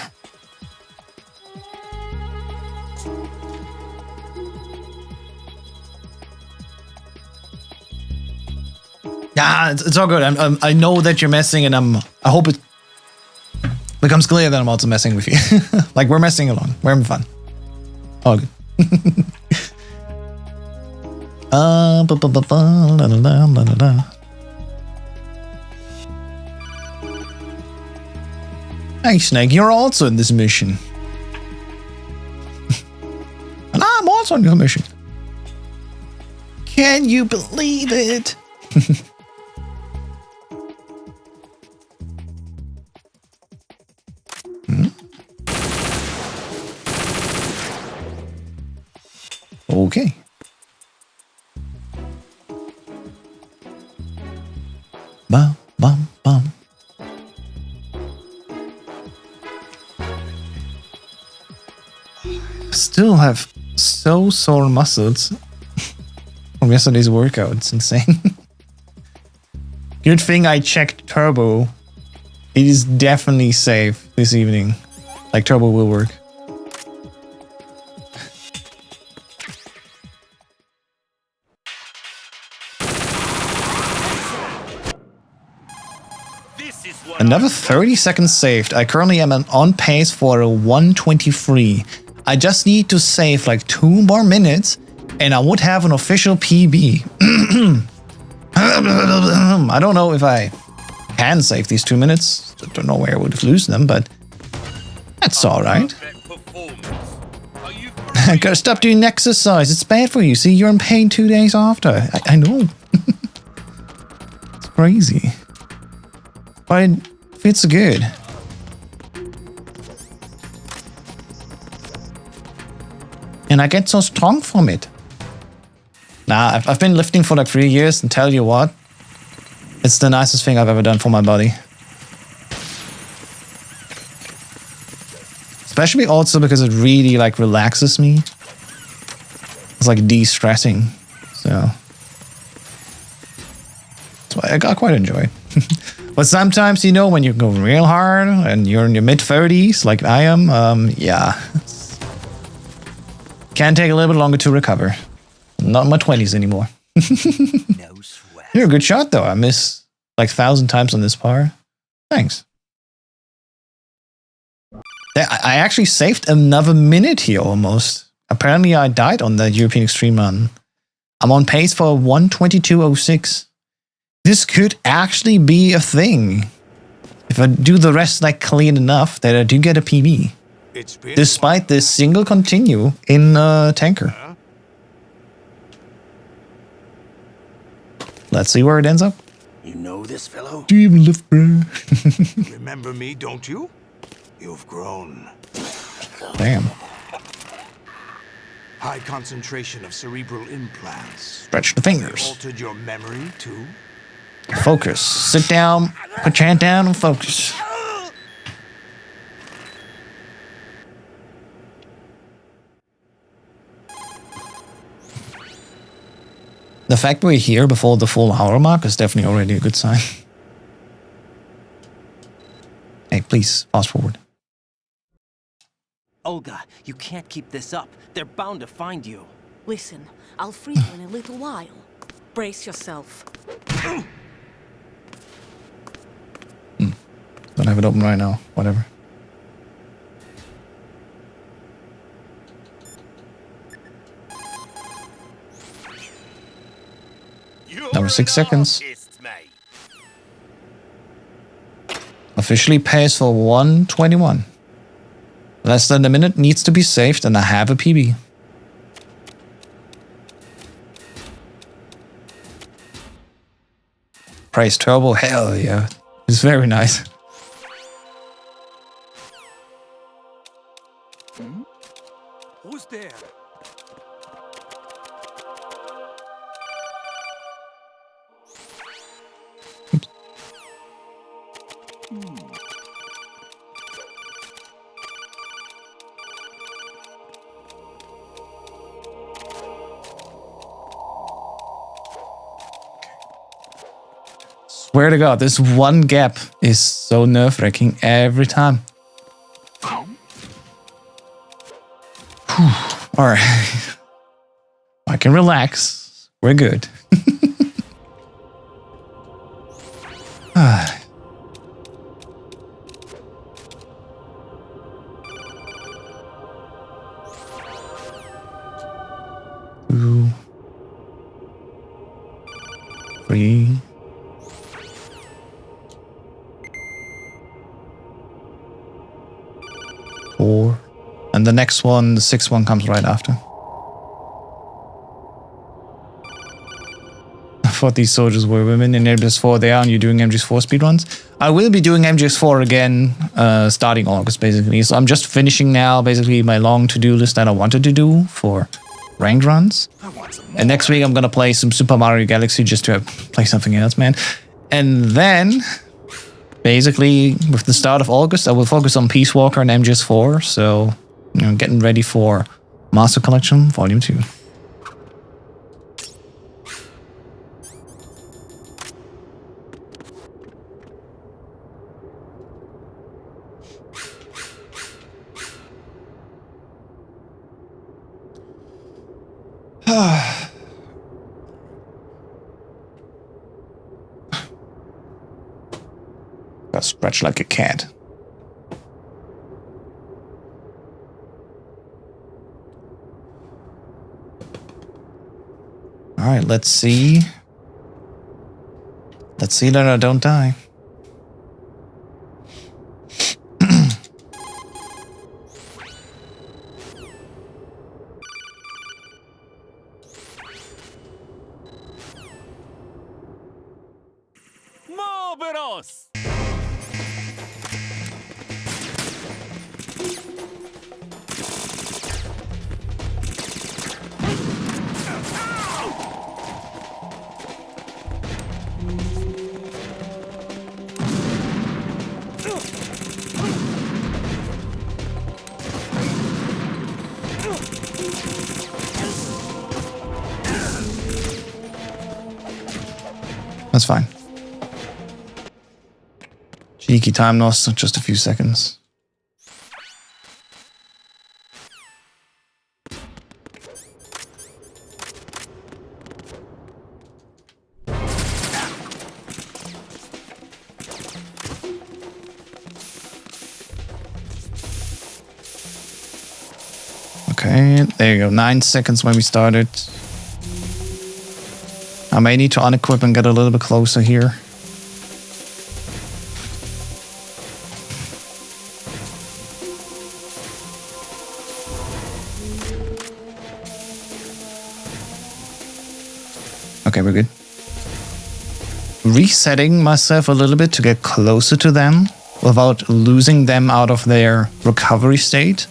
Yeah, it's all good. I know that you're messing, and I hope it becomes clear that I'm also messing with you. Like, we're messing along. We're having fun. All good. Hey, Snake, you're also in this mission. And I'm also on your mission. Can you believe it? Okay. Still have so sore muscles from yesterday's workout. It's insane. Good thing I checked Turbo. It is definitely safe this evening. Like, Turbo will work. Another 30 seconds saved. I currently am on pace for a 123. I just need to save like 2 more minutes and I would have an official PB. I don't know if I can save these 2 minutes. I don't know where I would lose them, but that's alright. I gotta stop doing exercise. It's bad for you. See, you're in pain 2 days after. I know. It's crazy. But it feels good. And I get so strong from it. Nah, I've been lifting for like 3 years, and tell you what, it's the nicest thing I've ever done for my body. Especially also because it really like relaxes me. It's like de-stressing. So that's why I quite enjoy it. But sometimes, you know, when you go real hard and you're in your mid-30s, like I am, yeah. Can take a little bit longer to recover. Not in my 20s anymore. No sweat. You're a good shot, though. I miss like 1,000 times on this par. Thanks. I actually saved another minute here almost. Apparently, I died on the European Extreme Run. I'm on pace for 122.06. This could actually be a thing. If I do the rest like clean enough, that I do get a PB. Despite this single continue in tanker. Let's see where it ends up. You know this fellow? Do you even live, bro? Remember me, don't you? You've grown. Damn. High concentration of cerebral implants. Stretch the fingers. Altered your memory too? Focus. Sit down, put your hand down, and focus. The fact we're here before the full hour mark is definitely already a good sign. Hey, please, fast forward. Olga, you can't keep this up. They're bound to find you. Listen, I'll free you in a little while. Brace yourself. Don't have it open right now. Whatever. Number 6 seconds. Officially pace for 121. Less than a minute needs to be saved and I have a PB. Praise Turbo, hell yeah. It's very nice. Who's there? Swear to God, this one gap is so nerve-wracking every time. Alright. I can relax. We're good. Two. 3. 4. And the next one, the 6th one, comes right after. I thought these soldiers were women in MGS4. They are, and you're doing MGS4 speedruns. I will be doing MGS4 again starting August, basically. So I'm just finishing now, basically, my long to-do list that I wanted to do for ranked runs. And next week, I'm going to play some Super Mario Galaxy just to play something else, man. And then, basically, with the start of August, I will focus on Peace Walker and MGS4. So, you know, getting ready for Master Collection Volume 2. Got scratched like a cat. Alright, let's see. Let's see that I don't die. Marvelous! That's fine. Cheeky time loss, just a few seconds. Okay, there you go. 9 seconds when we started. I may need to unequip and get a little bit closer here. Okay, we're good. Resetting myself a little bit to get closer to them without losing them out of their recovery state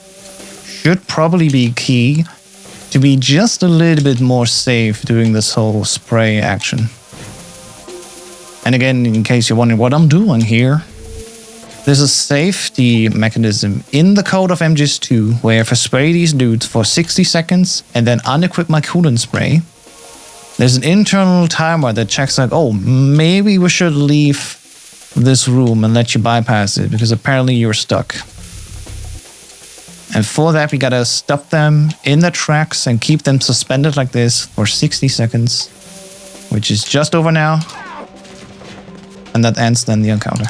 should probably be key to be just a little bit more safe doing this whole spray action. And again, in case you're wondering what I'm doing here, there's a safety mechanism in the code of MGS2 where if I spray these dudes for 60 seconds and then unequip my coolant spray, there's an internal timer that checks like, oh, maybe we should leave this room and let you bypass it because apparently you're stuck. And for that, we gotta stop them in the tracks and keep them suspended like this for 60 seconds, which is just over now. And that ends then the encounter.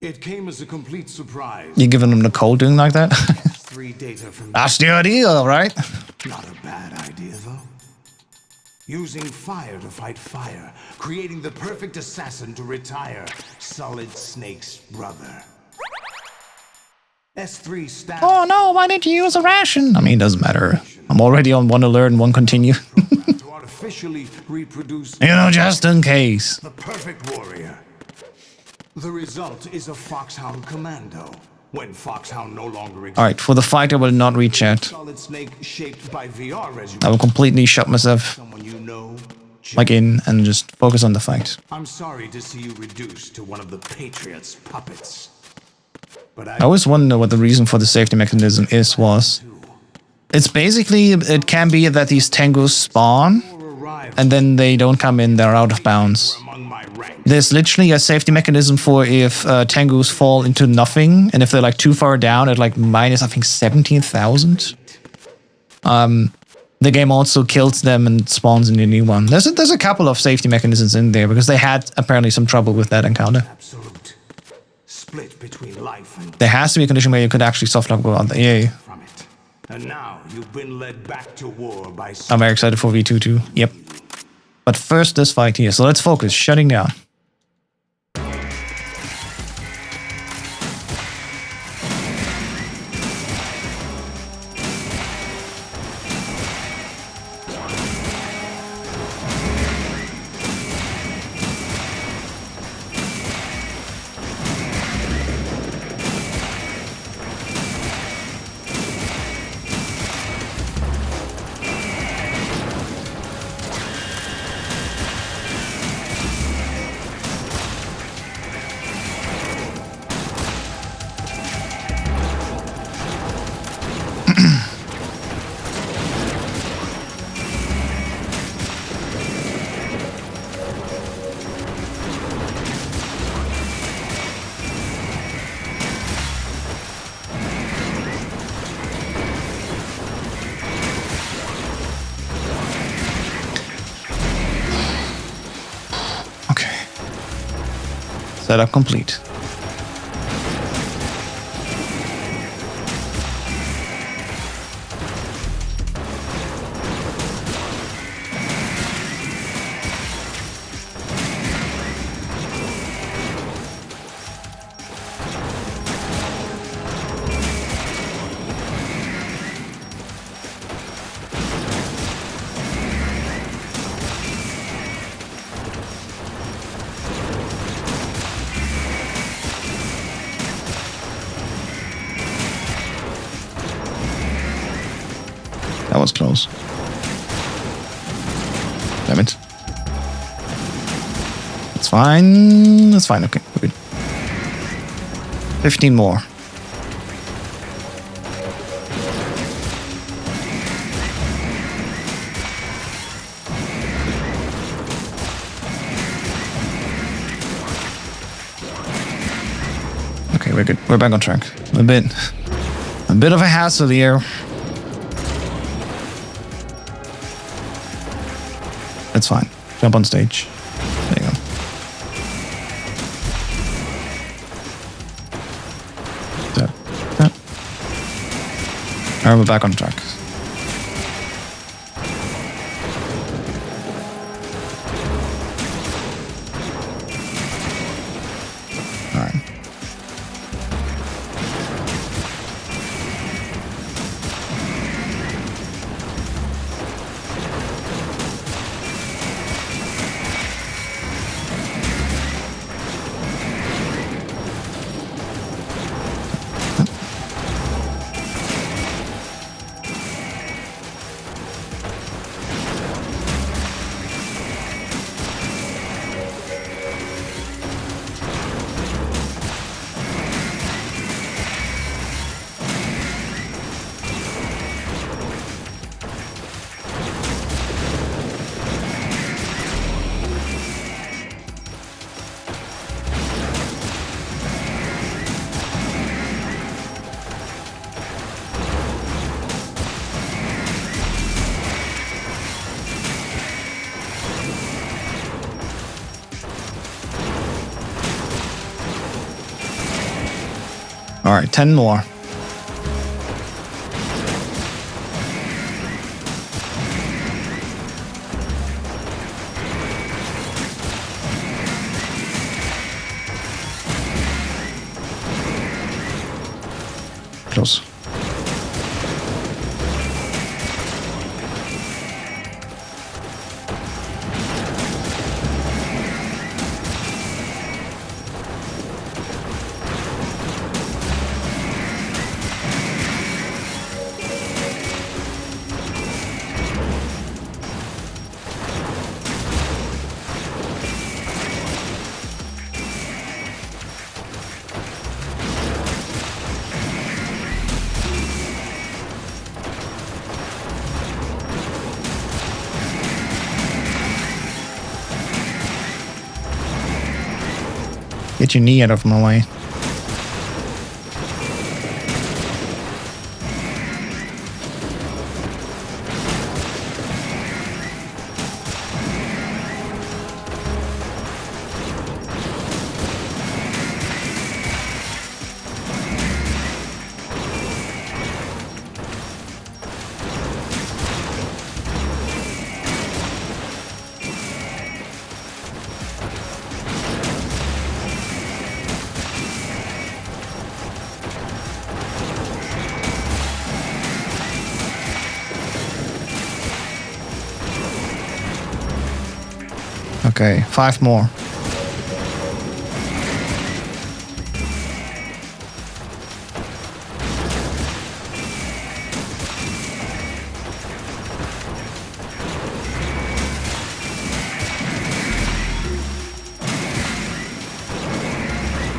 It came as a complete surprise. You giving them the code doing like that? 3 data from That's the idea, right? Not a bad idea, though. Using fire to fight fire, creating the perfect assassin to retire Solid Snake's brother. S3 staff. Oh no, why did you use a ration? I mean, it doesn't matter. I'm already on 1 alert and 1 continue. To artificially reproduce, You know, just in case. the perfect warrior. The result is a Foxhound Commando. When Foxhound no longer exists. Alright, for the fight, I will not reach out. Solid Snake shaped by VR resolution. I will completely shut myself Someone you know. like in and just focus on the fight. I'm sorry to see you reduced to one of the Patriots' puppets. But I always wonder what the reason for the safety mechanism was. It's basically, it can be that these Tengus spawn and then they don't come in, they're out of bounds. There's literally a safety mechanism for if Tengus fall into nothing and if they're like too far down at like minus, I think, 17,000. The game also kills them and spawns in a new one. There's a couple of safety mechanisms in there because they had apparently some trouble with that encounter. Absolute split between life and There has to be a condition where you could actually softlock without the EA. from it. And now you've been led back to war by I'm very excited for V2 too. Yep. But first, this fight here. So let's focus. Shutting down. Setup complete. That was close. Damn it. It's fine. That's fine. Okay, we're good. 15 more. Okay, we're good. We're back on track. A bit of a hassle here. That's fine. Jump on stage. There you go. Tap, tap. Alright, we're back on track. Alright. All right, 10 more. Close. Get your knee out of my way. Okay, 5 more.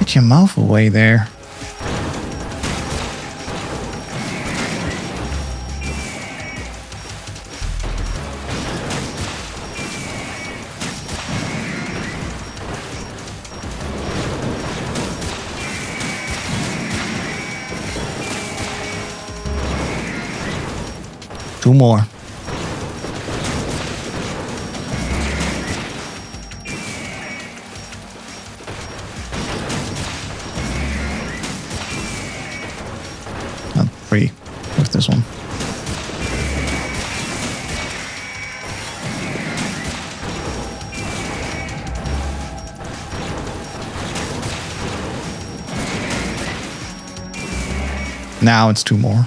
Get your mouth away there. Two more. free with this one. Now it's 2 more.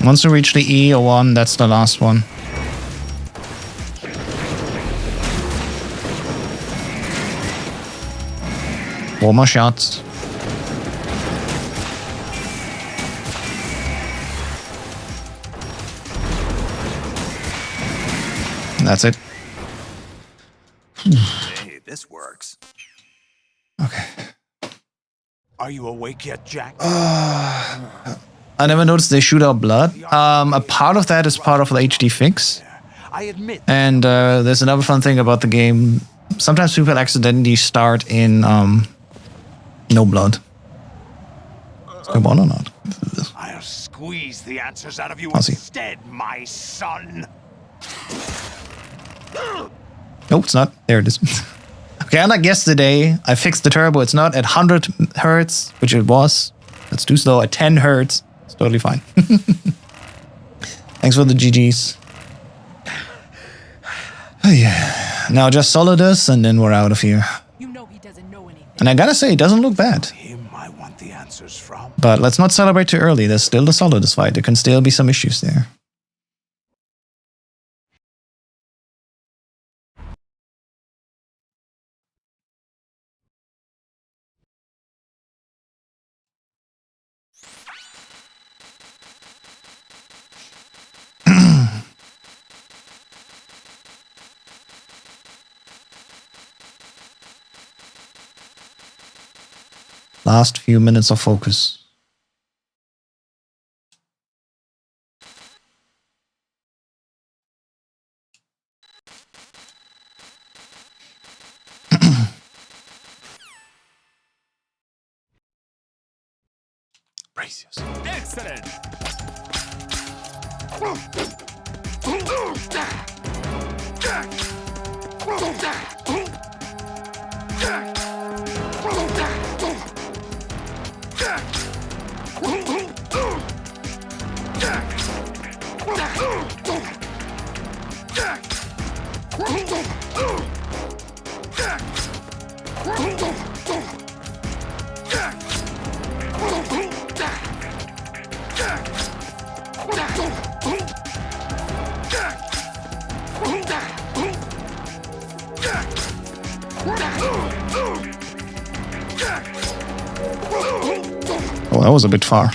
Once you reach the E or 1, that's the last one. Four more shots. That's it. Hey, this works. Okay. Are you awake yet, Jack? I never noticed they shoot out blood. A part of that is part of the HD fix. I admit. And there's another fun thing about the game. Sometimes people accidentally start in no blood. Is there one or not? I'll squeeze the answers out of you I'll see. instead, my son. No, it's not. There it is. Okay, unlike yesterday, I fixed the turbo. It's not at 100 hertz, which it was. It's too slow. At 10 hertz, it's totally fine. Thanks for the GGs. Oh, yeah. Now just Solidus, and then we're out of here. You know he doesn't know anything. And I gotta say, it doesn't look bad. Him I want the answers from. But let's not celebrate too early. There's still the Solidus fight. There can still be some issues there. Last few minutes of focus. Brace yourself. Excellent. Oh, that was a bit far.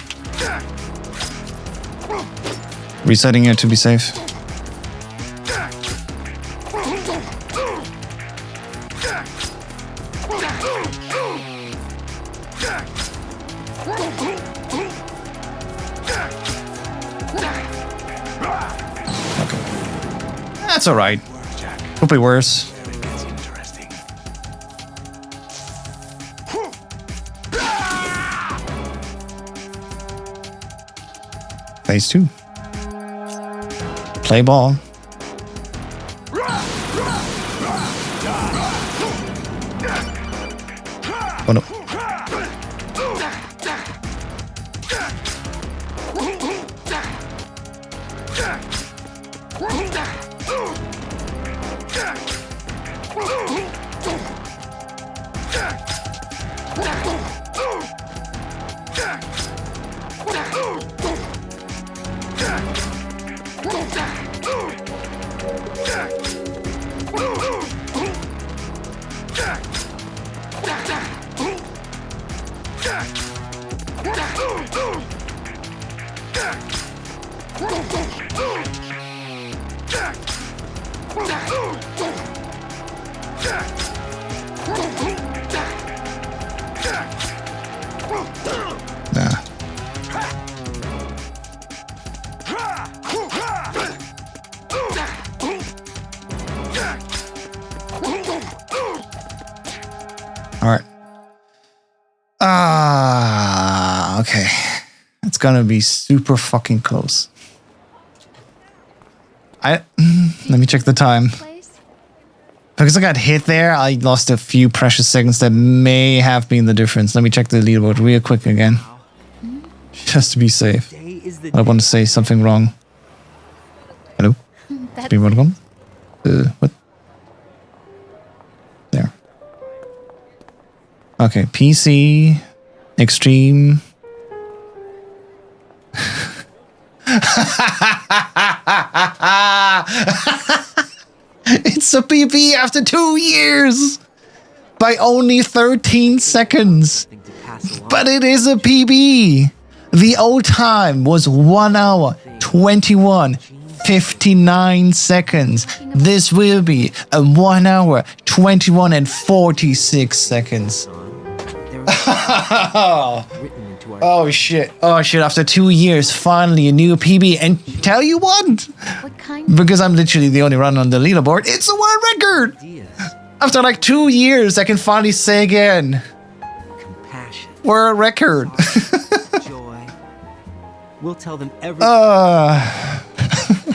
Resetting it to be safe. Okay. That's alright. Could be worse. Phase 2. Play ball. Oh no. Alright. Okay. It's gonna be super fucking close. Let me check the time. Because I got hit there, I lost a few precious seconds that may have been the difference. Let me check the leaderboard real quick again. Just to be safe. I want to say something wrong. Hello? Speedrun.com? What? There. Okay, PC, Extreme. It's a PB after 2 years by only 13 seconds. But it is a PB. The old time was 1 hour, 21:59 seconds. This will be a 1 hour, 21 and 46 seconds. Oh shit. Oh shit. After 2 years, finally a new PB. And tell you what? Because I'm literally the only runner on the leaderboard, it's a world record! After like 2 years, I can finally say again. World record. Joy. We'll tell them everything.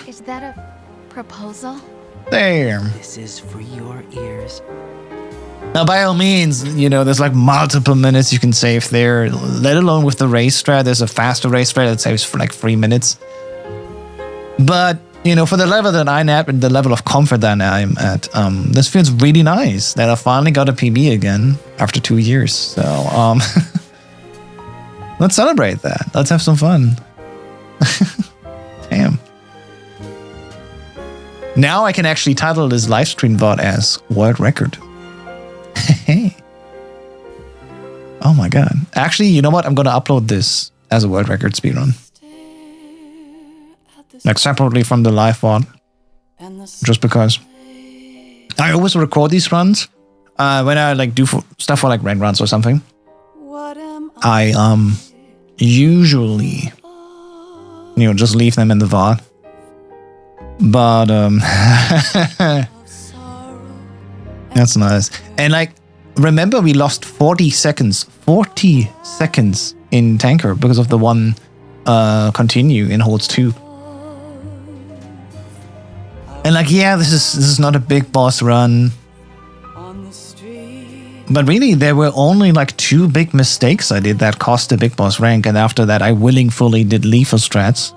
Is that a proposal? Damn. This is for your ears. Now, by all means, you know, there's like multiple minutes you can save there, let alone with the race strat. There's a faster race strat that saves for like 3 minutes. But, you know, for the level that I'm at and the level of comfort that I'm at, this feels really nice that I finally got a PB again after 2 years. So, let's celebrate that. Let's have some fun. Damn. Now I can actually title this live stream VOD as World Record. Hey. Oh my god. Actually, you know what? I'm gonna upload this as a world record speedrun. Like separately from the live VOD. Just because. I always record these runs. When I like do stuff for like rank runs or something. I usually, you know, just leave them in the VOD. But that's nice. And like, remember we lost 40 seconds in Tanker because of the one continue in holds 2. And like, yeah, this is not a big boss run. But really, there were only like 2 big mistakes I did that cost the big boss rank, and after that I willingly did lethal strats.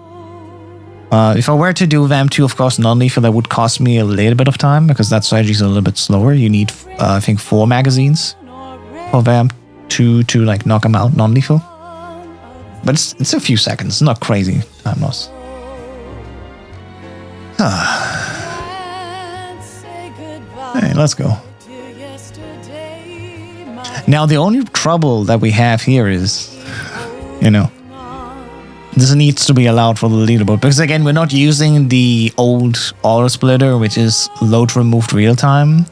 If I were to do VAMP 2, of course, non-lethal, that would cost me a little bit of time, because that strategy is a little bit slower. You need, I think, 4 magazines for VAMP 2 to like knock them out non-lethal. But it's a few seconds, not crazy time loss. Hey, let's go. Now, the only trouble that we have here is, you know, this needs to be allowed for the leaderboard. Because again, we're not using the old auto splitter, which is load removed real time.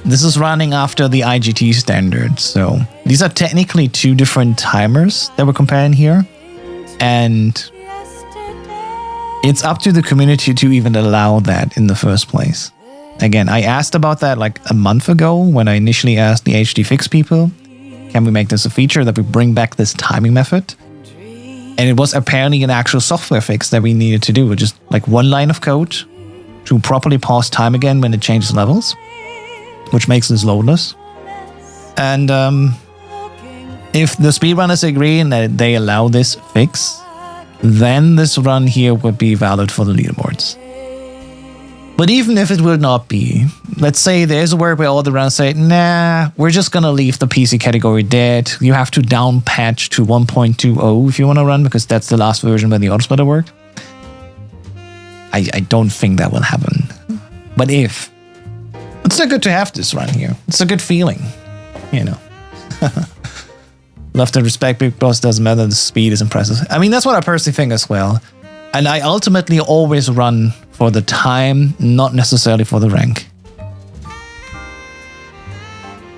This is running after the IGT standard. So these are technically 2 different timers that we're comparing here. And it's up to the community to even allow that in the first place. Again, I asked about that like a month ago when I initially asked the HD Fix people, can we make this a feature that we bring back this timing method? And it was apparently an actual software fix that we needed to do, just like 1 line of code to properly pause time again when it changes levels, which makes this loadless. And if the speedrunners agree and that they allow this fix, then this run here would be valid for the leaderboards. But even if it will not be, let's say there's a world where all the runners say, nah, we're just going to leave the PC category dead. You have to down patch to 1.20 if you want to run, because that's the last version where the auto splitter worked. I don't think that will happen. But if, it's still good to have this run here. It's a good feeling, you know. Love and respect, Big Boss, doesn't matter, the speed is impressive. I mean, that's what I personally think as well. And I ultimately always run for the time, not necessarily for the rank.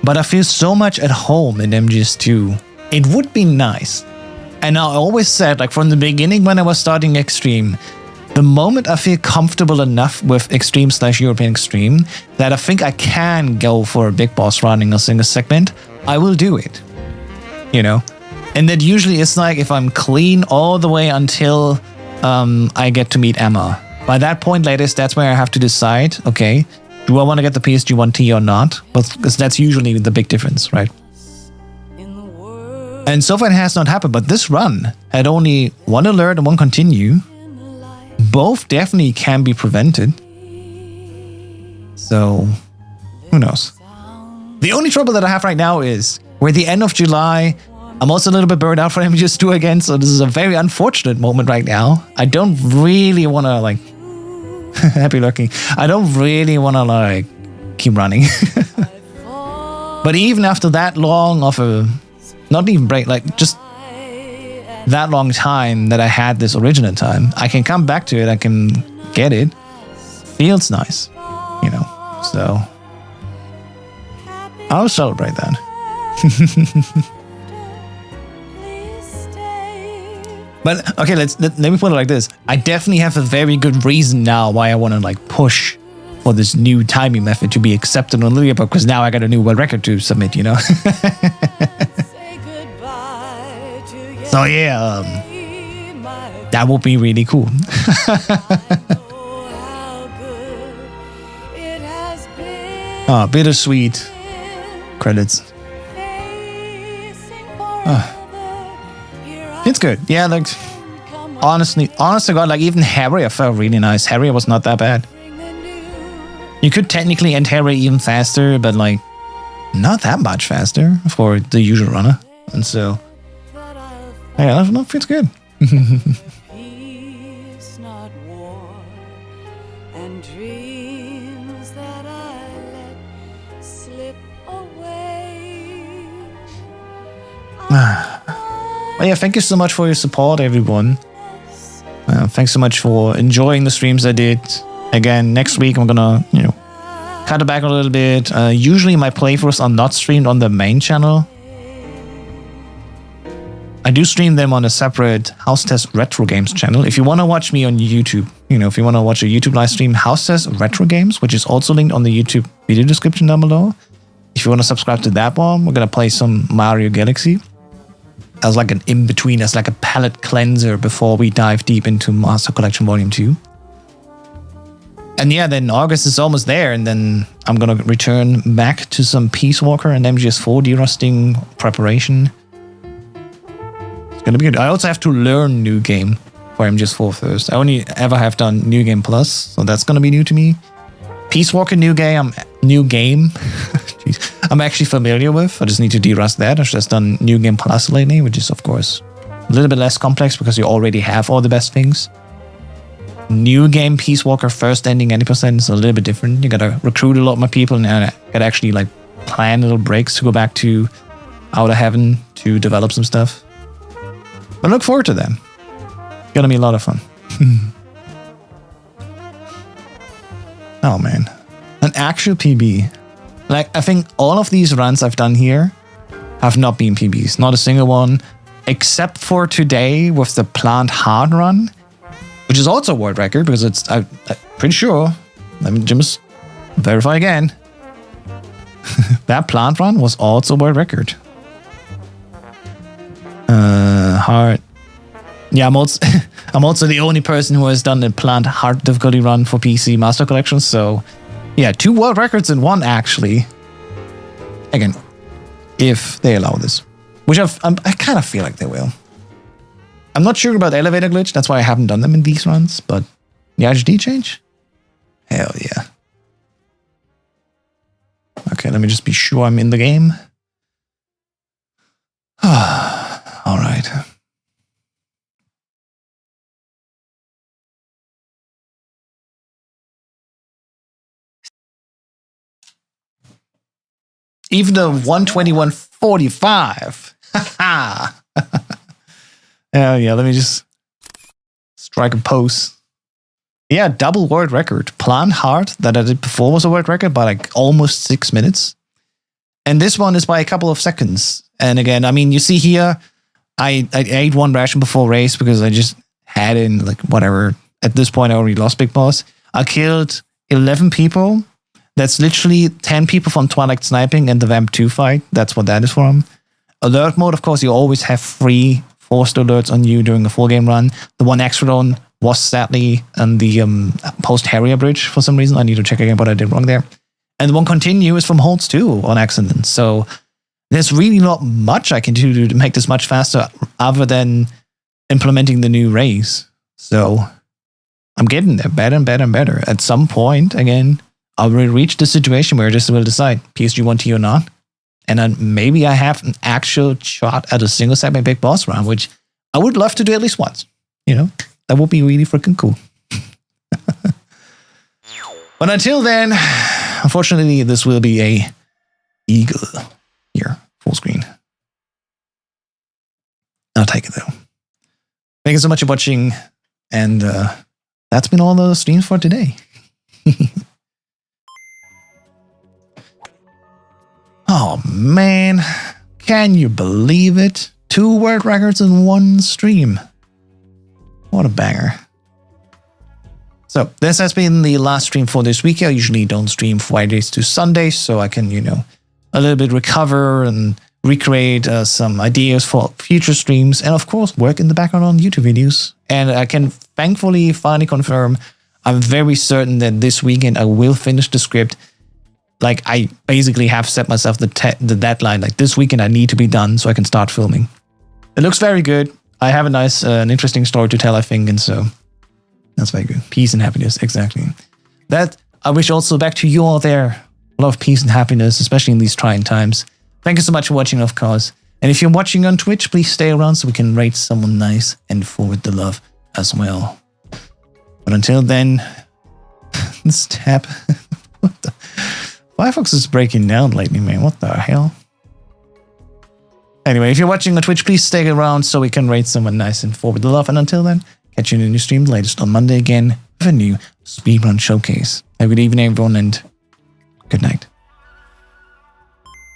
But I feel so much at home in MGS2. It would be nice. And I always said, like from the beginning when I was starting Extreme, the moment I feel comfortable enough with Extreme/European Extreme that I think I can go for a big boss running a single segment, I will do it. You know? And that usually is like if I'm clean all the way until I get to meet Emma. By that point latest, that's where I have to decide, okay, do I want to get the PSG1T or not? Because that's usually the big difference, right? And so far it has not happened, but this run had only one alert and one continue. Both definitely can be prevented. So, who knows? The only trouble that I have right now is we're at the end of July. I'm also a little bit burned out for MGS2 again, so this is a very unfortunate moment right now. I don't really want to, like... happy lurking. I don't really want to, like, keep running. But even after that long of a... not even break, like, just that long time that I had this original time, I can come back to it, I can get it. Feels nice, you know, so... I'll celebrate that. But okay, let me put it like this. I definitely have a very good reason now why I want to like push for this new timing method to be accepted on Lilia, because now I got a new world record to submit, you know. So yeah, that would be really cool. Oh, bittersweet credits. Oh. It's good. Yeah, like, honest to God, like, even Harrier felt really nice. Harrier was not that bad. You could technically end Harrier even faster, but, like, not that much faster for the usual runner. And so, yeah, that feels good. Well, yeah, thank you so much for your support, everyone. Thanks so much for enjoying the streams I did. Again, next week I'm gonna, you know, cut it back a little bit. Usually my playthroughs are not streamed on the main channel. I do stream them on a separate House Test Retro Games channel. If you want to watch me on YouTube, you know, if you want to watch a YouTube live stream, House Test Retro Games, which is also linked on the YouTube video description down below. If you want to subscribe to that one, we're gonna play some Mario Galaxy as like an in-between, as like a palate cleanser before we dive deep into Master Collection Volume 2. And yeah, then August is almost there, and then I'm gonna return back to some Peace Walker and MGS4 derusting preparation. It's gonna be good. I also have to learn New Game for MGS4 first. I only ever have done New Game Plus, so that's gonna be new to me. Peace Walker New Game, Jeez, I'm actually familiar with. I just need to derust that. I've just done New Game Plus lately, which is, of course, a little bit less complex because you already have all the best things. New Game Peace Walker first ending 80% is a little bit different. You gotta recruit a lot more people and gotta actually like plan little breaks to go back to Outer Heaven to develop some stuff. But I look forward to them. It's gonna be a lot of fun. Oh man, an actual PB. Like, I think all of these runs I've done here have not been PBs. Not a single one, except for today with the Plant Hard run, which is also a world record because it's, I'm pretty sure, let me just verify again. That plant run was also a world record. Hard. Yeah, I'm also the only person who has done the Plant Hard difficulty run for PC Master Collection, so yeah, 2 world records in one, actually. Again, if they allow this. Which I kind of feel like they will. I'm not sure about Elevator Glitch, that's why I haven't done them in these runs, but the HD change? Hell yeah. Okay, let me just be sure I'm in the game. Alright. Even though 121.45. Haha. Yeah, let me just strike a pose. Yeah, double world record. Plant Hard that I did before was a world record by like almost 6 minutes. And this one is by a couple of seconds. And again, I mean, you see here, I ate 1 ration before race because I just had in like whatever. At this point, I already lost Big Boss. I killed 11 people. That's literally 10 people from Twilight Sniping and the Vamp 2 fight. That's what that is from. Alert mode, of course, you always have 3 forced alerts on you during the full game run. The 1 extra one was sadly on the post-Harrier bridge for some reason. I need to check again what I did wrong there. And the 1 is from holds 2 on accident. So there's really not much I can do to make this much faster other than implementing the new rays. So I'm getting there better and better and better. At some point, again, I will reach the situation where I just will decide PSG1T or not. And then maybe I have an actual shot at a single segment big boss round, which I would love to do at least once. You know, that would be really freaking cool. But until then, unfortunately, this will be a eagle here, full screen. I'll take it though. Thank you so much for watching, and that's been all the streams for today. Oh man, can you believe it? 2 world records in 1 stream. What a banger. So this has been the last stream for this week. I usually don't stream Fridays to Sundays, so I can, you know, a little bit recover and recreate some ideas for future streams, and of course work in the background on YouTube videos. And I can thankfully finally confirm, I'm very certain that this weekend I will finish the script. Like, I basically have set myself the deadline, like this weekend I need to be done so I can start filming. It looks very good. I have a nice, an interesting story to tell, I think, and so that's very good. Peace and happiness, exactly. That I wish also back to you all there. A lot of peace and happiness, especially in these trying times. Thank you so much for watching, of course. And if you're watching on Twitch, please stay around so we can rate someone nice and forward the love as well. But until then, this tab. What the? Firefox is breaking down lately, man. What the hell? Anyway, if you're watching on Twitch, please stay around so we can rate someone nice and forward the love. And until then, catch you in a new stream latest on Monday again with a new speedrun showcase. Have a good evening, everyone, and good night.